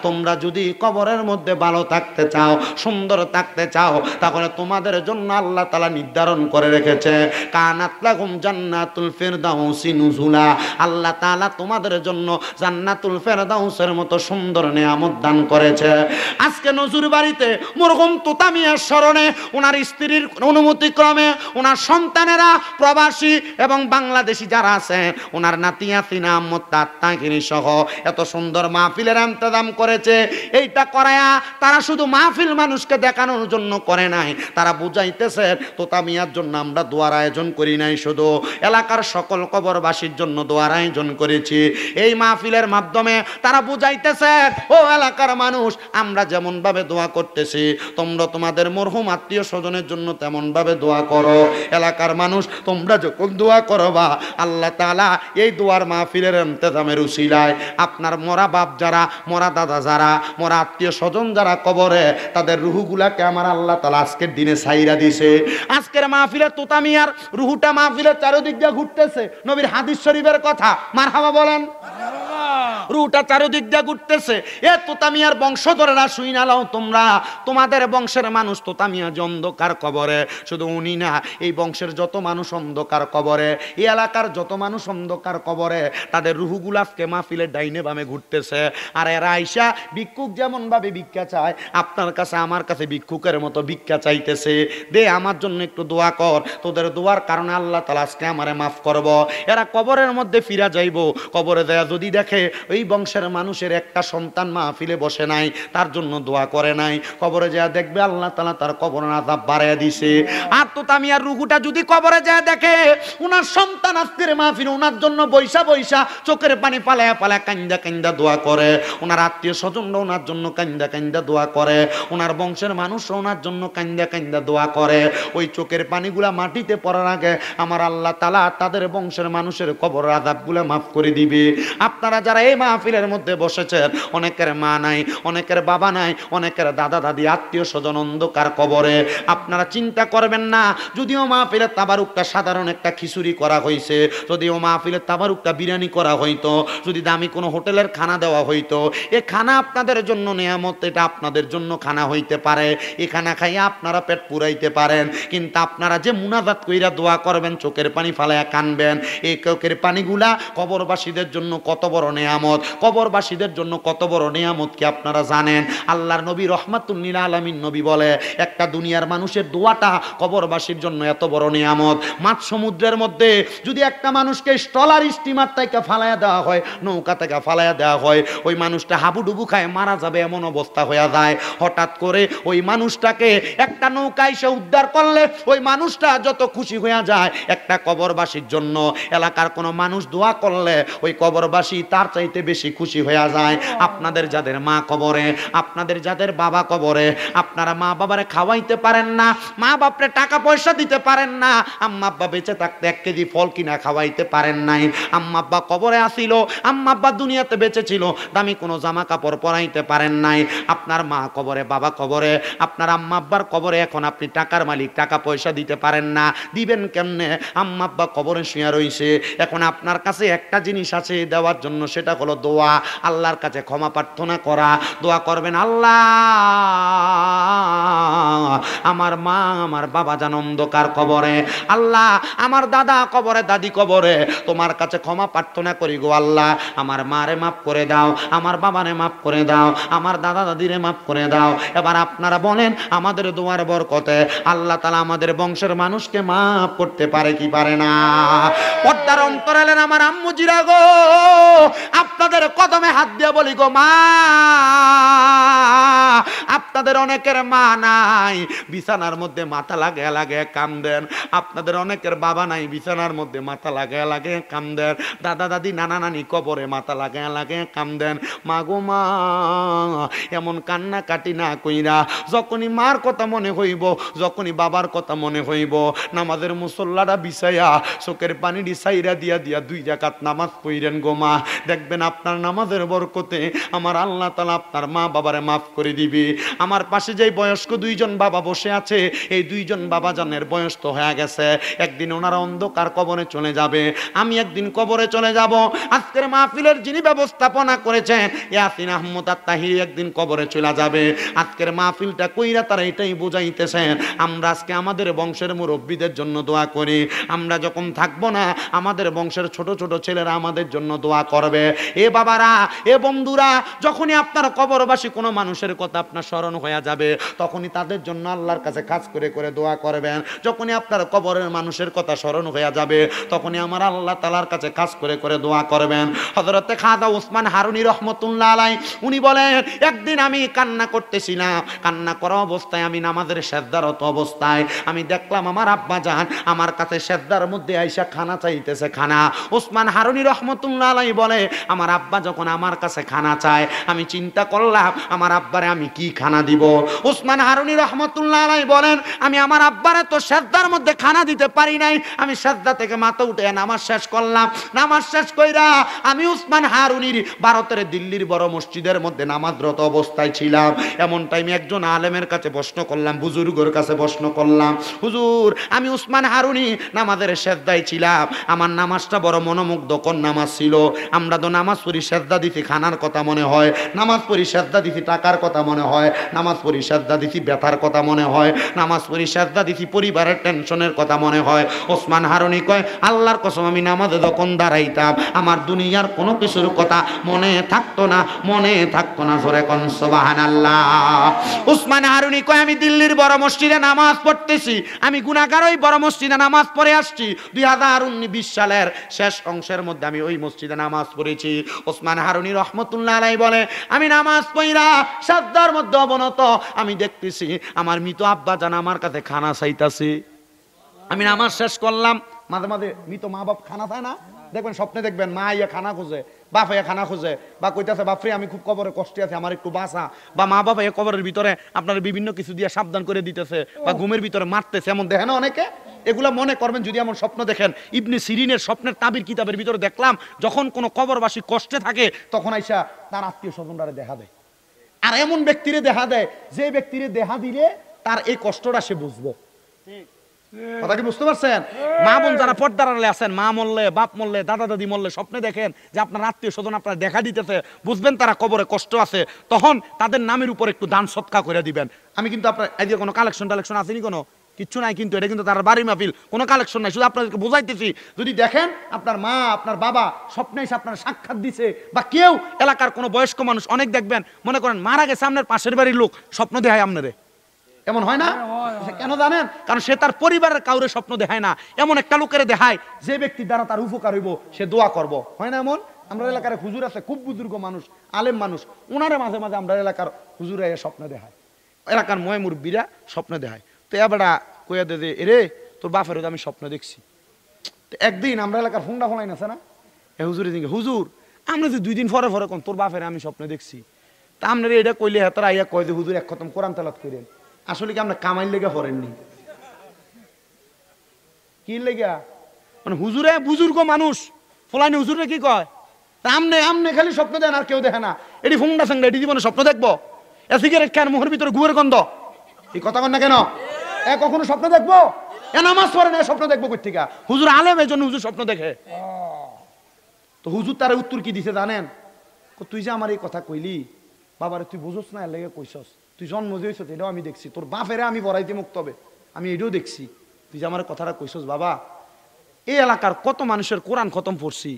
তোমরা যদি কবরের মধ্যে ভালো থাকতে চাও সুন্দর থাকতে চাও তাহলে তোমাদের জন্য আল্লাহ তাআলা নির্ধারণ করে রেখেছে কানাত লাহুম জান্নাতুল ফিরদাউসি নুজুলা আল্লাহ তাআলা তোমাদের জন্য জান্নাতুল ফিরদাউসের মতো সুন্দর নিয়ামত দান করেছে আজকে নজুর বাড়িতে মরহুম তোতা মিয়ার স্মরণে ওনার স্ত্রীর অনুমতি ক্রমে ওনার সন্তানেরা প্রবাসী এবং বাংলাদেশি যারা আছেন ওনার নাতি ইয়াসিন আহমদ তাহিরি সহ এত সুন্দর মাহফিলের ইন্তজাম করেছে। এইটা করায়া তারা শুধু মাহফিল মানুষকে দেখানোর জন্য করে নাই, তারা বুঝাইতেছে তোতা মিয়ার জন্য আমরা দোয়ার আয়োজন করি নাই, শুধু এলাকার সকল কবরবাসীর জন্য দোয়ার আয়োজন করেছি। এই মাহফিলের মাধ্যমে তারা বুঝাইতেছে ও এলাকার মানুষ, আমরা যেমন ভাবে দোয়া করতেছি তোমরা তোমাদের মরহুম আত্মীয় স্বজনের জন্য তেমন ভাবে দোয়া করো। এলাকার মানুষ তোমরা যখন দোয়া করবা আল্লাহ তাআলা এই দোয়ার মাহফিলের ইন্তজামের উসিলায় আপনার মরা বাপ যারা, মরা দাদা যারা, মরা আত্মীয় স্বজন যারা কবরে, তাদের রুহুগুলাকে আমার আল্লাহ তাআলা আজকের দিনে ছাইরা দিছে। আজকের মাহফিলে তোতা মিয়ার রুহুটা মাহফিলের চারিদিক দিয়ে ঘুরতেছে, নবীর হাদিস শরীফের কথা, মারহাবা বলেন। রুটা চারিদিক দিয়ে ঘুরতেছে। এ তোতা মিয়ার বংশধরেরা শুইনা লাও তোমরা, তোমাদের বংশের মানুষ তোতা মিয়া যে অন্ধকার কবরে, শুধু উনি না, এই বংশের যত মানুষ অন্ধকার কবরে, এই এলাকার যত মানুষ অন্ধকার কবরে, তাদের রুহুগুলো আজকে মাহফিলের ডাইনে বামে ঘুরতেছে। আর এরা আইসা ভিক্ষুক যেমন ভাবে ভিক্ষা চায়, আপনার কাছে আমার কাছে ভিক্ষুকের মতো ভিক্ষা চাইতেছে, দে আমার জন্য একটু দোয়া কর, তোদের দোয়ার কারণে আল্লাহ তাআলা আজকে আমারে মাফ করব। এরা কবরের মধ্যে ফিরা যাইব, কবরে যায় যদি দেখে ওই বংশের মানুষের একটা সন্তান মাহফিলে বসে নাই, তার জন্য দোয়া করে নাই, কবরে যায় দেখবে আল্লাহ তাআলা তার কবরের আযাব বাড়াইয়া দিছে। আর তোতা মিয়ার রুহুটা যদি কবরে যায় দেখে উনার সন্তান আজকের মাহফিলে উনার জন্য বৈশা বৈশা চোখের পানি পালায়া পালায়া কান্দা কান্দা দোয়া করে, উনার আত্মীয় স্বজনরা ওনার জন্য কান্দা কান্দা দোয়া করে, ওনার বংশের মানুষরা ওনার জন্য কান্দা কান্দা দোয়া করে, ওই চোখের পানিগুলা মাটিতে পড়ার আগে আমার আল্লাহ তাআলা তাদের বংশের মানুষের কবরের আযাবগুলা মাফ করে দিবে। আপনারা যারা এই মাহফিলের মধ্যে বসেছেন, অনেকের মা নাই, অনেকের বাবা নাই, অনেকের দাদা দাদি আত্মীয় স্বজন অন্ধকার কবরে, আপনারা চিন্তা করবেন না, যদিও মাহফিলের তাবারুকটা সাধারণ একটা খিচুড়ি করা হয়েছে, যদিও মাহফিলের তাবারুকটা বিরিয়ানি করা হইতো, যদি দামি কোনো হোটেলের খানা দেওয়া হইতো, এ খানা আপনাদের জন্য নিয়ামত, এটা আপনাদের জন্য খানা হইতে পারে, এই খানা খাইয়া আপনারা পেট পুরাইতে পারেন, কিন্তু আপনারা যে মুনাজাত কইরা দোয়া করবেন, চোখের পানি ফালায়া কানবেন, এই চোখের পানিগুলা কবরবাসীদের জন্য কত বড় নিয়ামত, কবরবাসীদের জন্য কত বড় নিয়ামত কি আপনারা জানেন? আল্লাহর নবী রহমাতুল লিল আলামিন নবী বলে, একটা দুনিয়ার মানুষের দোয়াটা কবরবাসীর জন্য এত বড় নিয়ামত। মাঝ সমুদ্রের মধ্যে যদি একটা মানুষকে স্টলার স্টিমার থেকে ফালাইয়া দেওয়া হয়, নৌকা থেকে ফালাইয়া দেওয়া হয়, ওই মানুষটা হাবুডুবু খায় মারা যাবে এমন অবস্থা হয়ে যায়। হঠাৎ করে ওই মানুষটাকে একটা নৌকা এসে উদ্ধার করলে ওই মানুষটা যত খুশি হয়ে যায়, একটা কবরবাসীর জন্য এলাকার কোনো মানুষ দোয়া করলে ওই কবরবাসী তার চাইতে বেশি খুশি হয়ে যায়। আপনাদের যাদের মা কবরে, আপনাদের যাদের বাবা কবরে, আপনারা মা বাবারে খাওয়াইতে পারেন না, মা বাপরে টাকা পয়সা দিতে পারেন না, আম্মা আব্বা বেঁচে থাকতে 1 কেজি ফল কিনা খাওয়াইতে পারেন নাই, আম্মা আব্বা কবরে আসিল, আম্মা আব্বা দুনিয়াতে বেঁচে ছিল, দামি কোনো জামা কাপড় পরাইতে পারেন নাই, আপনার মা কবরে, বাবা কবরে, আপনার আম্মা আব্বার কবরে, এখন আপনি টাকার মালিক, টাকা পয়সা দিতে পারেন না, দিবেন কেমনে? আম্মা আব্বা কবরে শুয়ে রইছে, এখন আপনার কাছে একটা জিনিস আছে দেওয়ার জন্য, সেটা হলো দোয়া, আল্লাহর কাছে ক্ষমা প্রার্থনা করা। দোয়া করবেন, আল্লাহ আমার মা আমার বাবা যেন অন্ধকার কবরে, আল্লাহ আমার দাদা কবরে, দাদি কবরে, তোমার কাছে ক্ষমা প্রার্থনা করি গো আল্লাহ, আমার মারে মাফ করে দাও, আমার বাবারে মাফ করে দাও, আমার দাদা দাদিরে মাফ করে দাও। এবার আপনারা বলেন, আমাদের দোয়ার বরকতে আল্লাহ তাআলা আমাদের বংশের মানুষকে মাফ করতে পারে কি পারে না? পর্দার অন্তরালের আমার আম্মুজিরা গো, আপনাদের কদমে হাত দিয়ে বলি গো মা, আপনাদের অনেকের মা নাই, বিছানার মধ্যে মাথা লাগায় লাগায় কান্দেন, আপনাদের অনেকের বাবা নাই, বিছানার মধ্যে মাথা লাগায় লাগায় কান্দেন, দাদা দাদি নানা নানি কবরে মাথা লাগায় লাগায় কান্দেন। মা গো মা, এমন কান্না কাটি না কইরা, যখনই মার কথা মনে হইব, যখনই বাবার কথা মনে হইব, নামাজের মুসল্লাটা বিছাইয়া চোখের পানি সাইরা দিয়া দিয়া 2 রাকাত নামাজ পড়েন গো মা, দেখবেন আপনার নামাজের বরকতে আমার আল্লাহ তাআলা আপনার মা বাবারে মাফ করে দিবে। আমার পাশে যেই বয়স্ক 2 জন বাবা বসে আছে, এই 2 জন বাবা জানের বয়স তো হয়ে গেছে, একদিন ওনারা অন্ধকার কবরে চলে যাবে, আমি একদিন কবরে চলে যাব। আজকের মাহফিলের যিনি ব্যবস্থাপনা করেছেন ইয়াসিন আহমদ তাহিরি একদিন কবরে চলে যাবে। আজকের মাহফিলটা কইরা তারা এটাই বুঝাইতেছেন, আমরা আজকে আমাদের বংশের মুরব্বীদের জন্য দোয়া করি, আমরা যখন থাকবো না আমাদের বংশের ছোট ছোট ছেলেরা আমাদের জন্য দোয়া করবে। এ বাবারা, এ বন্ধুরা, যখনই আপনার কবরবাসী কোনো মানুষের কথা আপনার স্মরণ হয়ে যাবে, তখনই তাদের জন্য আল্লাহর কাছে খাস করে করে দোয়া করবেন। যখনই আপনার কবরের মানুষের কথা স্মরণ হয়ে যাবে, তখনই আমার আল্লাহ তাআলার কাছে খাস করে করে দোয়া করবেন। হযরতে খাজা ওসমান হারুনী রহমতুল্লাহ আলাইহি উনি বলেন, একদিন আমি কান্না করতেছিলাম, কান্না করা অবস্থায় আমি নামাজের সেজদারত অবস্থায় আমি দেখলাম আমার আব্বা জান আমার কাছে সেজদার মধ্যে আইসা খানা চাইতেছে, খানা। ওসমান হারুনী রহমতুল্লাহ আলাইহি বলে, আমার আব্বা যখন আমার কাছে খানা চায়, আমি চিন্তা করলাম আমার আব্বারে আমি কি খানা দিব। ওসমান হারুনী রহমতুল্লাহ আলাইহি বলেন, আমি আমার আব্বারে তো সেজদার মধ্যে খানা দিতে পারি নাই, আমি সেজদা থেকে মাথা উঠে নামাজ শেষ করলাম। নামাজ শেষ কইরা আমি ওসমান হারুনীর ভারতের দিল্লির বড় মসজিদের মধ্যে নামাজরত অবস্থায় ছিলাম। এমন টাইমে একজন আলেমের কাছে প্রশ্ন করলাম, বুজুর্গের কাছে প্রশ্ন করলাম, হুজুর আমি ওসমান হারুনী নামাজের সেজদায় ছিলাম, আমার নামাজটা বড় মনোমুগ্ধকর নামাজ ছিল। আমরা তো নামাজ পড়ি সেজদা দিছি খানার কথা মনে হয়, নামাজ পড়ি সেজদা দিছি টাকার কথা মনে হয়, নামাজ পড়ি সেজদা দিছি ব্যথার কথা মনে হয়, নামাজ পড়ি সেজদা দিছি পরিবারের টেনশনের কথা মনে হয়। ওসমান হারুনী কয়, আল্লাহর কসম আমি নামাজে যখন দাঁড়াইতাম আমার দুনিয়ার কোনো কিছুর কথা মনে থাকতো না, মনে থাকতো না। জোরে কোন সুবহানাল্লাহ। ওসমান হারুনী কয়, আমি দিল্লির বড় মসজিদে নামাজ পড়তেছি, আমি গুনাহগার ওই বড় মসজিদে নামাজ পড়ে আসছি। 2020 সালের শেষ অংশের মধ্যে আমি ওই মসজিদে নামাজ পড়েছি। ওসমান হারুনী রহমতুল্লাহ আলাইহি বলে, আমি নামাজ পড়া সাজদার মধ্যে অবনত আমি দেখতেছি আমার মৃত আব্বা জান আমার কাছে খানা চাইতাছে। আমি নামাজ শেষ করলাম, মাঝে মাঝে মৃত মা বাপ খানা চায় না, দেখবেন স্বপ্নে দেখবেন মা ইয়া খানা খোঁজে, বাপ ইয়া খানা খোঁজে, বা কইতাছে বাপরে আমি খুব কবরে কষ্টে আছি আমার একটু বাঁচা, বা মা বাবা এই কবরের ভিতরে আপনার বিভিন্ন কিছু দিয়ে সাবধান করে দিতেছে, বা ঘুমের ভিতরে মারতেছে, এমন দেখেন অনেকে। এগুলা মনে করবেন যদি এমন স্বপ্ন দেখেন। ইবনে সিরিনের স্বপ্নের তাবির কিতাবের ভিতরে দেখলাম, যখন কোনো কবরবাসী কষ্টে থাকে তখন আইসা তার আত্মীয় স্বজনরা দেখা দেয়, আর এমন ব্যক্তিরে দেখা দেয় যে ব্যক্তিরে দেখা দিলে তার এই কষ্টটা সে বুঝবো। কথা কি বুঝতে পারছেন? মা বোন যারা পর্দার আড়ালে আছেন, মা মরলে, বাপ মরলে, দাদা দাদি মরলে স্বপ্নে দেখেন যে আপনার আত্মীয় স্বজন আপনারা দেখা দিতেছে, বুঝবেন তারা কবরে কষ্ট আছে, তখন তাদের নামের উপর একটু দান সৎকা করে দিবেন। আমি কিন্তু আপনার এই যে কোনো কালেকশন টালেকশন আসেনি, কোনো কিচ্ছু নাই, কিন্তু এটা কিন্তু তার বাড়ি মাহফিল, কোনো কালেকশন নাই, শুধু আপনাদেরকে বুঝাইতেছি। যদি দেখেন আপনার মা আপনার বাবা স্বপ্নে এসে আপনার সাক্ষাৎ দিছে, বা কেউ এলাকার কোনো বয়স্ক মানুষ, অনেক দেখবেন মনে করেন মারা গেছে আপনার পাশের বাড়ির লোক, স্বপ্ন দেখায় আপনারে, এমন হয় না? কেন জানেন? কারণ সে তার পরিবারের কাউরে স্বপ্ন দেখায় না, এমন একটা লোকের দেখায় যে ব্যক্তির দ্বারা তার উপকার হইব, সে দোয়া করব। হয় না এমন? আমরা এলাকার হুজুর আছে খুব বুজুর্গ মানুষ, আলেম মানুষ, ওনারে মাঝে মাঝে আমরা এলাকার হুজুরে স্বপ্ন দেখায়, এলাকার ময় মুরব্বীরা স্বপ্ন দেখায়। তো এবারটা কইয়া দে যে এরে তোর বাপের আমি স্বপ্ন দেখছি। একদিন আমরা এলাকার ফোনটা ফোনাই আছে না, হুজুরে দিকে, হুজুর আমরা যে 2 দিন পরে পরে কোন তোর বাপের আমি স্বপ্ন দেখছি। তা আপনারা এটা কইলে হেতারা আইয়া কয় যে হুজুর এক খতম কোরআন তেলাওয়াত করেন। আসলে কি আমরা কামাইল লেগে পড়েননি, কি লেগা? মানে হুজুরে বুজুর্গ মানুষ ফলানি হুজুরে কি কয়, আমনে আমনে খালি স্বপ্ন দেন আর কেউ দেখে না, এটি ফোনটা সঙ্গে এটি জীবনে স্বপ্ন দেখবো, এ সিগারেট খান মুখের ভিতরে গুয়ের গন্ধ, এই কথা কন না কেন? এ কখনো স্বপ্ন দেখবো? এ নামাজ পড়ে না, স্বপ্ন দেখবো কই থেকে? হুজুর আলেম, এই জন্য হুজুর স্বপ্ন দেখে। তো হুজুর তার উত্তর কি দিছে জানেন? তুই যে আমার এই কথা কইলি বাবারে তুই বুঝোস না, এর লেগে কইছস, তুই জন্ম দিয়েছ এটাও আমি দেখছি, তোর বাপেরে আমি বড়াইতে মুক্ত হবে আমি এটাও দেখছি, তুই যে আমার কথাটা কইছস বাবা, এই এলাকার কত মানুষের কোরআন খতম পড়ছি,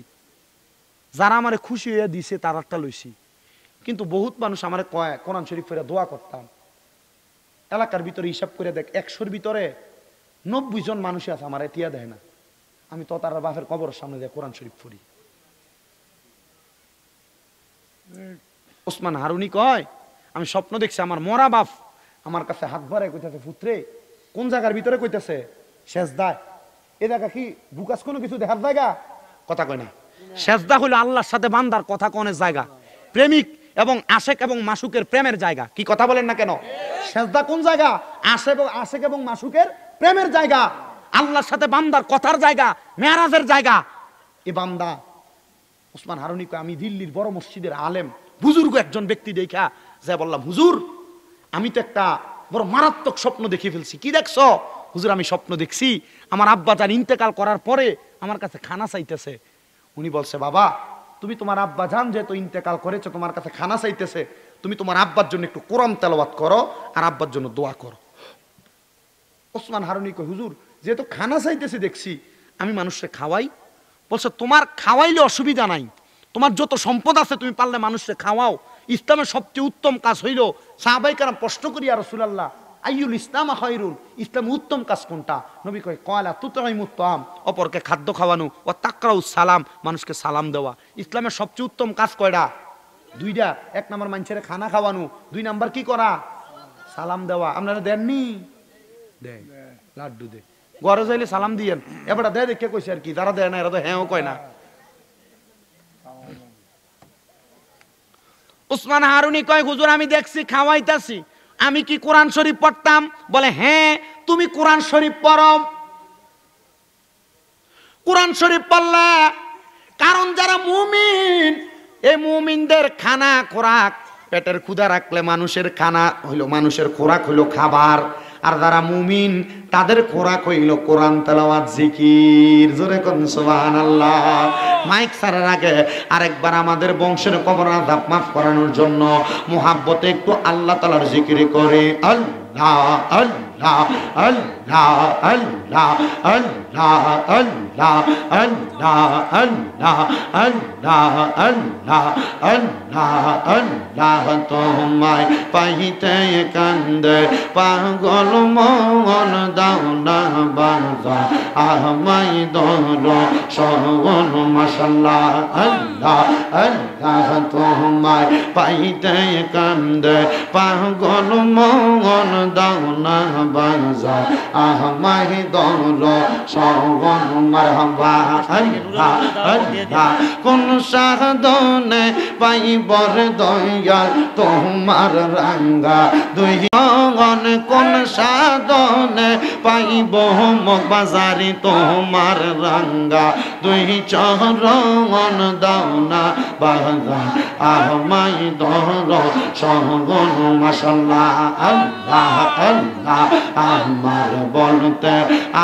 যারা আমারে খুশি হইয়া দিছে তার একটা লইছি, কিন্তু বহুত মানুষ আমারে কয় কোরআন শরীফ পড়ে দোয়া করতাম। এলাকার ভিতরে হিসাব করে দেখ 100-র ভিতরে 90 জন মানুষ আছে আমার তিয়া দেয় না, আমি তো তার বাপের কবরের সামনে দিয়ে কোরআন শরীফ পড়ি। ওসমান হারুনী কয়, আমি স্বপ্ন দেখছি আমার মরা বাপ আমার কাছে হাত ভরায় কইতেছে, পুত্রে কোন জায়গার ভিতরে কইতেছে? সেজদায়। এ জায়গা কি বুকাস কোনো কিছু দেখার জায়গা? কথা কয় না। সেজদা হলো আল্লাহর সাথে বান্দার কথা কনের জায়গা, প্রেমিক এবং আশেক এবং মাসুকের প্রেমের জায়গা। কি কথা বলেন না কেন? সেজদা কোন জায়গা? আশেক এবং মাসুকের প্রেমের জায়গা, আল্লাহর সাথে বান্দার কথার জায়গা, মেরাজের জায়গা। এ বান্দা ওসমান হারুনী কয়, আমি দিল্লির বড় মসজিদের আলেম বুজুর্গ একজন ব্যক্তি দেখা যা বললাম, হুজুর আমি তো একটা বড় মারাত্মক স্বপ্ন দেখে ফেলছি। কি দেখছো? হুজুর আমি স্বপ্ন দেখছি আমার আব্বা জান ইন্তেকাল করার পরে আমার কাছে খানা চাইতেছে। উনি বলছে, বাবা তুমি তোমার আব্বা জান যেহেতু ইন্তেকাল করেছো, তোমার কাছে খানা চাইতেছে, তুমি তোমার আব্বার জন্য একটু কোরআন তেলাওয়াত করো আর আব্বার জন্য দোয়া করো। ওসমান হারুনী কয়, হুজুর যেহেতু খানা চাইতেছে দেখছি আমি মানুষকে খাওয়াই। বলছে, তোমার খাওয়াইলে অসুবিধা নাই, তোমার যত সম্পদ আছে তুমি পারলে মানুষকে খাওয়াও, ইসলামের সবচেয়ে উত্তম কাজ হইল সাহাবায়ে কেরাম প্রশ্ন করি ইয়া রাসূলুল্লাহ আইয়ুল ইসলাম খায়রুন, ইসলাম উত্তম কাজ কোনটা? নবী কয় ক্বালা তুতঈমুত তাআম, অপরকে খাদ্য খাওয়ানো, ও তাকরাউস সালাম, মানুষকে সালাম দেওয়া। ইসলামের সবচেয়ে উত্তম কাজ কয়টা? দুইটা। এক নাম্বার মানুষের খানা খাওয়ানো, দুই নাম্বার কি করা? সালাম দেওয়া। আপনারা দেননি? দেয় লাড্ডু দে, ঘরে যাইলে সালাম দিয়েন। এবারে দেয় দেখে কইছে আর কি, যারা দেয় না এরা তো হ্যাঁও কয় না। উসমান হারুনি কয় হুজুর আমি দেখছি খাওয়াইতাছি, আমি কি কোরআন শরীফ পড়তাম? বলে হ্যাঁ তুমি কোরআন শরীফ পড়ো। কোরআন শরীফ পড়লা, কারণ যারা মুমিন, এই মুমিনদের খানা খোরাক, পেটের ক্ষুধা রাখলে মানুষের খানা হইল, মানুষের খোরাক হইল খাবার। আর যারা মুমিন তাদের খোরাক হইল কোরআন তেলাওয়াত জিকির। জোরে কোন সুবহানাল্লাহ। মাইক ছাড়ার আগে আরেকবার আমাদের বংশের কবর আযাব মাফ করানোর জন্য মুহাব্বতে একটু আল্লাহ তাআলার জিকির করে আল্লাহ আল্লাহ আল্লাহ আল্লাহ আল্লাহ আল্লাহ আল্লাহ আল্লাহ আল্লাহ আল্লাহ আল্লাহ আল্লাহ। তোমায় পাইতে কান্দে পাগল মন, দাও না বাজা আমায় দোল শোন মাশাআল্লাহ আল্লাহ আল্লাহ। তোমায় পাইতে কান্দে পাগল মন, দাও না বাজা আমায় দোল শোন মারহাবা আল্লাহ আল্লাহ। কোন সাধনে পাইবর দয়াল তোমার রাঙ্গা দুই অঙ্গন, কোন সাধনে পাইব বাজারি তোমার রাঙ্গা দুই চরণ, দাও না বাজা আমায় দোল শোন মাশাআল্লাহ আল্লাহ আল্লাহ। আমার বলতে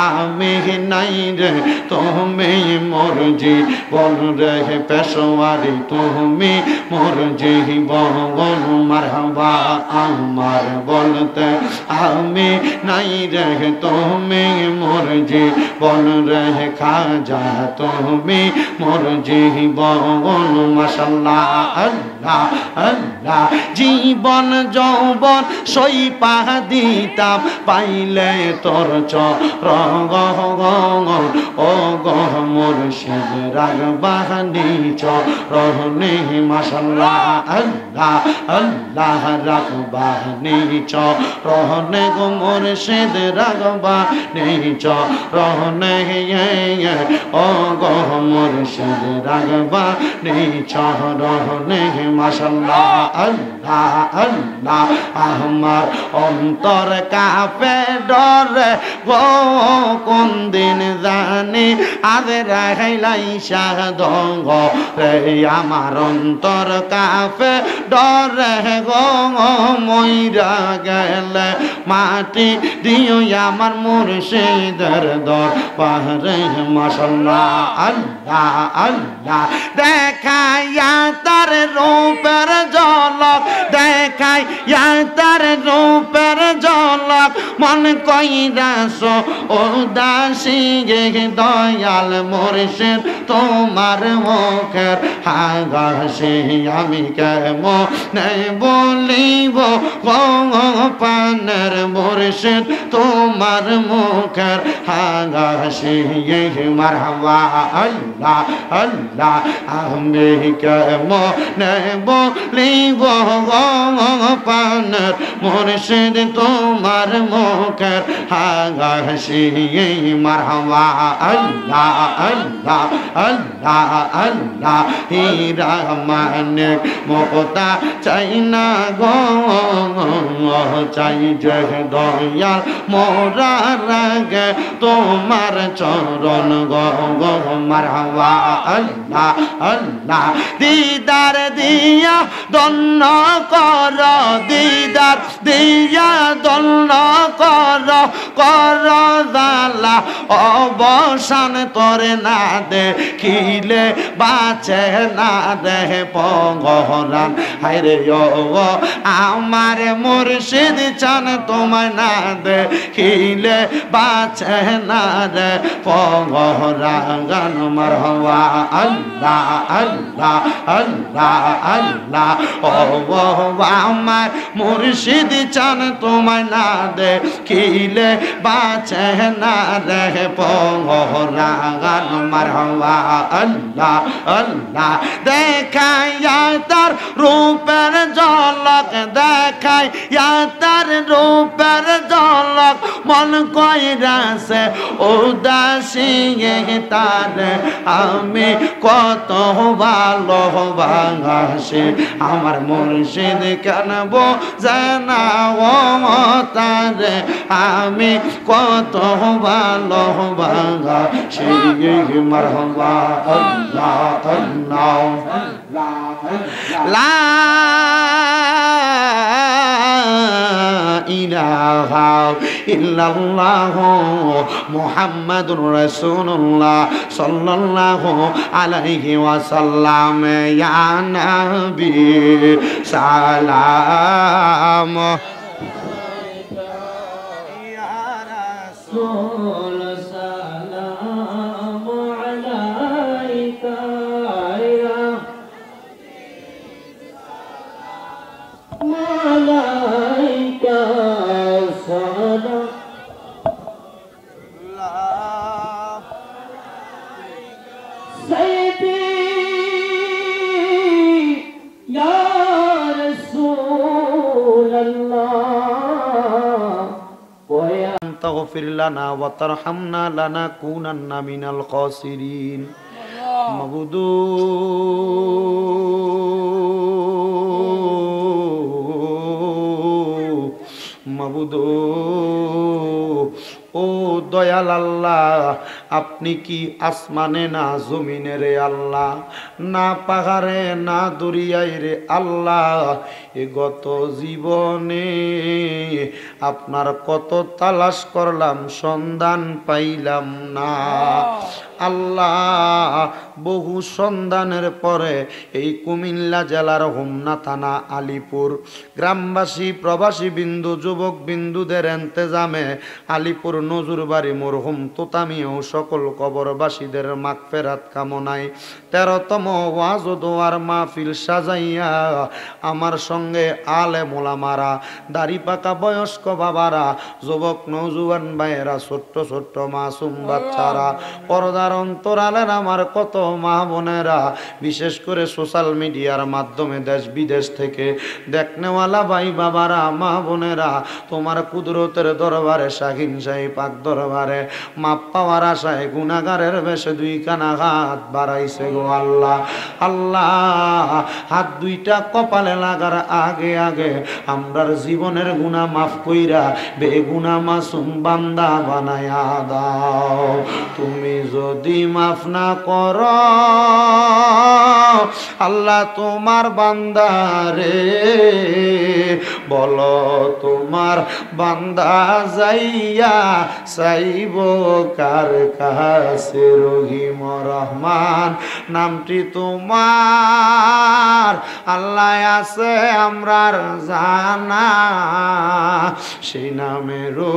আমি নাই রে, তুমি মোর জীবন রে পেশোয়ারি, তুমি মোর জীবন মারহাবা। আমার বলতে আমি নাই রে, তুমি মোর জীবন রে খাজা, তুমি মোর জীবন মাশাআল্লাহ আল্লাহ আল্লাহ। জীবন যৌবন সইপা দিতাম পাইলে তোর চরণ, ও গো মুর্শিদ রাগবানি চরণে মাশাআল্লাহ আল্লাহ আল্লাহ। রাগবানি চরণে গো মুর্শিদ রাগবানি চরণে, ও গো মুর্শিদ রাগবানি চরণে মাশাআল্লাহ আল্লাহ আল্লাহ। আমার অন্তর কাঁপে ডরে গো, কোন দিন জানি আজ রাইলাই সাধঙ্গ রে। আমার অন্তর কাঁপে ডরে গো, মইরা গেলে মাটি দিও আমার মুর্শিদের দরবারে মাশাআল্লাহ আল্লাহ আল্লাহ। দেখাইয়া তার রূপের ঝলক, দেখাইয়া তার রূপের ঝলক, মন কইরাস উদাসী দয়াল মুর্শিদ তোমার মুখের হাসি, আমি কেমনে বলিব গো পানের মুর্শিদ তোমার মুখের হাসি মারহাবা আল্লাহ আল্লাহ। আমি কেমনে বলিব গো পানের মুর্শিদ তোমার মুখের হাসি মারহাবা আল্লাহ আল্লাহ আল্লাহ আল্লাহ। হীরা মানিক মুক্তা চাই না গো, চাই যে দয়াল মোরা রাগে তোমার চরণ গো গো মারহাবা আল্লাহ আল্লাহ। দিদার দিয়া দন্ন কর, দিদার দিয়া দন্ন কর, কর জালা অবসান তোরে না দেখিলে বাঁচে না দেহে পগরান। হায়রে ও আমার মুর্শিদ চান তোমায় না দেখিলে বাঁচে না রে পগরান। মারহাবা আল্লাহ আল্লাহ আল্লাহ আল্লাহ। ও আমার মুর্শিদ চান তোমায় না দেখিলে বাঁচে না রে পগরান। মারহাবা আল্লাহ আল্লাহ। দেখাইয়া তার রূপের ঝলক, দেখাইয়া তার রূপের ঝলক মন কইরাছে উদাসী তার আমি কত ভালোবাসি। আমার মুর্শিদ কেন বোঝে না ও তারে আমি কত ভালোবাসি। মারহাবা আল্লাহ আল্লাহ। লা ইলাহা ইল্লাল্লাহ মুহাম্মাদুর রাসূলুল্লাহ সাল্লাল্লাহু আলাইহি ওয়াসাল্লাম। ইয়া নবী সালাম ইয়া রাসূল সালাম আলাইকা ইয়া মালাইকা সালাম। সাইয়্যিদি ইয়া রাসূলুল্লাহ ওয়া তাগফির লানা ওয়া তারহামনা লানাকুনান্না মিনাল খাসিরিন। মাবুদু মাবুদু ও দয়াল আল্লাহ, আপনি কি আসমানে না জমিনে রে আল্লাহ, না পাহাড়ে না দরিয়ায় রে আল্লাহ। এ গত জীবনে আপনার কত তালাশ করলাম, সন্ধান পাইলাম না আল্লাহ। বহু সন্ধানের পরে এই কুমিল্লা জেলার হোমনা থানা আলিপুর গ্রামবাসী প্রবাসী বিন্দু যুবক বিন্দুদের এন্তেজামে আলিপুর নজরবাড়ি মরহুম তোতামিও সকল কবরবাসীদের মাগফিরাত কামনায় 13তম ওয়াজ ও দোয়ার মাহফিল সাজাইয়া আমার সঙ্গে আলেম ওলামারা, দাড়ি পাকা বয়স্ক বাবারা, যুবক নওজোয়ান ভাইয়েরা, ছোট্ট ছোট্ট মাসুম বাচ্চারা, পর্দার অন্তরালের আমার কত মা বোনেরা, বিশেষ করে সোশ্যাল মিডিয়ার মাধ্যমে দেশ বিদেশ থেকে দেখনেওয়ালা ভাই বাবারা, মা বোনেরা, তোমার কুদরতের দরবারে শাহিন শাহী পাক দরবারে মাপ পাওয়ার আশায় গুনাহগারের বেশে দুইখানা হাত বাড়াইছে গো আল্লাহ। আল্লাহ হাত দুইটা কপালে লাগার আগে আগে আমরার জীবনের গুনাহ মাফ কইরা বেগুনাহ মাসুম বান্দা বানায়া দাও। তুমি যদি মাফ না করো আল্লাহ তোমার বান্দারে বলো তোমার বান্দা যাইয়া চাইব কার কাছে। রহিম রহমান নামটি তোমার আল্লাহ আছে আমরার জানা, সেই নামেরও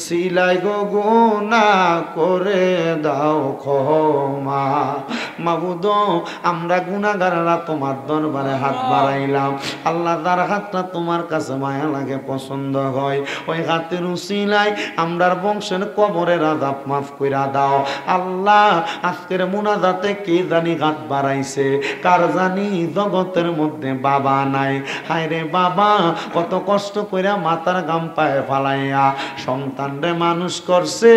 সিলাই গো গুনাহ করে দাও ক্ষমা। মাবুদ আমরা গুনাহগাররা তোমার দরবারে হাত বাড়াইলাম আল্লাহ, তার হাতটা তোমার কাছে মায়া লাগে পছন্দ হয়, ওই হাতের উসিলায় আমরার বংশের কবরের আযাব মাফ কইরা দাও আল্লাহ। আজকের মুনাজাতে কে জানি হাত বাড়াইছে, কার জানি জগতের মধ্যে বাবা নাই। হায় রে বাবা, কত কষ্ট কইরা মাথার গাম পায়ে ফালাইয়া সন্তানরে মানুষ করছে,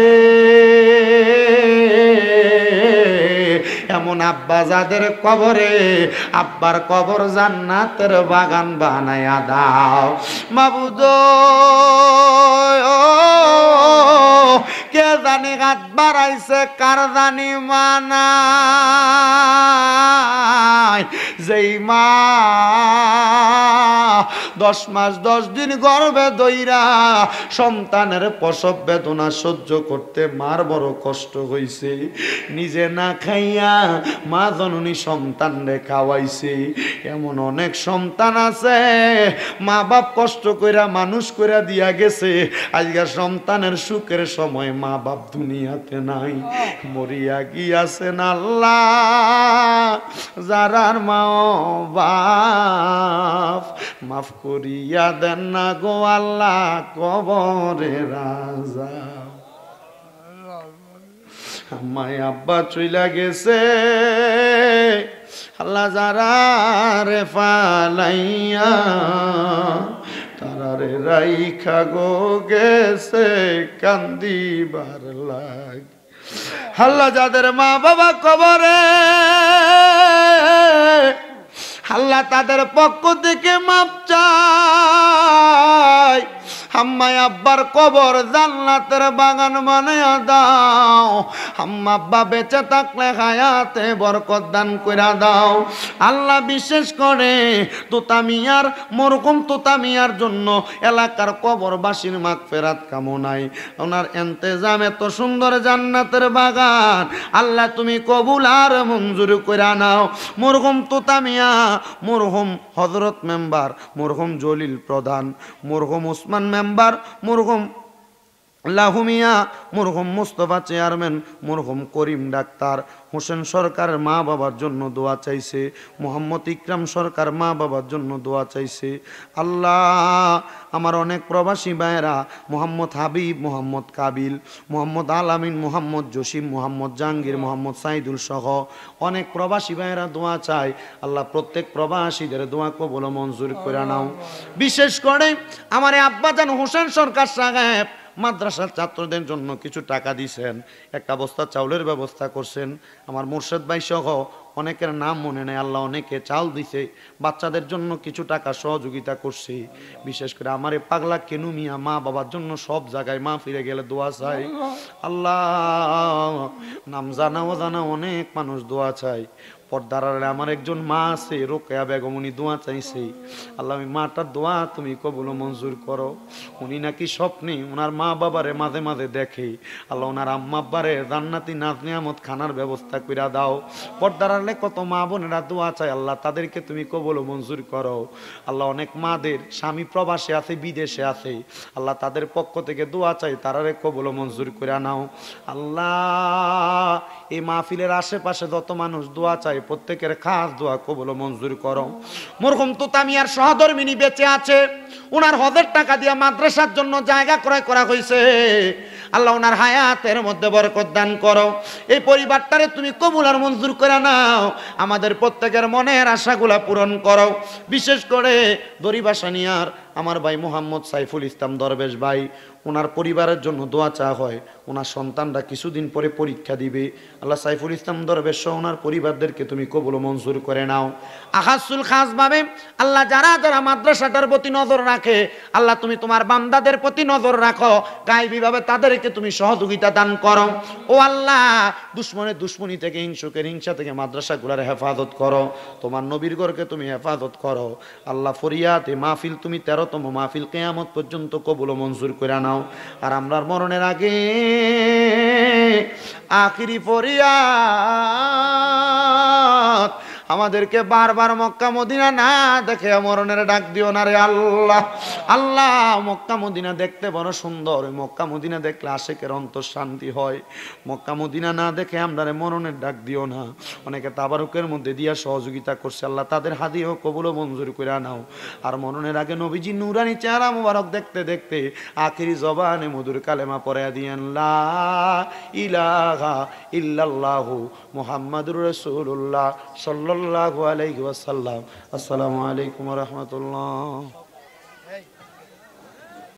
এমন আব্বা যাদের কবরে আব্বার কবর জান্নাতের বাগান বানায়া দাও মাবুদ। কে জানি হাত বাড়াইছে, কার জানি মানায়, যেই মা 10 মাস 10 দিন গর্ভে ধইরা সন্তানের প্রসব বেদনা সহ্য করতে মার বড় কষ্ট হইছে, নিজে না খাইয়া মা জননী সন্তানরে খাওয়াইছে। এমন অনেক সন্তান আছে মা বাপ কষ্ট কইরা মানুষ কইরা দিয়া গেছে, আজকে সন্তানের সুখের সময় মা বাপ দুনিয়াতে নাই, মরিয়া গিয়াছেন। আল্লাহ যারার মা বাপ মাফ করিয়া দেন না গো আল্লাহ কবরে রাজা। আম্মায় আব্বা চইলা গেছে আল্লাহ যারা রে ফালাইয়া তারারে রাইখা গো গেছে কান্দিবার লাগ। আল্লাহ যাদের মা বাবা কবরে আল্লাহ তাদের পক্ষ থেকে মাপ চাই, আম্মা আব্বার কবর জান্নাতের বাগান বানায়া দাও, আম্মা আব্বা বেঁচে থাকলে হায়াতে বরকত দান কইরা দাও। আল্লাহ বিশেষ করে তোতামিয়ার মরহুম তোতামিয়ার জন্য এলাকার কবরবাসীর মাগফিরাত কামনায় ওনার ইন্তেজাম এত সুন্দর জান্নাতের বাগান আল্লাহ তুমি কবুল আর মঞ্জুর কইরা নাও। মরহুম তোতামিয়া, মরহুম হযরত মেম্বার, মরহুম জলিল প্রধান, মরহুম ওসমান মেম্বার, মরহুম লাহুমিয়া, মরহুম মুস্তফা চেয়ারম্যান, মরহুম করিম ডাক্তার, হোসেন সরকারের মা বাবার জন্য দোয়া চাইছে, মোহাম্মদ ইকরাম সরকার মা বাবার জন্য দোয়া চাইছে। আল্লাহ আমার অনেক প্রবাসী ভাইয়েরা মোহাম্মদ হাবিব, মোহাম্মদ কাবিল, মোহাম্মদ আলামিন, মোহাম্মদ জসিম, মোহাম্মদ জাহাঙ্গীর, মোহাম্মদ সাইদুল সহ অনেক প্রবাসী ভাইয়েরা দোয়া চায়। আল্লাহ প্রত্যেক প্রবাসীদের দোয়া কবুল ও মঞ্জুর করে নাও। বিশেষ করে আমার আব্বাজান হোসেন সরকার সাহেব মাদ্রাসার ছাত্রদের জন্য কিছু টাকা দিয়েছেন, একটা বস্তা চাউলের ব্যবস্থা করছেন। আমার মুর্শেদ ভাই সহ অনেকের নাম মনে নেই, আল্লাহ অনেকে চাল দিছে, বাচ্চাদের জন্য কিছু টাকা সহযোগিতা করছে। বিশেষ করে আমার এই পাগলা কেনু মিয়া মা বাবার জন্য সব জায়গায় মা ফিরে গেলে দোয়া চাই। আল্লাহ নাম জানা অজানা অনেক মানুষ দোয়া চাই। পর্দার আমার একজন মা আছে রোকেয়া বেগম, উনি দোয়া চাইছে। আল্লাহ আমি মাটার দোয়া তুমি কবুল মঞ্জুর করো। উনি নাকি স্বপ্নে ওনার মা বাবারে মাঝে মাঝে দেখে, আল্লাহ ওনার আম্মা আব্বারে জান্নাতি নাজ নিয়ামত খানার ব্যবস্থা কইরা দাও। পর্দার আড়ালে কত মা বোনেরা দোয়া চায়, আল্লাহ তাদেরকে তুমি কবুল মঞ্জুর করো। আল্লাহ অনেক মাদের স্বামী প্রবাসে আছে, বিদেশে আছে, আল্লাহ তাদের পক্ষ থেকে দোয়া চাই, তারারে কবুল মঞ্জুর করে নাও। আল্লাহ এই মাহফিলের আশেপাশে যত মানুষ দোয়া চায় প্রত্যেকের খাস দোয়া কবুল মঞ্জুর করো। মরহুম তোতামিয়ার সহধর্মিনী বেঁচে আছে, ওনার হজের টাকা দিয়ে মাদ্রাসার জন্য জায়গা ক্রয় করা হয়েছে। আল্লাহ ওনার হায়াতের মধ্যে বরকত দান করো। এই পরিবারটারে তুমি কবুল আর মঞ্জুর করে নাও, আমাদের প্রত্যেকের মনের আশাগুলা পূরণ করো। বিশেষ করে দরিবাসানিয়ার আমার ভাই মোহাম্মদ সাইফুল ইসলাম দরবেশ ভাই, ওনার পরিবারের জন্য দোয়া চা হয়। ওনার সন্তানরা কিছুদিন পরে পরীক্ষা দিবে, আল্লাহ সাইফুল ইসলাম দরবেশ সহ ওনার পরিবারদেরকে তুমি কবুল মঞ্জুর করে নাও। আখাসুল খাস ভাবে আল্লাহ যারা যারা মাদ্রাসাটার প্রতি নজর রাখে, আল্লাহ তুমি তোমার বান্দাদের প্রতি নজর রাখো, গায়বী ভাবে তাদেরকে তুমি সহযোগিতা দান করো। ও আল্লাহ দুশ্মনের দুশ্মনী থেকে, হিংসুকের হিংসা থেকে মাদ্রাসাগুলোর হেফাজত করো, তোমার নবীর ঘরকে তুমি হেফাজত করো। আল্লাহ ফরিয়াদ এ মাহফিল তুমি 13তম মাহফিল কিয়ামত পর্যন্ত কবুল মঞ্জুর করে নাও। আর আমরার মরণের আগে আখিরি ফরিয়াদ আমাদেরকে বারবার মক্কা মদিনা না দেখে মরণের ডাক দিও না রে আল্লাহ। আল্লাহ মক্কা মদিনা দেখতে বড় সুন্দর, মক্কা মদিনা দেখলে আশেকের অন্তর শান্তি হয়। মক্কা মদিনা না দেখে আমরা মরণের ডাক দিও না। অনেকে তাবারুকের মধ্যে দিয়া সহযোগিতা করছে, আল্লাহ তাদের হাদিও কবুল মঞ্জুর করে নাও। আর মরণের আগে নবীজি নুরানি চেহারা মুবারক দেখতে দেখতে আখিরি জবানে মধুর কালেমা পড়ে দিয়েন, লা ইলাহা ইল্লাল্লাহু মুহাম্মাদুর রাসূলুল্লাহ সাল্লাল্লাহু আলাইহি ওয়াসাল্লাম। আসসালামু আলাইকুম ওয়া রাহমাতুল্লাহ।